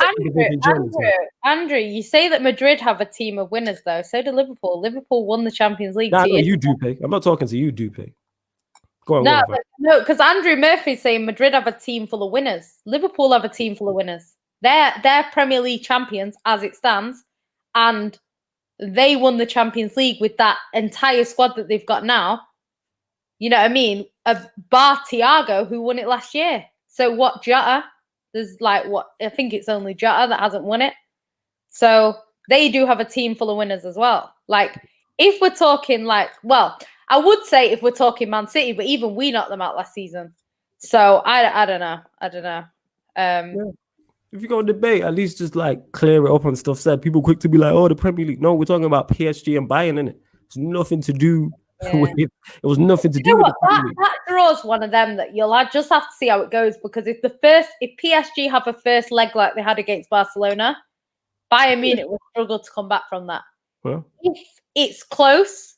Andrew, you say that Madrid have a team of winners, though. So do Liverpool. Liverpool won the Champions League. Nah, no, you do pay. I'm not talking to you, Dupe. Go on. No, because Andrew Murphy's saying Madrid have a team full of winners. Liverpool have a team full of winners. They're Premier League champions as it stands, and they won the Champions League with that entire squad that they've got now. You know what I mean? Bar Thiago, who won it last year. So what, Jota? There's like, what? I think it's only Jota that hasn't won it. So they do have a team full of winners as well. Like, if we're talking like, well, I would say if we're talking Man City, but even we knocked them out last season. So I don't know. Yeah. If you go debate, at least just like clear it up on stuff said. People quick to be like, oh, the Premier League. No, we're talking about PSG and Bayern, innit? It's nothing to do with it. It was nothing to do with the Premier League. That draws one of them that you'll just have to see how it goes, because if PSG have a first leg like they had against Barcelona, Bayern Munich will struggle to come back from that. Well, if it's close,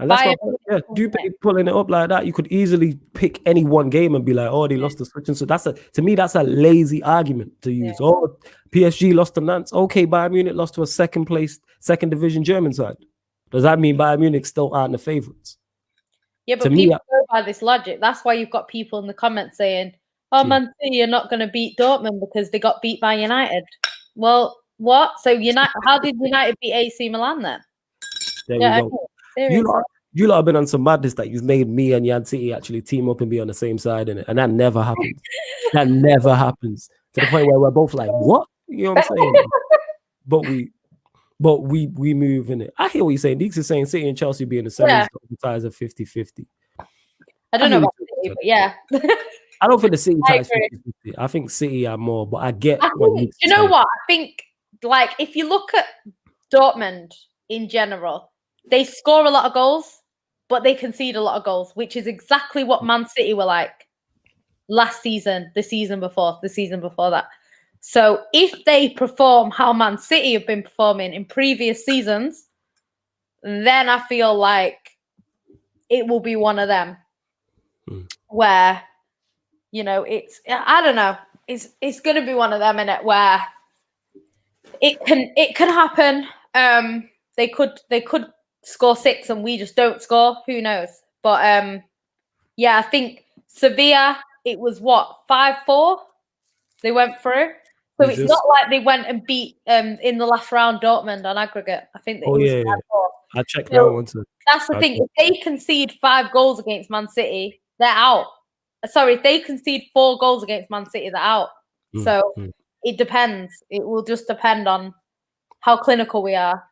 and that's my point. Yeah, Dupe pulling it up like that, you could easily pick any one game and be like, oh, they lost to such and so. To me, that's a lazy argument to use. Yeah. Oh, PSG lost to Nantes. Okay, Bayern Munich lost to a second division German side. Does that mean Bayern Munich still aren't the favorites? Yeah, but people go by this logic. That's why you've got people in the comments saying, oh, Man City are not going to beat Dortmund because they got beat by United. Well, what? So how did United beat AC Milan then? There we go. You lot have been on some madness that you've made me and Yan City actually team up and be on the same side in it, and that never happens. That never happens to the point where we're both like, "What?" You know what I'm saying? but we move in it. I hear what you're saying. Deeks is saying City and Chelsea being the semis, the ties are 50-50. I don't know about City, but yeah. I don't think the City ties 50-50. I think City are more, but I get what you know what? I think, like, if you look at Dortmund in general, they score a lot of goals, but they concede a lot of goals, which is exactly what Man City were like last season, the season before that. So if they perform how Man City have been performing in previous seasons, then I feel like it will be one of them where, you know, I don't know, it's going to be one of them, innit, where it can happen. They could score 6 and we just don't score. Who knows? But yeah, I think Sevilla, it was what, 5-4? They went through. So it's not like they went and beat in the last round Dortmund on aggregate. I think that it was 5-4. I checked that one too. That's the thing. If they concede 5 goals against Man City, they're out. Sorry, if they concede 4 goals against Man City, they're out. So it depends. It will just depend on how clinical we are,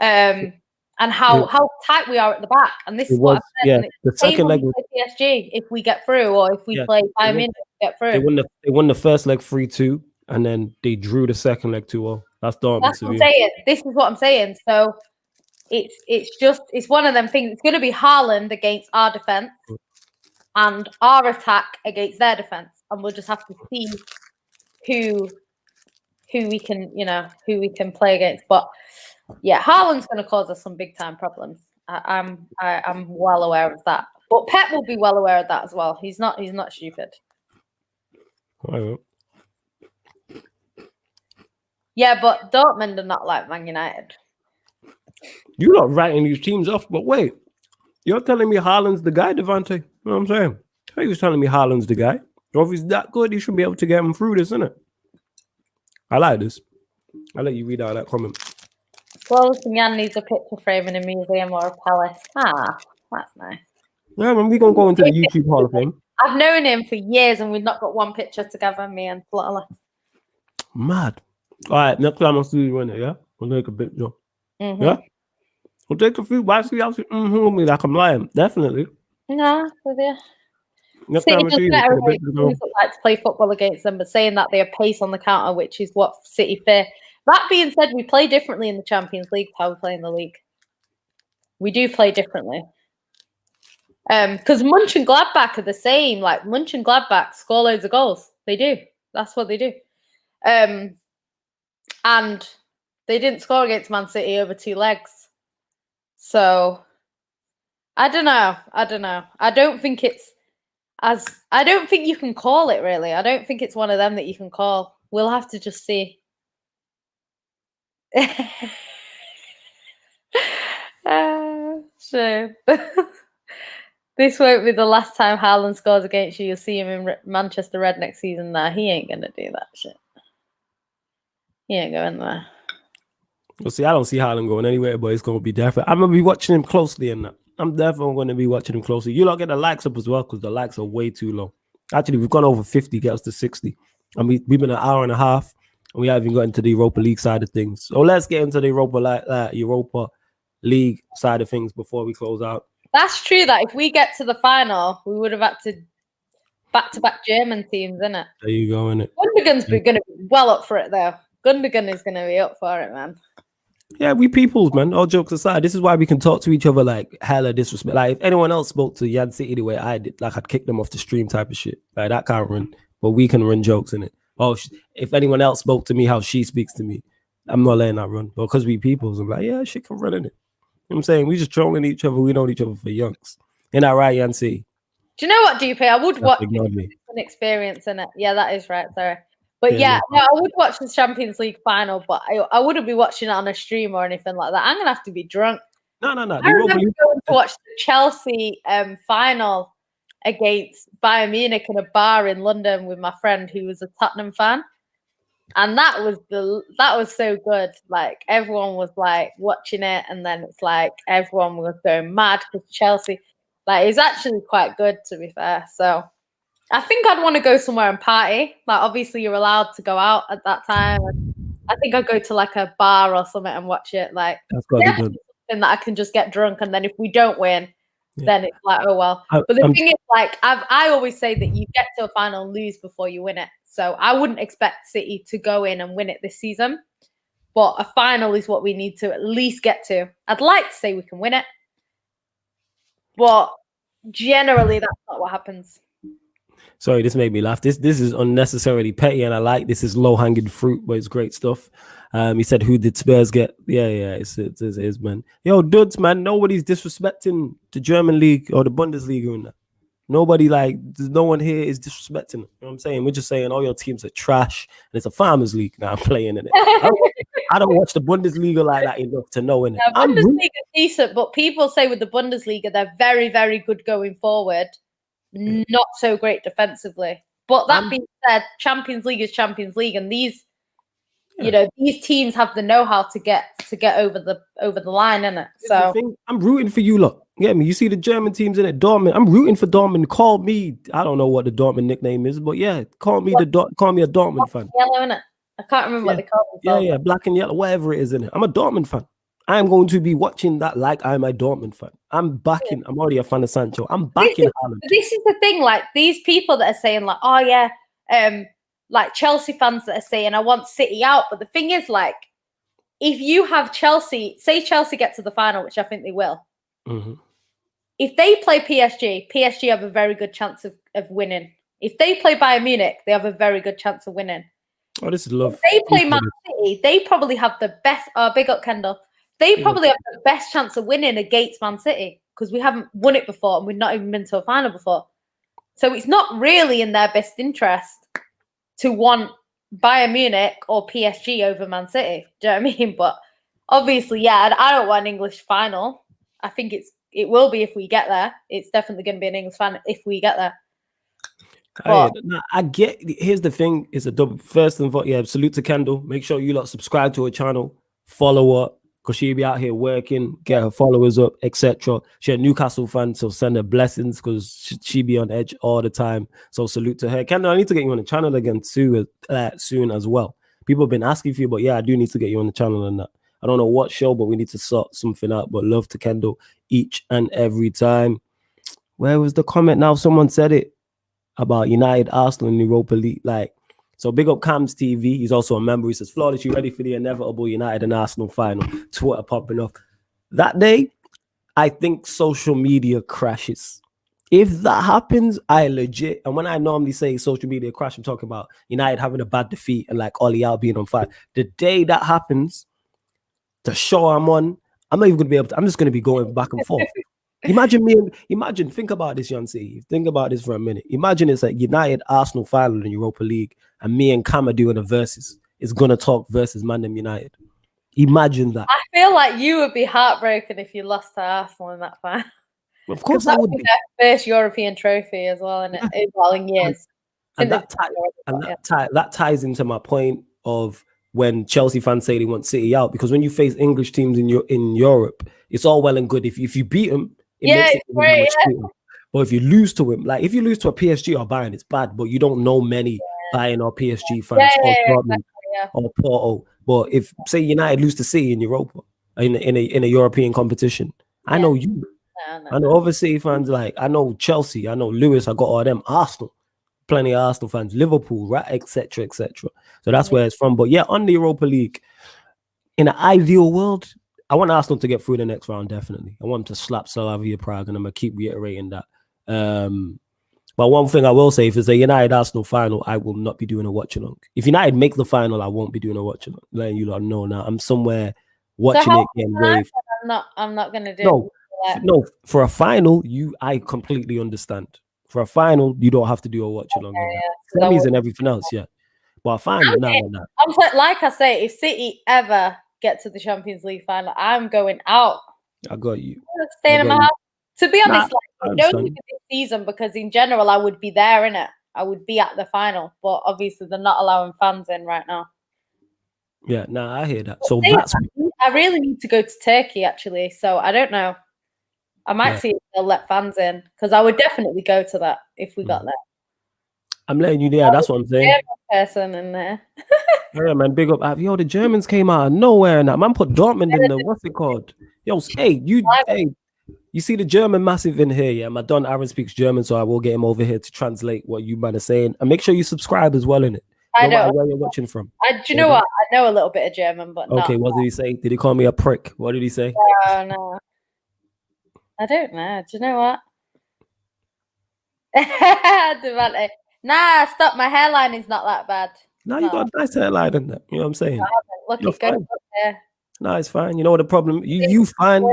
and how tight we are at the back. And this is what I said. The second leg was PSG if we get through, or if we play Bayern Munich get through. They won the first leg 3-2, and then they drew the second leg 2-0. That's Dortmund. That's what I'm saying. This is what I'm saying. So it's one of them things. It's going to be Haaland against our defense and our attack against their defense, and we'll just have to see who we can play against. But yeah, Haaland's going to cause us some big time problems. I'm well aware of that. But Pep will be well aware of that as well. He's not stupid. Yeah, but Dortmund are not like Man United. You're not writing these teams off, but wait. You're telling me Haaland's the guy, Devante? You know what I'm saying? He was telling me Haaland's the guy. Or if he's that good, he should be able to get him through this, isn't it? I like this. I'll let you read out that comment. Jan needs a picture frame in a museum or a palace. Ah, that's nice. Yeah, man, we're going to go into the YouTube Hall of Fame. I've known him for years and we've not got one picture together, me and Flotilla. Mad. All right, next time I'll see you in it, yeah? We'll take a picture. Yeah? We'll take a few. Why see y'all me like I'm lying? Definitely. No, with you. Next time I see you, like to play football against them, but saying that they have pace on the counter, which is what City fear. That being said, we play differently in the Champions League. How we play in the league, we do play differently. Because Munch and Gladbach are the same. Like Munch and Gladbach score loads of goals. They do. That's what they do. And they didn't score against Man City over 2 legs. So I don't know. I don't think it's I don't think you can call it really. I don't think it's one of them that you can call. We'll have to just see. Sure. This won't be the last time Haaland scores against you. You'll see him in Manchester Red next season. Nah, he ain't gonna do that shit. He ain't going there. Well, see, I don't see Haaland going anywhere, but it's gonna be definitely. I'm gonna be watching him closely in that. I'm definitely going to be watching him closely. You lot get the likes up as well because the likes are way too low. Actually, we've gone over 50, get us to 60. I mean, we've been an hour and a half, and we haven't even got into the Europa League side of things. So let's get into the Europa League side of things before we close out. That's true. That if we get to the final, we would have had to back-to-back German teams, isn't it? There you go, innit? Gundogan's going to be well up for it, though. Gundogan is going to be up for it, man. Yeah, we peoples, man. All jokes aside, this is why we can talk to each other like hella disrespect. Like if anyone else spoke to Yan City the way I did, like I'd kick them off the stream type of shit. Like that can't run, but we can run jokes in it. Oh, if anyone else spoke to me how she speaks to me, I'm not letting that run. But because we peoples, I'm like, yeah, shit can run in it. You know what I'm saying? We just trolling each other. We know each other for yonks. Ain't that right, Yan City? Do you know what, DP? I would watch an experience in it. Yeah, that is right. Sorry. But I would watch the Champions League final, but I wouldn't be watching it on a stream or anything like that. I'm going to have to be drunk. No. I remember going to watch the Chelsea final against Bayern Munich in a bar in London with my friend who was a Tottenham fan. And that was so good. Like everyone was like watching it, and then it's like everyone was going mad because Chelsea, like it's actually quite good to be fair. So I think I'd want to go somewhere and party. Like obviously you're allowed to go out at that time. I think I'd go to like a bar or something and watch it. Like that's got to be good. Something that I can just get drunk, and then if we don't win, then it's like, oh well. But the thing is, like I always say that you get to a final and lose before you win it. So I wouldn't expect City to go in and win it this season. But a final is what we need to at least get to. I'd like to say we can win it, but generally that's not what happens. Sorry, this made me laugh. This is unnecessarily petty, and I like this is low hanging fruit, but it's great stuff. He said, "Who did Spurs get?" Yeah, it's man. Yo, dudes, man. Nobody's disrespecting the German league or the Bundesliga in that. Nobody there's no one here is disrespecting it. You know what I'm saying? We're just saying all your teams are trash, and it's a farmers league now. I'm playing in it. I don't watch the Bundesliga like that enough to know in it. Bundesliga is decent, but people say with the Bundesliga they're very, very good going forward. not so great defensively. But that being said, Champions League is Champions League, and these, you know, these teams have the know-how to get over the line, innit? So I'm rooting for you, look. Get me? You see the German teams in it, Dortmund. I'm rooting for Dortmund. Call me. I don't know what the Dortmund nickname is, but yeah, call me a Dortmund fan. Yellow, innit? I can't remember what they call themselves. Yeah, black and yellow, whatever it is, innit? I'm a Dortmund fan. I'm going to be watching that like I'm a Dortmund fan. I'm backing. I'm already a fan of Sancho. I'm backing Haaland. This is the thing, like these people that are saying like, oh yeah, like Chelsea fans that are saying I want City out. But the thing is, like, if you have Chelsea, say Chelsea get to the final, which I think they will. If they play PSG have a very good chance of winning. If they play Bayern Munich, they have a very good chance of winning. Oh, this is love. If they play Man City, they probably have the best. Big up, Kendall. They probably have the best chance of winning against Man City because we haven't won it before and we've not even been to a final before. So it's not really in their best interest to want Bayern Munich or PSG over Man City. Do you know what I mean? But obviously, yeah, I don't want an English final. I think it will be if we get there. It's definitely going to be an English final if we get there. I get. Here's the thing: it's a double. First and foremost, yeah. Salute to Kendall. Make sure you lot subscribe to her channel, follow her, because she'll be out here working, get her followers up, etc. She's a Newcastle fan, so send her blessings because she be on edge all the time. So salute to her. Kendall, I need to get you on the channel again too, soon as well. People have been asking for you, but yeah, I do need to get you on the channel and that. I don't know what show, but we need to sort something out. But love to Kendall each and every time. Where was the comment now? Someone said it about United, Arsenal, and Europa League. Like, so big up Cams TV. He's also a member. He says, Flawless, you ready for the inevitable United and Arsenal final? Twitter popping off. That day, I think social media crashes. If that happens, I legit, and when I normally say social media crash, I'm talking about United having a bad defeat and like Ollie out being on fire. The day that happens, the show I'm on, I'm not even going to be able to, I'm just going to be going back and forth. Imagine, think about this, Yancy. Think about this for a minute. Imagine it's like United Arsenal final in Europa League, and me and Cam are doing a versus. It's gonna talk versus ManDem United. Imagine that. I feel like you would be heartbroken if you lost to Arsenal in that final. Of course, I would be. Their first European trophy as well, in years. And that ties into my point of when Chelsea fans say they want City out, because when you face English teams in Europe, it's all well and good if you beat them. Makes it great, but if you lose to him, like if you lose to a PSG or Bayern, it's bad. But you don't know many Bayern or PSG fans or Porto. But if say United lose to City in Europa in a European competition, I know you. I know other City fans. Like I know Chelsea. I know Lewis. I got all them. Arsenal, plenty of Arsenal fans. Liverpool, right, etc., etc. So that's where it's from. But yeah, on the Europa League, in an ideal world, I want Arsenal to get through the next round, definitely. I want them to slap Slavia Prague, and I'm going to keep reiterating that. But one thing I will say, if it's a United-Arsenal final, I will not be doing a watch-along. If United make the final, I won't be doing a watch-along. Letting you lot know now. I'm somewhere watching it getting wave. I'm not going to do No, for a final, I completely understand. For a final, you don't have to do a watch-along. Semis and everything else, yeah. But a final, no. Like I say, if City ever get to the Champions League final, I'm going out. I got you. I'm staying in my house. To be honest, like, don't even this season, because in general, I would be there, innit? I would be at the final, but obviously they're not allowing fans in right now. Yeah, no, I hear that. So I really need to go to Turkey, actually. So I don't know. I might see if they'll let fans in, because I would definitely go to that if we got there. I'm letting you know. That's what I'm saying. Person in there. Yeah, man, big up. Yo, the Germans came out of nowhere and that man put Dortmund in the what's it called? Yo, you see the German massive in here, yeah. My Don Aaron speaks German, so I will get him over here to translate what you man are saying. And make sure you subscribe as well in it. I know where you're watching from. Do you know what? I know a little bit of German, but okay, what did he say? Did he call me a prick? What did he say? Oh no. I don't know. Do you know what? Nah, stop. My hairline is not that bad. No, you got a nice hairline in that. You know what I'm saying? Look, it's good there. No, it's fine. You know what the problem? You fine.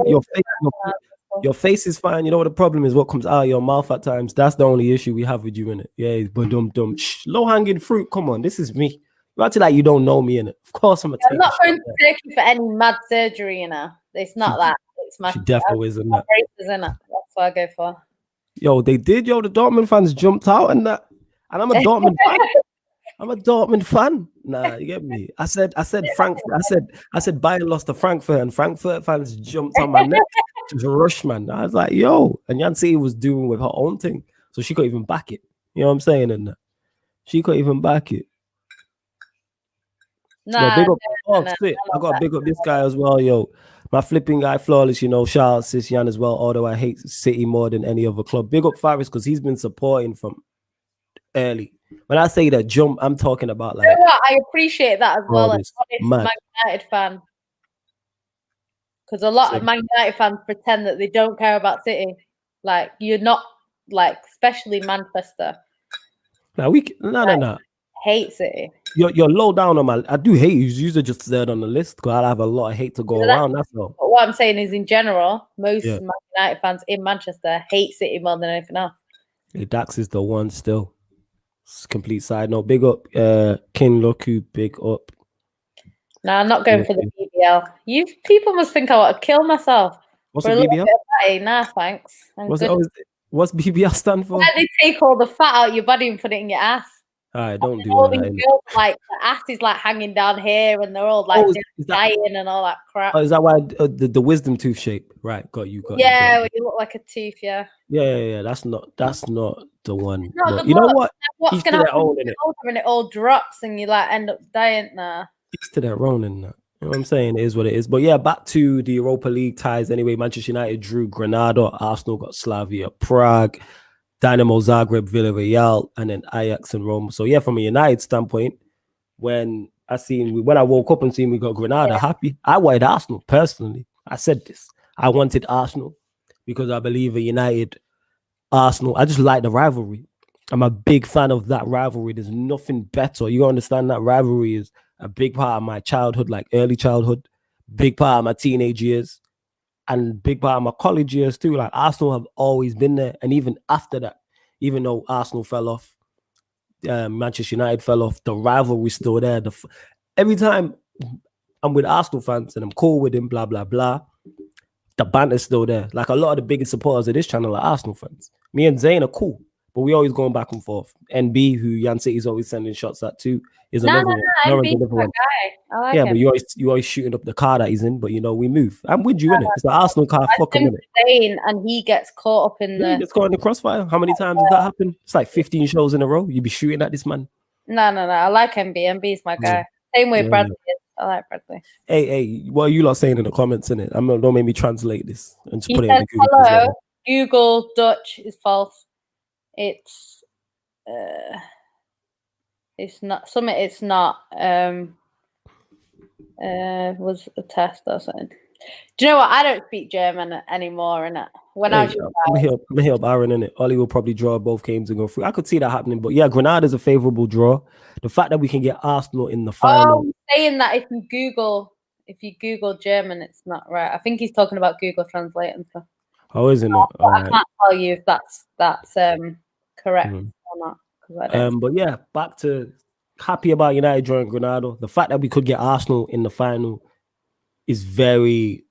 Your face is fine. You know what the problem is? What comes out of your mouth at times. That's the only issue we have with you in it. Yeah, it's dum. Low hanging fruit. Come on, this is me. You acting like you don't know me in it. Of course, I'm not going to Turkey for any mad surgery. You know, it's not that. It's my. She definitely isn't that. Braces, innit? That's what I go for. Yo, they did. Yo, the Dortmund fans jumped out and that. And I'm a Dortmund fan. I'm a Dortmund fan. Nah, you get me. I said Frankfurt. I said Bayern lost to Frankfurt, and Frankfurt fans jumped on my neck. Just rush, man. I was like, yo, and Jan City was doing with her own thing, so she couldn't even back it. You know what I'm saying? And she couldn't even back it. Nah, big up. Shit. I got to big up this guy as well, yo. My flipping guy, flawless. You know, shout out Sis Jan as well. Although I hate City more than any other club. Big up Faris because he's been supporting from early. When I say that jump, I'm talking about like. You know what? I appreciate that as well. As Man United fan, because a lot of Man United fans pretend that they don't care about City. Like you're not, like especially Manchester. Now no. Hate City. You're low down on my. I do hate you. You're just third on the list because I have a lot of hate to go around. That's all. But what I'm saying is, in general, most Man United fans in Manchester hate City more than anything else. Hey, Dax is the one still. Complete side note. Big up, King Loku. Big up. No, I'm not going for the BBL. You people must think I want to kill myself. What's the BBL? Nah, thanks. What's BBL stand for? Why they take all the fat out of your body and put it in your ass? All right, don't do all that. These girls, like the ass is like hanging down here, and they're all like dying and all that crap. Oh, is that why the wisdom tooth shape? Right, got you. Yeah, well, you look like a tooth. Yeah. Yeah. That's not the one. But you know what? What's gonna happen when it all drops and you like end up dying? Nah. It's to that Ronin. You know what I'm saying? It is what it is. But yeah, back to the Europa League ties. Anyway, Manchester United drew Granada. Arsenal got Slavia Prague. Dynamo Zagreb, Villarreal, and then Ajax and Roma. So yeah, from a United standpoint, when I woke up and seen we got Granada, happy. I wanted Arsenal personally. I said this. I wanted Arsenal because I believe a United Arsenal. I just like the rivalry. I'm a big fan of that rivalry. There's nothing better. You understand that rivalry is a big part of my childhood, like early childhood, big part of my teenage years. And big part of my college years too. Like Arsenal have always been there, and even after that, even though Arsenal fell off, Manchester United fell off, the rivalry's still there. Every time I'm with Arsenal fans and I'm cool with them, blah blah blah, the banter's still there. Like a lot of the biggest supporters of this channel are Arsenal fans. Me and Zayn are cool, but we always going back and forth. NB, who Jan City's always sending shots at too, is another one. NB's my guy. I like him. But you always shooting up the car that he's in, but you know we move. I'm with you in it. It's the Arsenal car. Fuck him in it. And he gets caught up in He gets caught in the crossfire. How many times has that happened? It's like 15 shows in a row. You be shooting at this man. No. I like NB. NB's my guy. Same way Bradley is. I like Bradley. Hey, what are you lot saying in the comments, innit? Don't make me translate this and just put it in the Google. Hello, Google Dutch is false. It's not something. It's not. Was a test or something. Do you know what? I don't speak German anymore, innit? When I was I'm here, Aaron, innit? Ollie will probably draw both games and go through. I could see that happening, but yeah, Granada's a favourable draw. The fact that we can get Arsenal in the final. I'm saying that if you Google German, it's not right. I think he's talking about Google Translate and stuff. Oh, isn't it? I can't tell you if that's correct or not. But yeah, back to happy about United drawing Granada. The fact that we could get Arsenal in the final is very.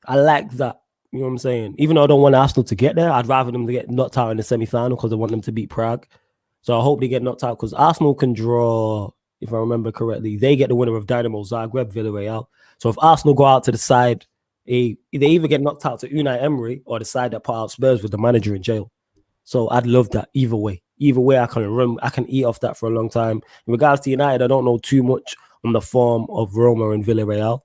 I like that. You know what I'm saying? Even though I don't want Arsenal to get there, I'd rather them to get knocked out in the semi-final because I want them to beat Prague. So I hope they get knocked out because Arsenal can draw, if I remember correctly, they get the winner of Dynamo Zagreb, Villarreal. So if Arsenal go out to the side, they either get knocked out to Unai Emery or the side that put out Spurs with the manager in jail. So I'd love that either way. Either way, I can eat off that for a long time. In regards to United, I don't know too much on the form of Roma and Villarreal.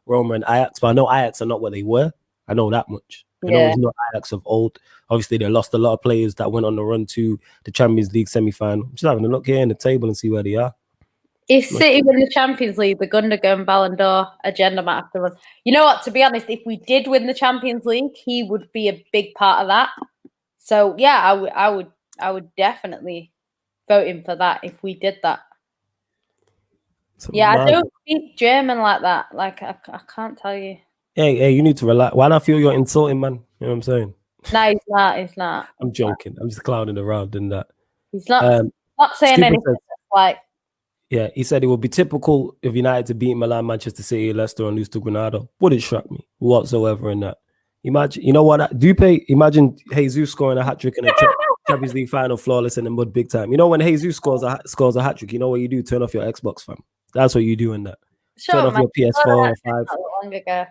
Roma and Ajax, but I know Ajax are not what they were. I know that much. I know it's not Ajax of old. Obviously, they lost a lot of players that went on the run to the Champions League semi-final. I'm just having a look here in the table and see where they are. If City win the Champions League, the Gundogan Ballon d'Or agenda might have to run. You know what? To be honest, if we did win the Champions League, he would be a big part of that. So yeah, I would definitely vote in for that if we did that. I don't speak German like that. Like I can't tell you. Hey, you need to relax. Why not feel you're insulting, man? You know what I'm saying? No, he's not. I'm joking. I'm just clowning around and that. He's not saying anything like. Yeah, he said it would be typical if United to beat Milan, Manchester City, Leicester, and lose to Granada. Wouldn't shock me whatsoever in that. Imagine, you know what? Dupe, imagine Jesus scoring a hat trick in a Champions League final, flawless in the mud, big time. You know when Jesus scores a hat trick, you know what you do? Turn off your Xbox, fam. That's what you do in that. Turn off your PS4 or 5. Not long ago.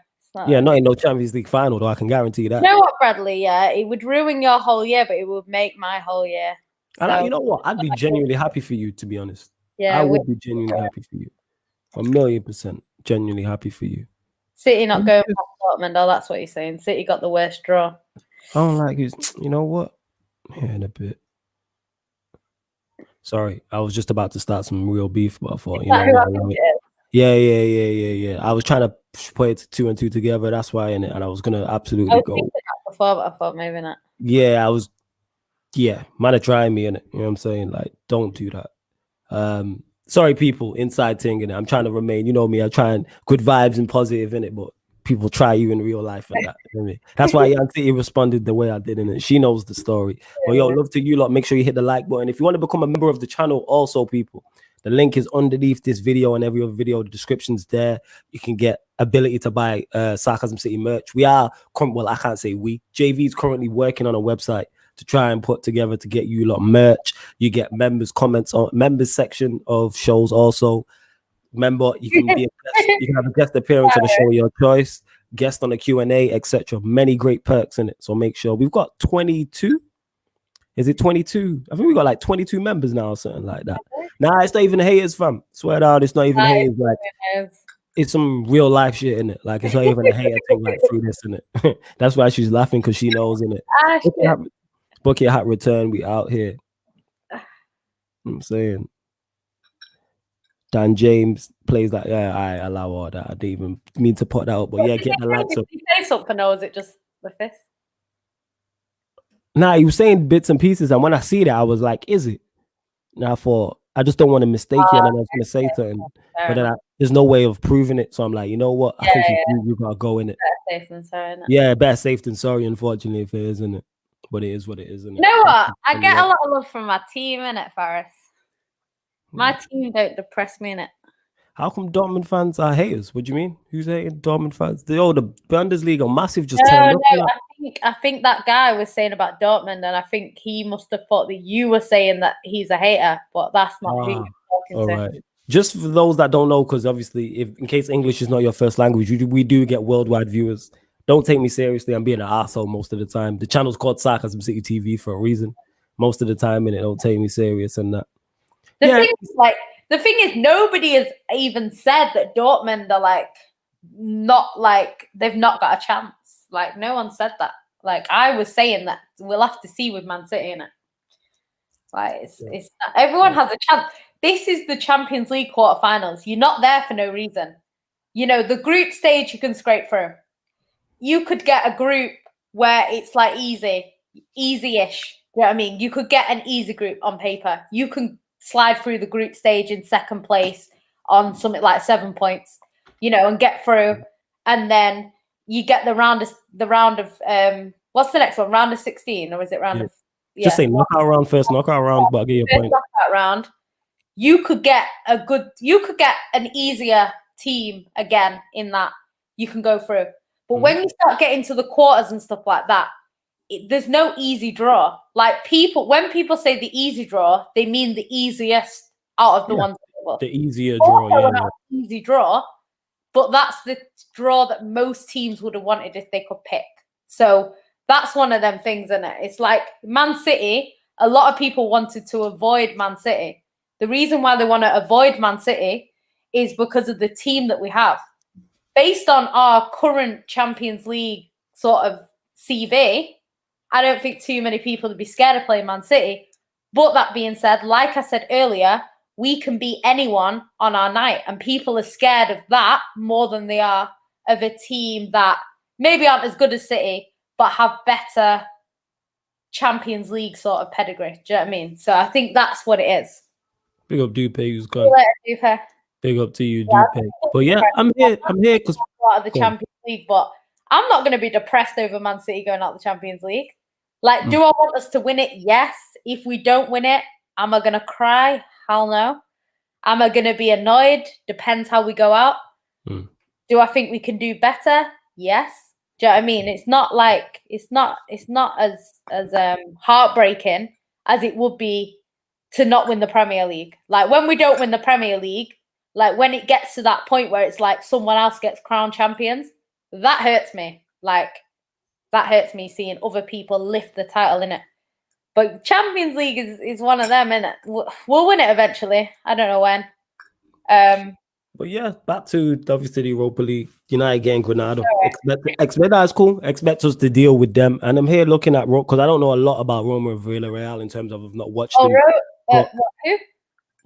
Yeah, not in no Champions League final, though. I can guarantee you that. You know what, Bradley? Yeah, it would ruin your whole year, but it would make my whole year. And you know what? I'd be genuinely happy for you, to be honest. Yeah, I would be genuinely happy for you. 1,000,000% genuinely happy for you. City not going past Dortmund, oh, that's what you're saying. City got the worst draw. I don't like it. You know what? Yeah, in a bit. Sorry, I was just about to start some real beef, but I thought, you know what? Yeah. I was trying to put it 2 and 2 together. That's why, and I was gonna absolutely go. Before, but I thought maybe not. Yeah, I was. Yeah, man, are trying me in it. You know what I'm saying? Like, don't do that. Sorry, people inside thing in it. I'm trying to remain. You know me. I try and good vibes and positive in it, but people try you in real life and that. You know what I mean? That's why Yan City responded the way I did in it. She knows the story. But yo, love to you lot. Make sure you hit the like button. If you want to become a member of the channel, also people, the link is underneath this video and every other video. The description's there. You can get ability to buy Sarcasm City merch. We are, well, I can't say we. JV is currently working on a website to try and put together to get you lot merch. You get members comments on members section of shows also. Remember, you can be you can have a guest appearance on the show of your choice, guest on the Q&A, etc. Many great perks in it. So make sure we've got 22. Is it 22? I think we got like 22 members now or something like that. Nah, it's not even haters, fam. Swear down, it's not even haters. Like it's some real life shit in it. Like it's not even a hater thing like through this in it. That's why she's laughing because she knows in it. Bucket hat return, we out here. You know what I'm saying Dan James plays like, yeah, I allow all that. I didn't even mean to put that up, but yeah, get the likes up. Did you say something or was it just the fist? Nah, he was saying bits and pieces, and when I see that, I was like, is it? And I thought, I just don't want to mistake you, and then I was going to say something, but then there's no way of proving it, so I'm like, you know what? I think you got to go in it. Better safe than sorry, innit? Yeah, better safe than sorry, unfortunately, if it is, isn't it? But it is what it is, isn't it? You know what? I get a lot of love from my team, innit, Faris? My team don't depress me, innit? How come Dortmund fans are haters? What do you mean? Who's hating Dortmund fans? The Bundesliga massive just turned up. I think that guy was saying about Dortmund, and I think he must have thought that you were saying that he's a hater, but that's not who you're talking to. Right. Just for those that don't know, because obviously, in case English is not your first language, we do get worldwide viewers. Don't take me seriously. I'm being an asshole most of the time. The channel's called Sarcasm City TV for a reason. Most of the time, and it don't take me serious and that. The thing is, nobody has even said that Dortmund are like not like they've not got a chance. Like no one said that. Like I was saying that we'll have to see with Man City in it. Like it's everyone has a chance. This is the Champions League quarterfinals. You're not there for no reason. You know, the group stage you can scrape through. You could get a group where it's like easy-ish. You know what I mean? You could get an easy group on paper. You can slide through the group stage in second place on something like 7 points, you know, and get through. And then you get the round of what's the next one? Round of 16, or is it round of just say knockout round first, knockout round, but I'll give you a point. Knockout round. You could get an easier team again in that you can go through. But when you start getting to the quarters and stuff like that, there's no easy draw. Like when people say the easy draw, they mean the easiest out of the ones. The easier draw, easy draw. But that's the draw that most teams would have wanted if they could pick. So that's one of them things, isn't it? It's like Man City. A lot of people wanted to avoid Man City. The reason why they want to avoid Man City is because of the team that we have. Based on our current Champions League sort of CV, I don't think too many people would be scared of playing Man City. But that being said, like I said earlier, we can beat anyone on our night. And people are scared of that more than they are of a team that maybe aren't as good as City, but have better Champions League sort of pedigree. Do you know what I mean? So I think that's what it is. Big up Dupe, who's gone. Big up to you, Dupe. But yeah, I'm here because out of the Champions League, but I'm not going to be depressed over Man City going out of the Champions League. Like, do I want us to win it? Yes. If we don't win it, am I going to cry? Hell no. Am I going to be annoyed? Depends how we go out. Do I think we can do better? Yes. Do you know what I mean? It's not like it's not as heartbreaking as it would be to not win the Premier League. Like when we don't win the Premier League, like when it gets to that point where it's like someone else gets crowned champions, that hurts me. Like that hurts me seeing other people lift the title in it. But Champions League is one of them, innit? We'll win it eventually. I don't know when. But yeah, back to obviously the Europa League. United getting Granada. Expect that is cool. Expect us to deal with them. And I'm here looking at because I don't know a lot about Roma and Villarreal in terms of I've not watched them. Who?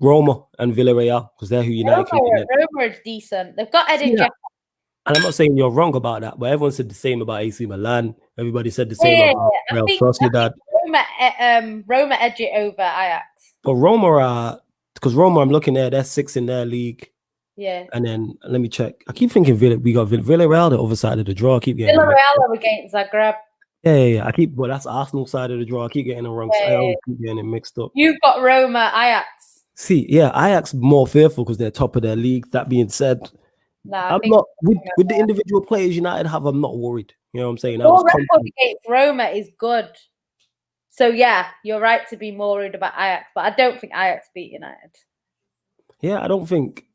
Roma and Villarreal, because they're who United can get. Roma is decent. They've got Edin Dzeko. And I'm not saying you're wrong about that, but everyone said the same about AC Milan. Everybody said the same about Real Sociedad. Roma edge it over Ajax. But Roma are, because Roma, I'm looking there, they're 6th in their league. Yeah. And then let me check. I keep thinking we got Villarreal the other side of the draw. I keep getting Villarreal are against Zagreb. Yeah. Well, that's Arsenal side of the draw. I keep getting the wrong side. I keep getting it mixed up. You've got Roma, Ajax. See, yeah, Ajax more fearful because they're top of their league. That being said, I'm not with the individual players United have. I'm not worried. You know what I'm saying? Your record against Roma is good. So yeah, you're right to be more worried about Ajax, but I don't think Ajax beat United. Yeah, I don't think.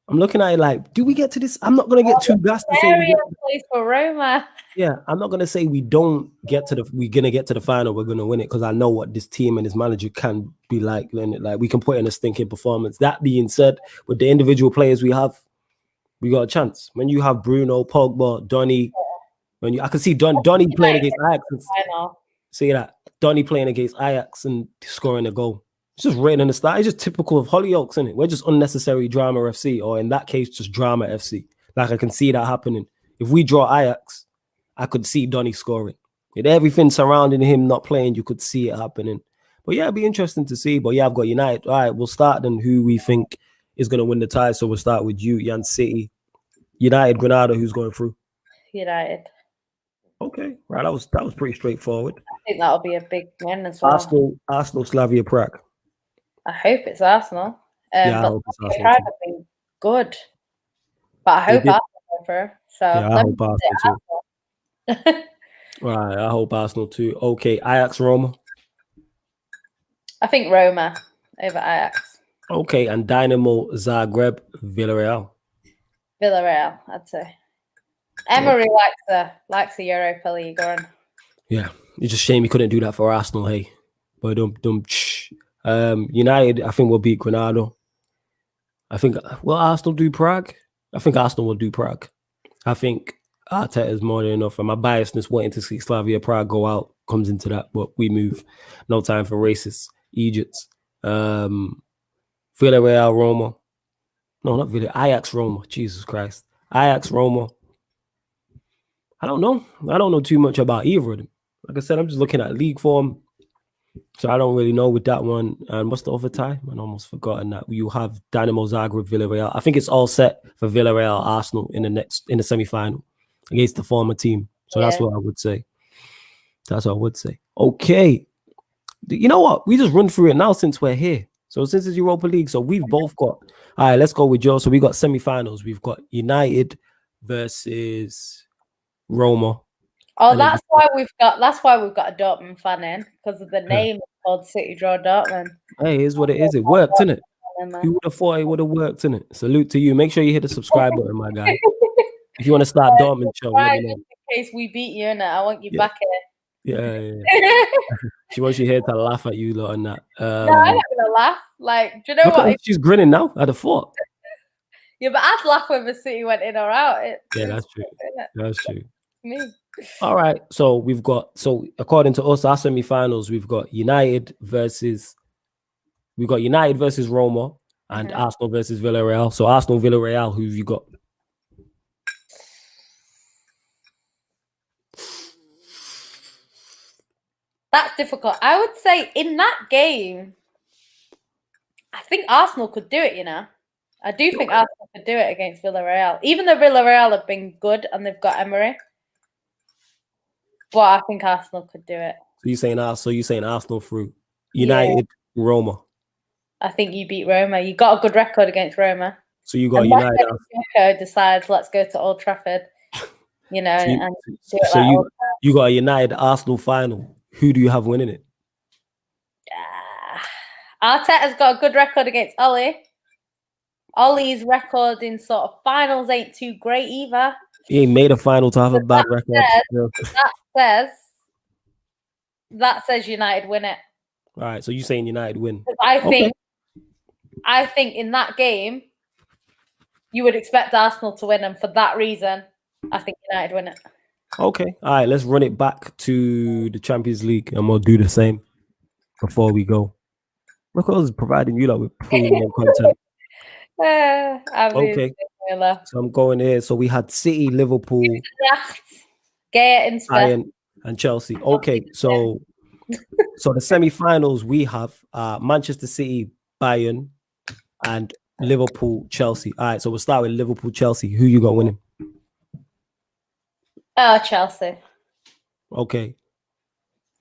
I'm looking at it like, do we get to this? I'm not going to get too gassed to say we get place for Roma. Yeah, I'm not going to say we don't get to we're going to get to the final, we're going to win it, because I know what this team and this manager can be like. Like we can put in a stinking performance. That being said, with the individual players we have, we got a chance. When you have Bruno, Pogba, Donny, I can see Donny playing against Ajax. See that? Donny playing against Ajax and scoring a goal. It's just written in the style. It's just typical of Hollyoaks, isn't it? We're just unnecessary drama FC, or in that case, just drama FC. Like I can see that happening. If we draw Ajax, I could see Donny scoring. With everything surrounding him not playing, you could see it happening. But yeah, it'd be interesting to see. But yeah, I've got United. All right, we'll start then who we think is going to win the tie. So we'll start with you, Jan City. United, Granada, who's going through? United. Okay, right. That was pretty straightforward. I think that'll be a big win as well. Arsenal, Slavia Prague. I hope it's Arsenal. Yeah, I hope it's Arsenal. Prague have been good, but I hope Arsenal go through. So yeah, I hope Arsenal too. Right, I hope Arsenal too. Okay, Ajax, Roma. I think Roma over Ajax. Okay, and Dynamo Zagreb, Villarreal. Villarreal, I'd say. Emery likes the Europa League run. Yeah, it's just a shame he couldn't do that for Arsenal, hey. But United, I think will beat Granada. I think will Arsenal do Prague? I think Arsenal will do Prague. I think Arteta is more than enough, and my biasness wanting to see Slavia Prague go out comes into that. But we move. No time for racists, Egypts. Villarreal, Roma. No, not Villarreal. Ajax, Roma. Jesus Christ. Ajax, Roma. I don't know. I don't know too much about either of them. Like I said, I'm just looking at league form. So I don't really know with that one. And what's the other tie? I'm almost forgotten that. You have Dynamo Zagreb, Villarreal. I think it's all set for Villarreal, Arsenal in the semi-final against the former team. So that's what I would say. That's what I would say. Okay. You know what? We just run through it now since we're here. So since it's Europa League, so we've both got. All right, let's go with yours. So we got semi-finals. We've got United versus Roma. Oh, that's why we've got a Dortmund fan in, because of the name called City Draw Dortmund. Hey, here's what it is. It worked, isn't it? Who would have thought it would have worked, isn't it? Salute to you. Make sure you hit the subscribe button, my guy. If you want to start Dortmund show, let me know. In case we beat you, innit? I want you back here. Yeah. She wants you here to laugh at you lot and that. No, I'm not gonna laugh. Like, do you know what? She's grinning now. I'd have thought. Yeah, but I'd laugh whether City went in or out. That's true. That's true. Me. All right. So we've got, according to us, our semi-finals, we've got United versus Roma and Arsenal versus Villarreal. So Arsenal, Villarreal, who have you got? That's difficult. I would say in that game, I think Arsenal could do it, you know. I do think Arsenal could do it against Villarreal. Even though Villarreal have been good and they've got Emery. But I think Arsenal could do it. So you're saying Arsenal through United, Roma. I think you beat Roma. You got a good record against Roma. So you got United. Decides let's go to Old Trafford. you know, So, and do it so like all you got a United Arsenal final. Who do you have winning it? Arteta's got a good record against Ollie. Ollie's record in sort of finals ain't too great either. He ain't made a final to have a bad record. That says United win it. All right, so you saying United win? I think in that game you would expect Arsenal to win, and for that reason, I think United win it. Okay, all right. Let's run it back to the Champions League, and we'll do the same before we go. Look, I was providing you with premium content. Okay, so I'm going here. So we had City, Liverpool, Bayern, and Chelsea. Okay, so the semi-finals we have Manchester City, Bayern, and Liverpool, Chelsea. All right, so we'll start with Liverpool, Chelsea. Who you got winning? Oh, Chelsea. Okay.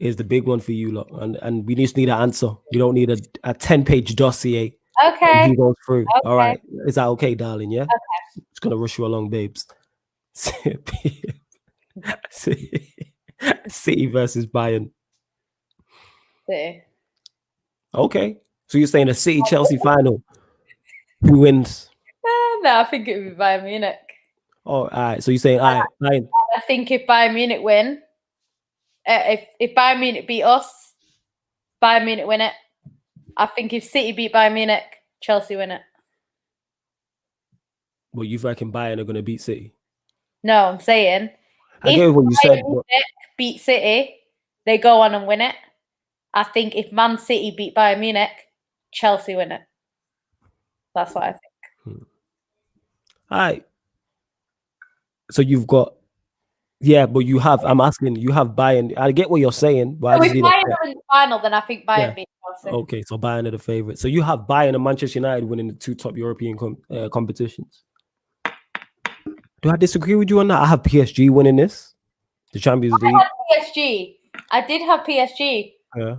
Is the big one for you lot, and we just need an answer. You don't need a 10-page dossier. Okay. He goes through. Okay. All right. Is that okay, darling? Yeah. Okay. Just gonna rush you along, babes. City versus Bayern. City. Okay. So you're saying a City Chelsea final? Who wins? No, I think it would be Bayern Munich. Oh, all right. So you're saying, all right, Bayern. I think if Bayern Munich win, if Bayern Munich beat us, Bayern Munich win it. I think if City beat Bayern Munich, Chelsea win it. Well, you reckon Bayern are going to beat City? No, I'm saying I get what you said. Munich beat City, they go on and win it. I think if Man City beat Bayern Munich, Chelsea win it. That's what I think. All right. So you've got, yeah, but you have. I'm asking. You have Bayern. I get what you're saying, but if Bayern are in the final, then I think Bayern beat Chelsea. Okay, so Bayern are the favorite. So you have Bayern and Manchester United winning the two top European competitions. Do I disagree with you on that? I have PSG winning this, the Champions League. I did have PSG. Yeah.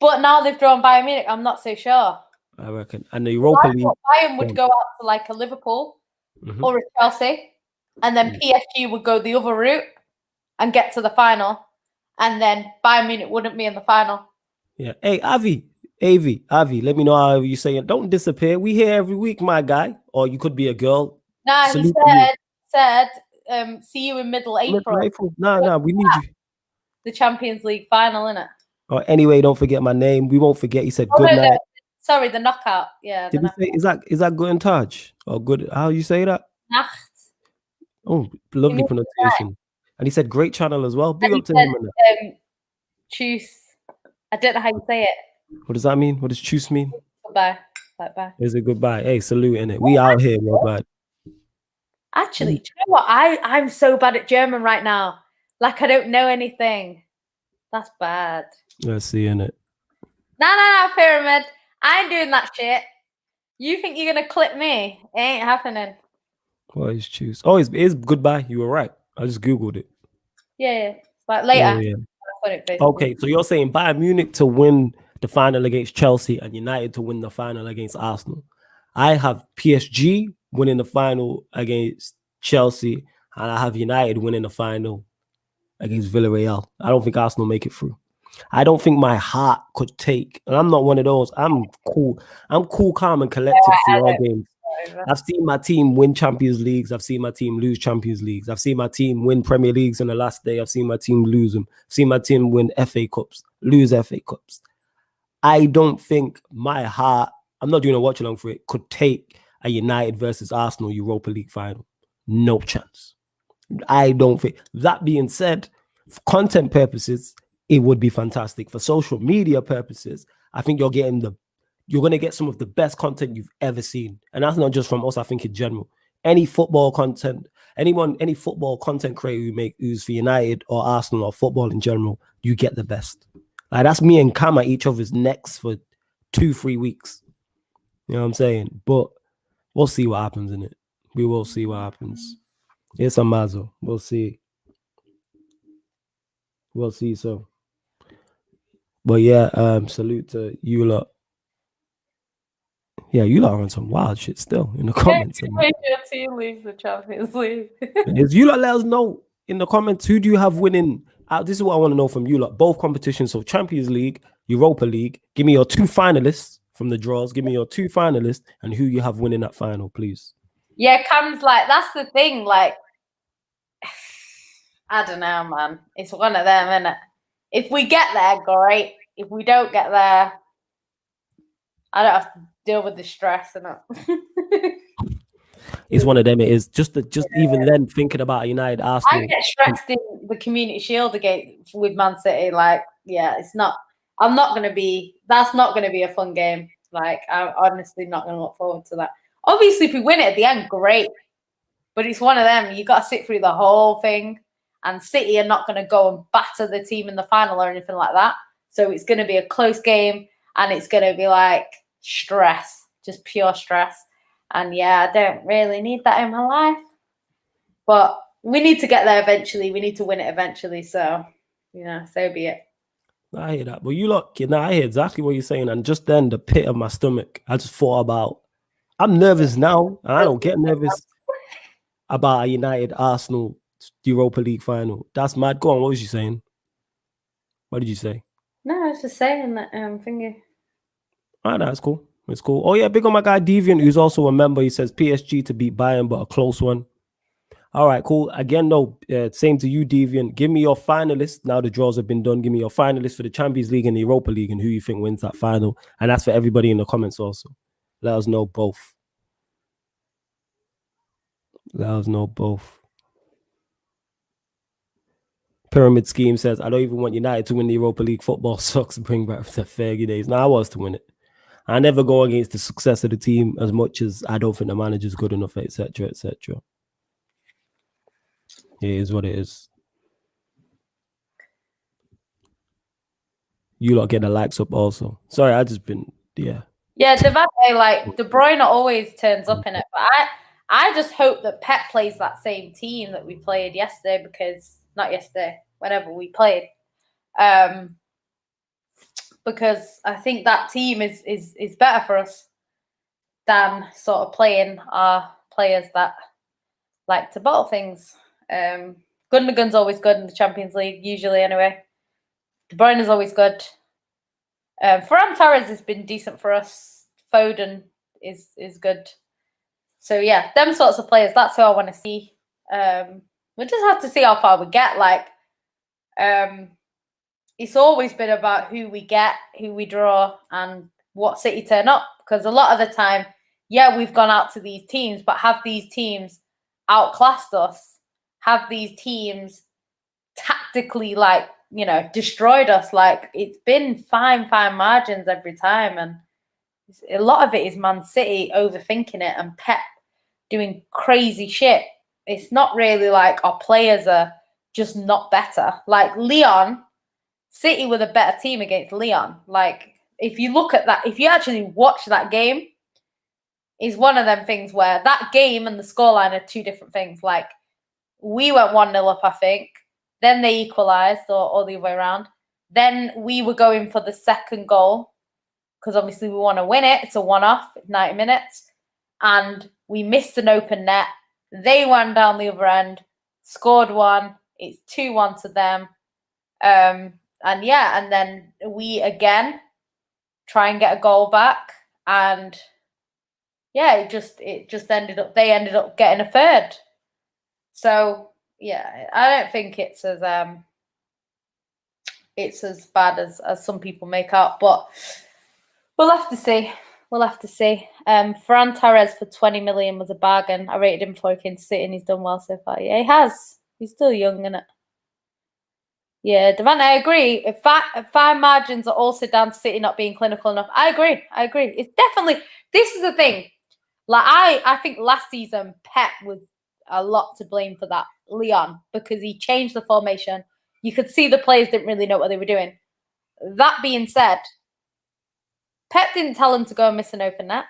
But now they've drawn Bayern Munich. I'm not so sure. I reckon. And the Europa League. Bayern would go out to like a Liverpool or a Chelsea, and then PSG would go the other route and get to the final, and then Bayern Munich wouldn't be in the final. Yeah. Hey, Avi, let me know how you saying. Don't disappear. We here every week, my guy. Or you could be a girl. Nah, he said, see you in middle April. Nah, we need you. The Champions League final, innit? Oh, anyway, don't forget my name. We won't forget. He said good night. Sorry, the knockout. Yeah. Did he say, is that good in touch? Or good? How you say that? Nacht. Oh, lovely pronunciation. And he said great channel as well. Big up to him. Choose. I don't know how you say it. What does that mean? What does choose mean? Goodbye. Bye. Is it goodbye? Hey, salute, innit? We out here, real bad. Actually, do you know what? I'm so bad at German right now. Like, I don't know anything. That's bad. Let's see, innit? No, Pyramid. I ain't doing that shit. You think you're going to clip me? It ain't happening. What is choose? Oh, it's goodbye. You were right. I just Googled it. Yeah. Like later. Yeah. Okay, so you're saying Bayern Munich to win the final against Chelsea and United to win the final against Arsenal. I have PSG winning the final against Chelsea, and I have United winning the final against Villarreal. I don't think Arsenal make it through. I don't think my heart could take, and I'm not one of those. I'm cool, calm, and collected through all games. I've seen my team win Champions Leagues. I've seen my team lose Champions Leagues. I've seen my team win Premier Leagues on the last day. I've seen my team lose them. I've seen my team win FA Cups, lose FA Cups. I don't think my heart, I'm not doing a watch along for it, could take a United versus Arsenal Europa League final. No chance. I don't think. That being said, for content purposes, it would be fantastic. For social media purposes, I think you're going to get some of the best content you've ever seen. And that's not just from us, I think in general. Any football content, any football content creator who's for United or Arsenal or football in general, you get the best. Like, that's me and Cam at each other's necks for 2-3 weeks. You know what I'm saying? But we'll see what happens in it. We will see what happens. It's a mazel. We'll see. We'll see. So, but yeah, salute to you lot. Yeah, you lot are on some wild shit still in the comments. Your team leaves the Champions League. You lot let us know in the comments, who do you have winning? This is what I want to know from you lot. Both competitions, so Champions League, Europa League. Give me your 2 finalists from the draws. Give me your 2 finalists and who you have winning that final, please. Yeah, Cam's like, that's the thing. Like, I don't know, man. It's one of them, isn't it? If we get there, great. If we don't get there, I don't have to deal with the stress and It's one of them. It is just even then thinking about United, Arsenal. I get stressed in the Community Shield against with Man City. Like, yeah, it's not. I'm not gonna be. That's not gonna be a fun game. Like, I'm honestly not gonna look forward to that. Obviously, if we win it at the end, great. But it's one of them. You got to sit through the whole thing. And City are not going to go and batter the team in the final or anything like that. So it's going to be a close game, and it's going to be like stress, just pure stress. And yeah, I don't really need that in my life. But we need to get there eventually. We need to win it eventually. So, so be it. I hear that. But you look, I hear exactly what you're saying. And just then, the pit of my stomach, I just thought about, I'm nervous now, and I don't get nervous about a United Arsenal Europa League final. That's mad. Go on, what was you saying? What did you say? No, I was just saying that thingy. Ah, that's cool. It's cool. Oh yeah, big on my guy Deviant, who's also a member. He says PSG to beat Bayern, but a close one. All right, cool. Again, though, same to you, Deviant. Give me your finalists. Now the draws have been done. Give me your finalists for the Champions League and the Europa League and who you think wins that final. And that's for everybody in the comments also. Let us know both. Let us know both. Pyramid Scheme says, I don't even want United to win the Europa League. Football sucks. Bring back the Fergie days. Now I was to win it. I never go against the success of the team as much as I don't think the manager's good enough, etc., etc. It is what it is. You lot get the likes up also. Sorry, I just been, yeah. Yeah, Devante, like De Bruyne always turns up in it. But I just hope that Pep plays that same team that we played yesterday whenever we played. Because I think that team is better for us than sort of playing our players that like to bottle things. Gundogan's always good in the Champions League, usually anyway. De Bruyne is always good. Ferran Torres has been decent for us. Foden is good. So yeah, them sorts of players, that's who I want to see. We just have to see how far we get. Like, it's always been about who we get, who we draw, and what City turn up. Because a lot of the time, yeah, we've gone out to these teams, but have these teams outclassed us? Have these teams tactically, like, destroyed us? Like, it's been fine margins every time. And a lot of it is Man City overthinking it and Pep doing crazy shit. It's not really like our players are just not better. Like Lyon, City were the better team against Lyon. Like, if you look at that, if you actually watch that game, is one of them things where that game and the scoreline are two different things. Like, we went 1-0 up, I think. Then they equalised, or the other way around. Then we were going for the second goal because obviously we want to win it. It's a one-off, 90 minutes. And we missed an open net. They went down the other end, scored one. It's 2-1 to them. And then we again try and get a goal back. And yeah, it just ended up, they ended up getting a third. So yeah, I don't think it's as bad as some people make out, but we'll have to see. Ferran Torres for 20 million was a bargain. I rated him before he came to City, and he's done well so far. Yeah, he has. He's still young, isn't it? Yeah, Devante, I agree. If fine margins are also down to City not being clinical enough, I agree. It's definitely, this is the thing. Like, I think last season Pep was a lot to blame for that, Lyon, because he changed the formation. You could see the players didn't really know what they were doing. That being said, Pep didn't tell him to go and miss an open net.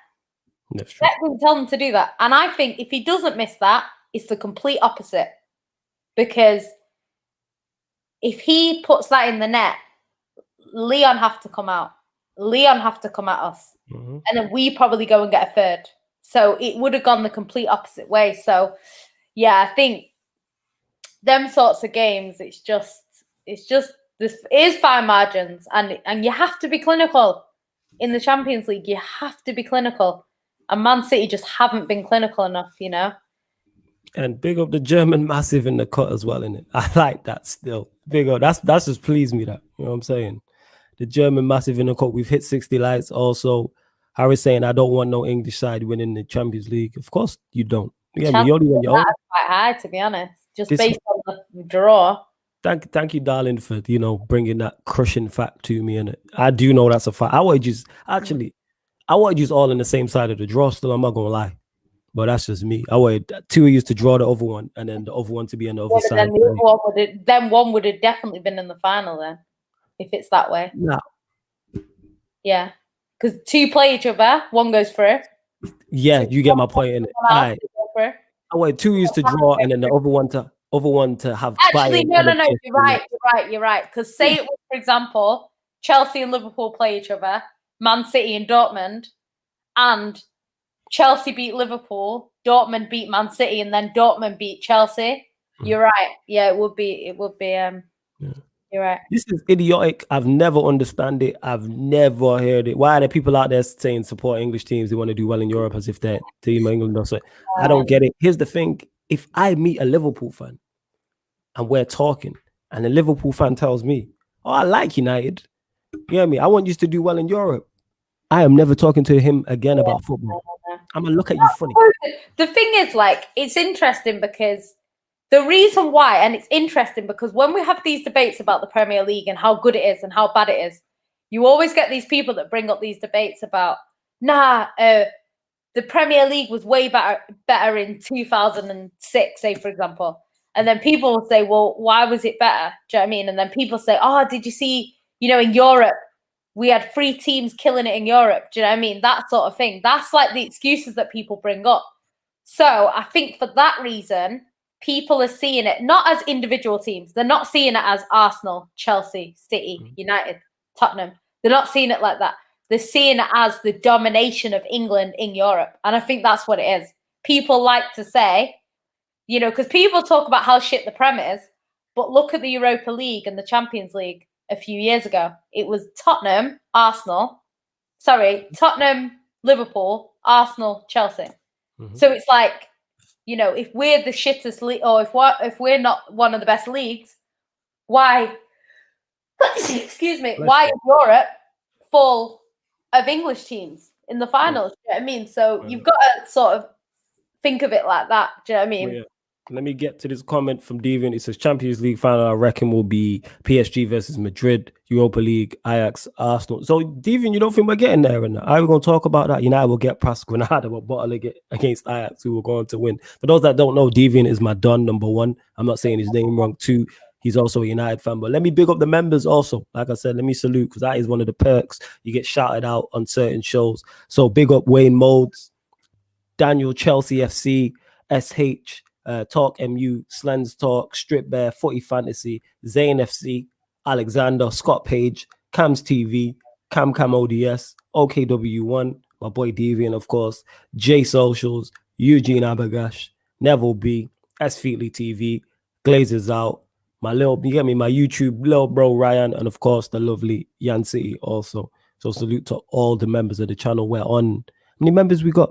That's true. Pep didn't tell him to do that. And I think if he doesn't miss that, it's the complete opposite. Because if he puts that in the net, Lyon have to come out. Lyon have to come at us. Mm-hmm. And then we probably go and get a third. So it would have gone the complete opposite way. So, yeah, I think them sorts of games, it's just this is fine margins, and you have to be clinical in the Champions League. You have to be clinical, and Man City just haven't been clinical enough, you know. And big up the German massive in the cut as well, innit? I like that still. Big up. That's just pleased me, that. You know what I'm saying? The German massive in the cut. We've hit 60 likes. Also, Harry's saying, I don't want no English side winning the Champions League. Of course you don't. Yeah, me, you only want your own. Quite high, to be honest. Just based on the draw. Thank you, darling, for bringing that crushing fact to me. And I do know that's a fact. I wanted you all in the same side of the draw. Still, I'm not gonna lie. But that's just me. I wanted 2 years to draw the other one, and then the other one to be on the other side. Then one would have definitely been in the final then, if it's that way. No. Yeah, because 2 play each other, 1 goes through. Yeah, you get my point in it. Right. I wanted 2 years to draw, and then the other one to have. Actually, no. You're right. Because say it was, for example, Chelsea and Liverpool play each other, Man City and Dortmund, and Chelsea beat Liverpool, Dortmund beat Man City, and then Dortmund beat Chelsea. You're right. Yeah, it would be. Yeah. You're right. This is idiotic. I've never understand it. I've never heard it. Why are there people out there saying support English teams? They want to do well in Europe as if their team England does it. I don't get it. Here's the thing. If I meet a Liverpool fan and we're talking, and a Liverpool fan tells me, oh, I like United. You hear me? I want you to do well in Europe. I am never talking to him again about football. I'm going to look at you funny. The thing is, like, it's interesting because the reason why, and it's interesting because when we have these debates about the Premier League and how good it is and how bad it is, you always get these people that bring up these debates about, the Premier League was way better in 2006, say, for example. And then people will say, well, why was it better? Do you know what I mean? And then people say, oh, did you see, in Europe, we had 3 teams killing it in Europe. Do you know what I mean? That sort of thing. That's like the excuses that people bring up. So I think for that reason, people are seeing it not as individual teams. They're not seeing it as Arsenal, Chelsea, City, United, Tottenham. They're not seeing it like that. They're seeing it as the domination of England in Europe. And I think that's what it is. People like to say, because people talk about how shit the Prem is, but look at the Europa League and the Champions League a few years ago. It was Tottenham, Liverpool, Arsenal, Chelsea. So it's like, if we're the shittest league, or if we're not one of the best leagues, why? Excuse me. Why is Europe full of English teams in the finals? Do you know what I mean? So you've got to sort of think of it like that. Do you know what I mean? Yeah. Let me get to this comment from Deviant. It says Champions League final, I reckon, will be PSG versus Madrid, Europa League, Ajax, Arsenal. So, Deviant, you don't think we're getting there? And are we going to talk about that? United will get past Granada, but bottle it against Ajax, who we're going to win. For those that don't know, Deviant is my Don, number 1. I'm not saying his name wrong. 2, he's also a United fan. But let me big up the members also. Like I said, let me salute, because that is one of the perks. You get shouted out on certain shows. So, big up Wayne Modes, Daniel, Chelsea FC, SH, Talk MU, Slens Talk, Strip Bear, Footy Fantasy, Zane FC, Alexander, Scott Page, Cams TV, Cam ODS, OKW1, my boy Deviant, of course, J Socials, Eugene Abagash, Neville B, S Feetly TV, Glazers Out, my YouTube little bro Ryan, and of course the lovely Yan City also. So salute to all the members of the channel. We're on. How many members we got?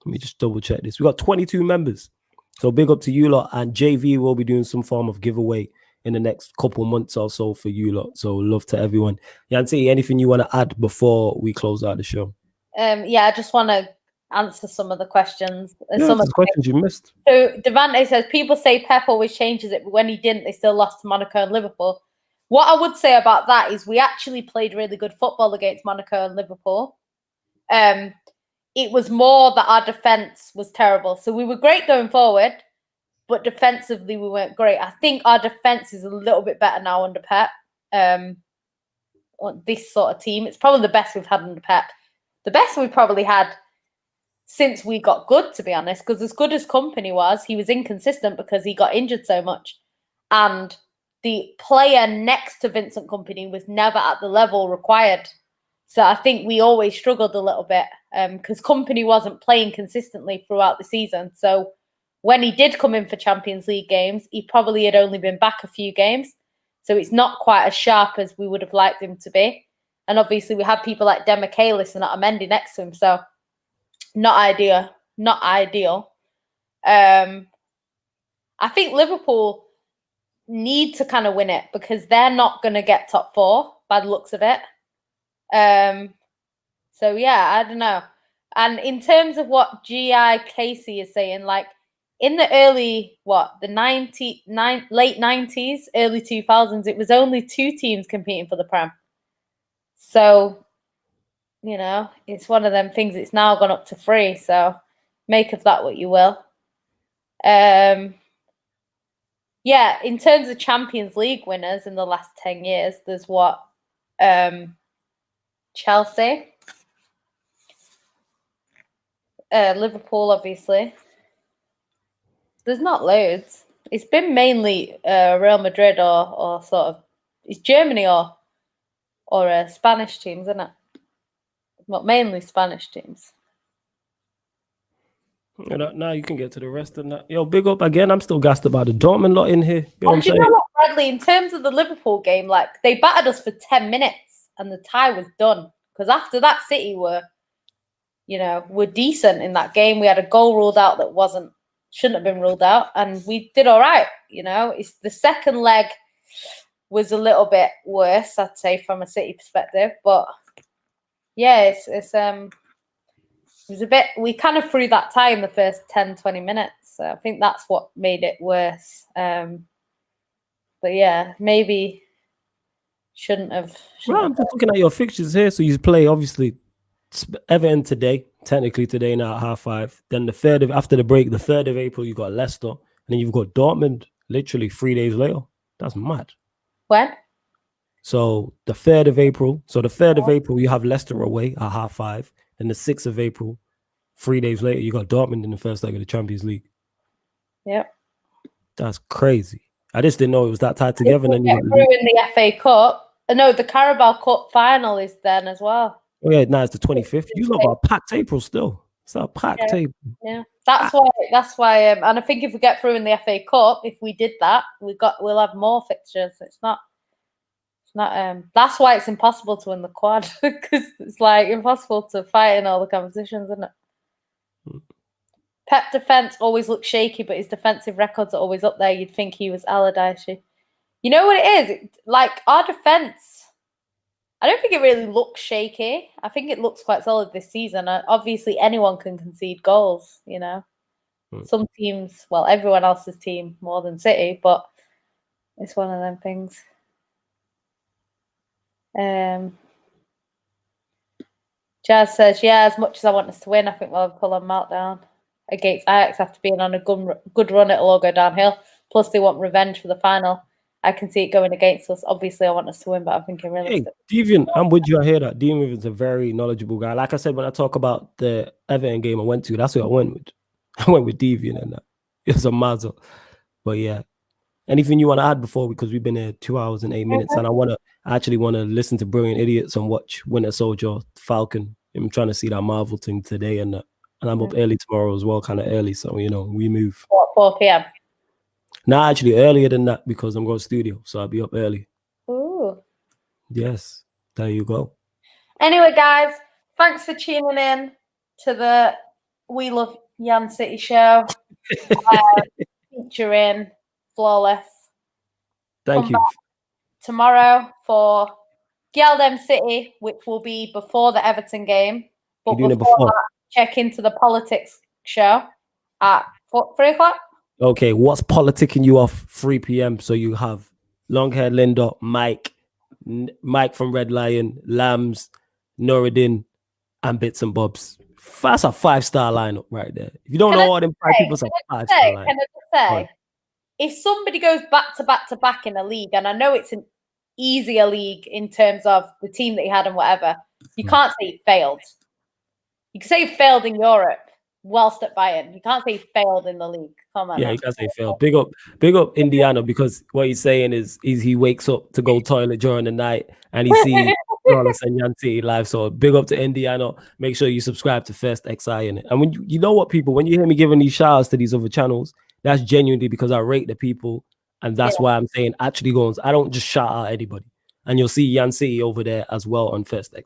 Let me just double check this. We got 22 members. So big up to you lot. And JV will be doing some form of giveaway in the next couple months or so for you lot. So love to everyone. Yancy, anything you want to add before we close out the show? Yeah, I just want to answer some of the questions. Some of the questions you missed. So Devante says, people say Pep always changes it, but when he didn't, they still lost to Monaco and Liverpool. What I would say about that is we actually played really good football against Monaco and Liverpool. It was more that our defense was terrible. So we were great going forward, but defensively we weren't great. I think our defense is a little bit better now under Pep. This sort of team, it's probably the best we've had under Pep. The best we've probably had since we got good, to be honest, because as good as Company was, he was inconsistent because he got injured so much. And the player next to Vincent Kompany was never at the level required. So I think we always struggled a little bit because Kompany wasn't playing consistently throughout the season. So when he did come in for Champions League games, he probably had only been back a few games. So it's not quite as sharp as we would have liked him to be. And obviously we had people like Demichelis and Otamendi next to him. So not ideal. Not ideal. I think Liverpool need to kind of win it because they're not going to get top 4 by the looks of it. So yeah, I don't know. And in terms of what G.I. Casey is saying, like in the early, late 90s, early 2000s, it was only 2 teams competing for the Prem. So, you know, it's one of them things. It's now gone up to 3. So make of that what you will. Yeah, in terms of Champions League winners in the last 10 years, there's what? Chelsea. Liverpool, obviously. There's not loads. It's been mainly Real Madrid or sort of it's Germany or Spanish teams, isn't it? But mainly Spanish teams. Now you can get to the rest of that. Yo, big up again. I'm still gassed about the Dortmund lot in here. You know what I'm saying? You know what, Bradley? In terms of the Liverpool game, like they battered us for 10 minutes and the tie was done. Because after that, City were decent in that game. We had a goal ruled out that shouldn't have been ruled out, and we did all right. You know, it's the second leg was a little bit worse, I'd say, from a City perspective. But yeah, it was a bit. We kind of threw that tie in the first 10, 20 minutes. So I think that's what made it worse. But yeah, maybe shouldn't have. I'm just looking at your fixtures here. So you play obviously Everton today, technically today now at 5:30. Then after the break, the 3rd of April, you got Leicester, and then you've got Dortmund literally 3 days later. That's mad. When? So the 3rd of April. So the 3rd of April, you have Leicester away at 5:30. And the 6th of April, 3 days later, you got Dortmund in the first leg of the Champions League. Yep. That's crazy. I just didn't know it was that tied together. And then you get through in the FA Cup. No, the Carabao Cup final is then as well. Oh yeah, now it's the 25th. You got a packed April still. It's a packed April. Yeah, that's why. And I think if we get through in the FA Cup, if we did that, we'll have more fixtures. It's not. That's why it's impossible to win the quad because it's like impossible to fight in all the competitions, isn't it? Pep defense always looks shaky, but his defensive records are always up there. You'd think he was Allardyce. You know what it is? Like our defense. I don't think it really looks shaky. I think it looks quite solid this season. Obviously, anyone can concede goals, you know. Some teams, well, everyone else's team more than City, but it's one of them things. Jazz says, yeah, as much as I want us to win, I think we'll have a full-on meltdown against Ajax after being on a good run. It'll all go downhill. Plus, they want revenge for the final. I can see it going against us. Obviously, I want us to win, but I'm thinking really. Hey, Deviant, I'm with you. I hear that. Deviant is a very knowledgeable guy. Like I said, when I talk about the Everton game I went to, that's who I went with. I went with Deviant and that. It's a mazel. But yeah, anything you want to add before, because we've been here 2 hours and 8 minutes, and I actually want to listen to Brilliant Idiots and watch Winter Soldier, Falcon. I'm trying to see that Marvel thing today and that. And I'm up early tomorrow as well, kind of early. So, you know, we move. 4 p.m. No, actually earlier than that because I'm going to studio. So I'll be up early. Ooh. Yes. There you go. Anyway, guys, thanks for tuning in to the We Love Yan City show. Featuring Flawless. Thank you. Tomorrow for GyalDem City, which will be before the Everton game. But before that, check into the politics show at 3 o'clock. Okay, what's politicking you off 3 p.m.? So you have Longhair Linda, Mike from Red Lion, Lambs, Nuruddin, and Bits and Bobs. That's a 5-star lineup right there. If you don't know all them people, it's a 5-star lineup. Can I just say, if somebody goes back to back to back in a league, and I know it's an easier league in terms of the team that he had and whatever, you can't say he failed. You can say he failed in Europe whilst at Bayern. You can't say he failed in the league. Come on. Yeah, you can't say he failed. Big up Indiana, because what he's saying is he wakes up to go toilet during the night and he sees flawless and Yan City live. So big up to Indiana. Make sure you subscribe to First XI in it. And when you know what, people, when you hear me giving these shout outs to these other channels, that's genuinely because I rate the people. And that's why I'm saying actually go on. I don't just shout out anybody. And you'll see Yan City over there as well on First XI.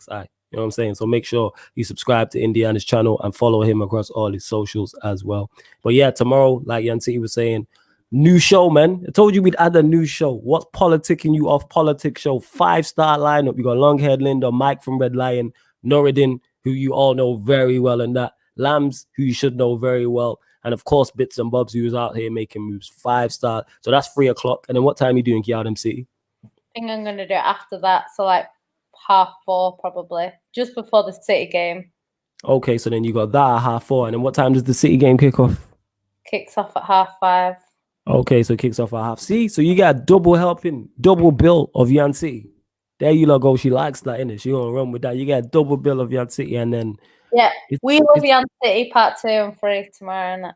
You know what I'm saying? So make sure you subscribe to Indiana's channel and follow him across all his socials as well. But yeah, tomorrow, like Yan City was saying, new show, man. I told you we'd add a new show. What's politicking you off? Politics show. 5-star lineup. You got Longhaired Linda, Mike from Red Lion, Noridin, who you all know very well, and that Lambs, who you should know very well, and of course Bits and Bobs, who was out here making moves. 5-star. So that's 3 o'clock. And then what time are you doing, GyalDem City? I think I'm gonna do it after that. So like 4:30 probably, just before the City game. Okay, so then you got that at 4:30. And then what time does the City game kick off? Kicks off at 5:30. Okay, so it kicks off at 1/2. See, so you got double helping, double bill of Yan City. There you lot go. She likes that, innit? She gonna run with that. You got double bill of Yan City, and then we love Yan City part 2 and 3 tomorrow, innit?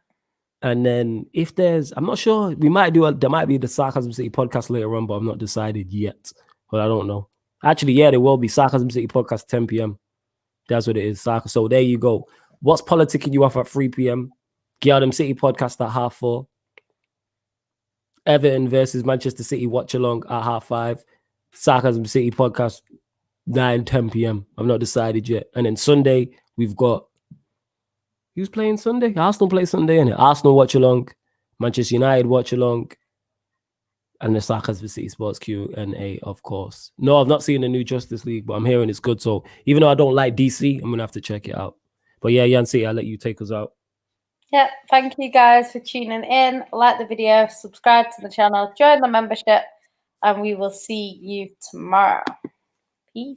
And then if there's, I'm not sure, we might do there might be the Sarcasm City podcast later on, but I've not decided yet. But I don't know. Actually, yeah, there will be Sarcasm City podcast 10 p.m. That's what it is. So there you go. What's politicking you off at 3 p.m.? GRANADA City podcast at 4:30. Everton versus Manchester City watch along at 5:30. Sarcasm City podcast 9-10 p.m. I've not decided yet. And then Sunday we've got, who's playing Sunday? Arsenal play Sunday, innit? Arsenal watch along, Manchester United watch along, and the Sarcasm City Sports Q&A, of course. No, I've not seen the new Justice League, but I'm hearing it's good. So even though I don't like DC, I'm gonna have to check it out. But yeah, Yan City, I'll let you take us out. Yeah, thank you guys for tuning in. Like the video, subscribe to the channel, join the membership, and we will see you tomorrow. Peace.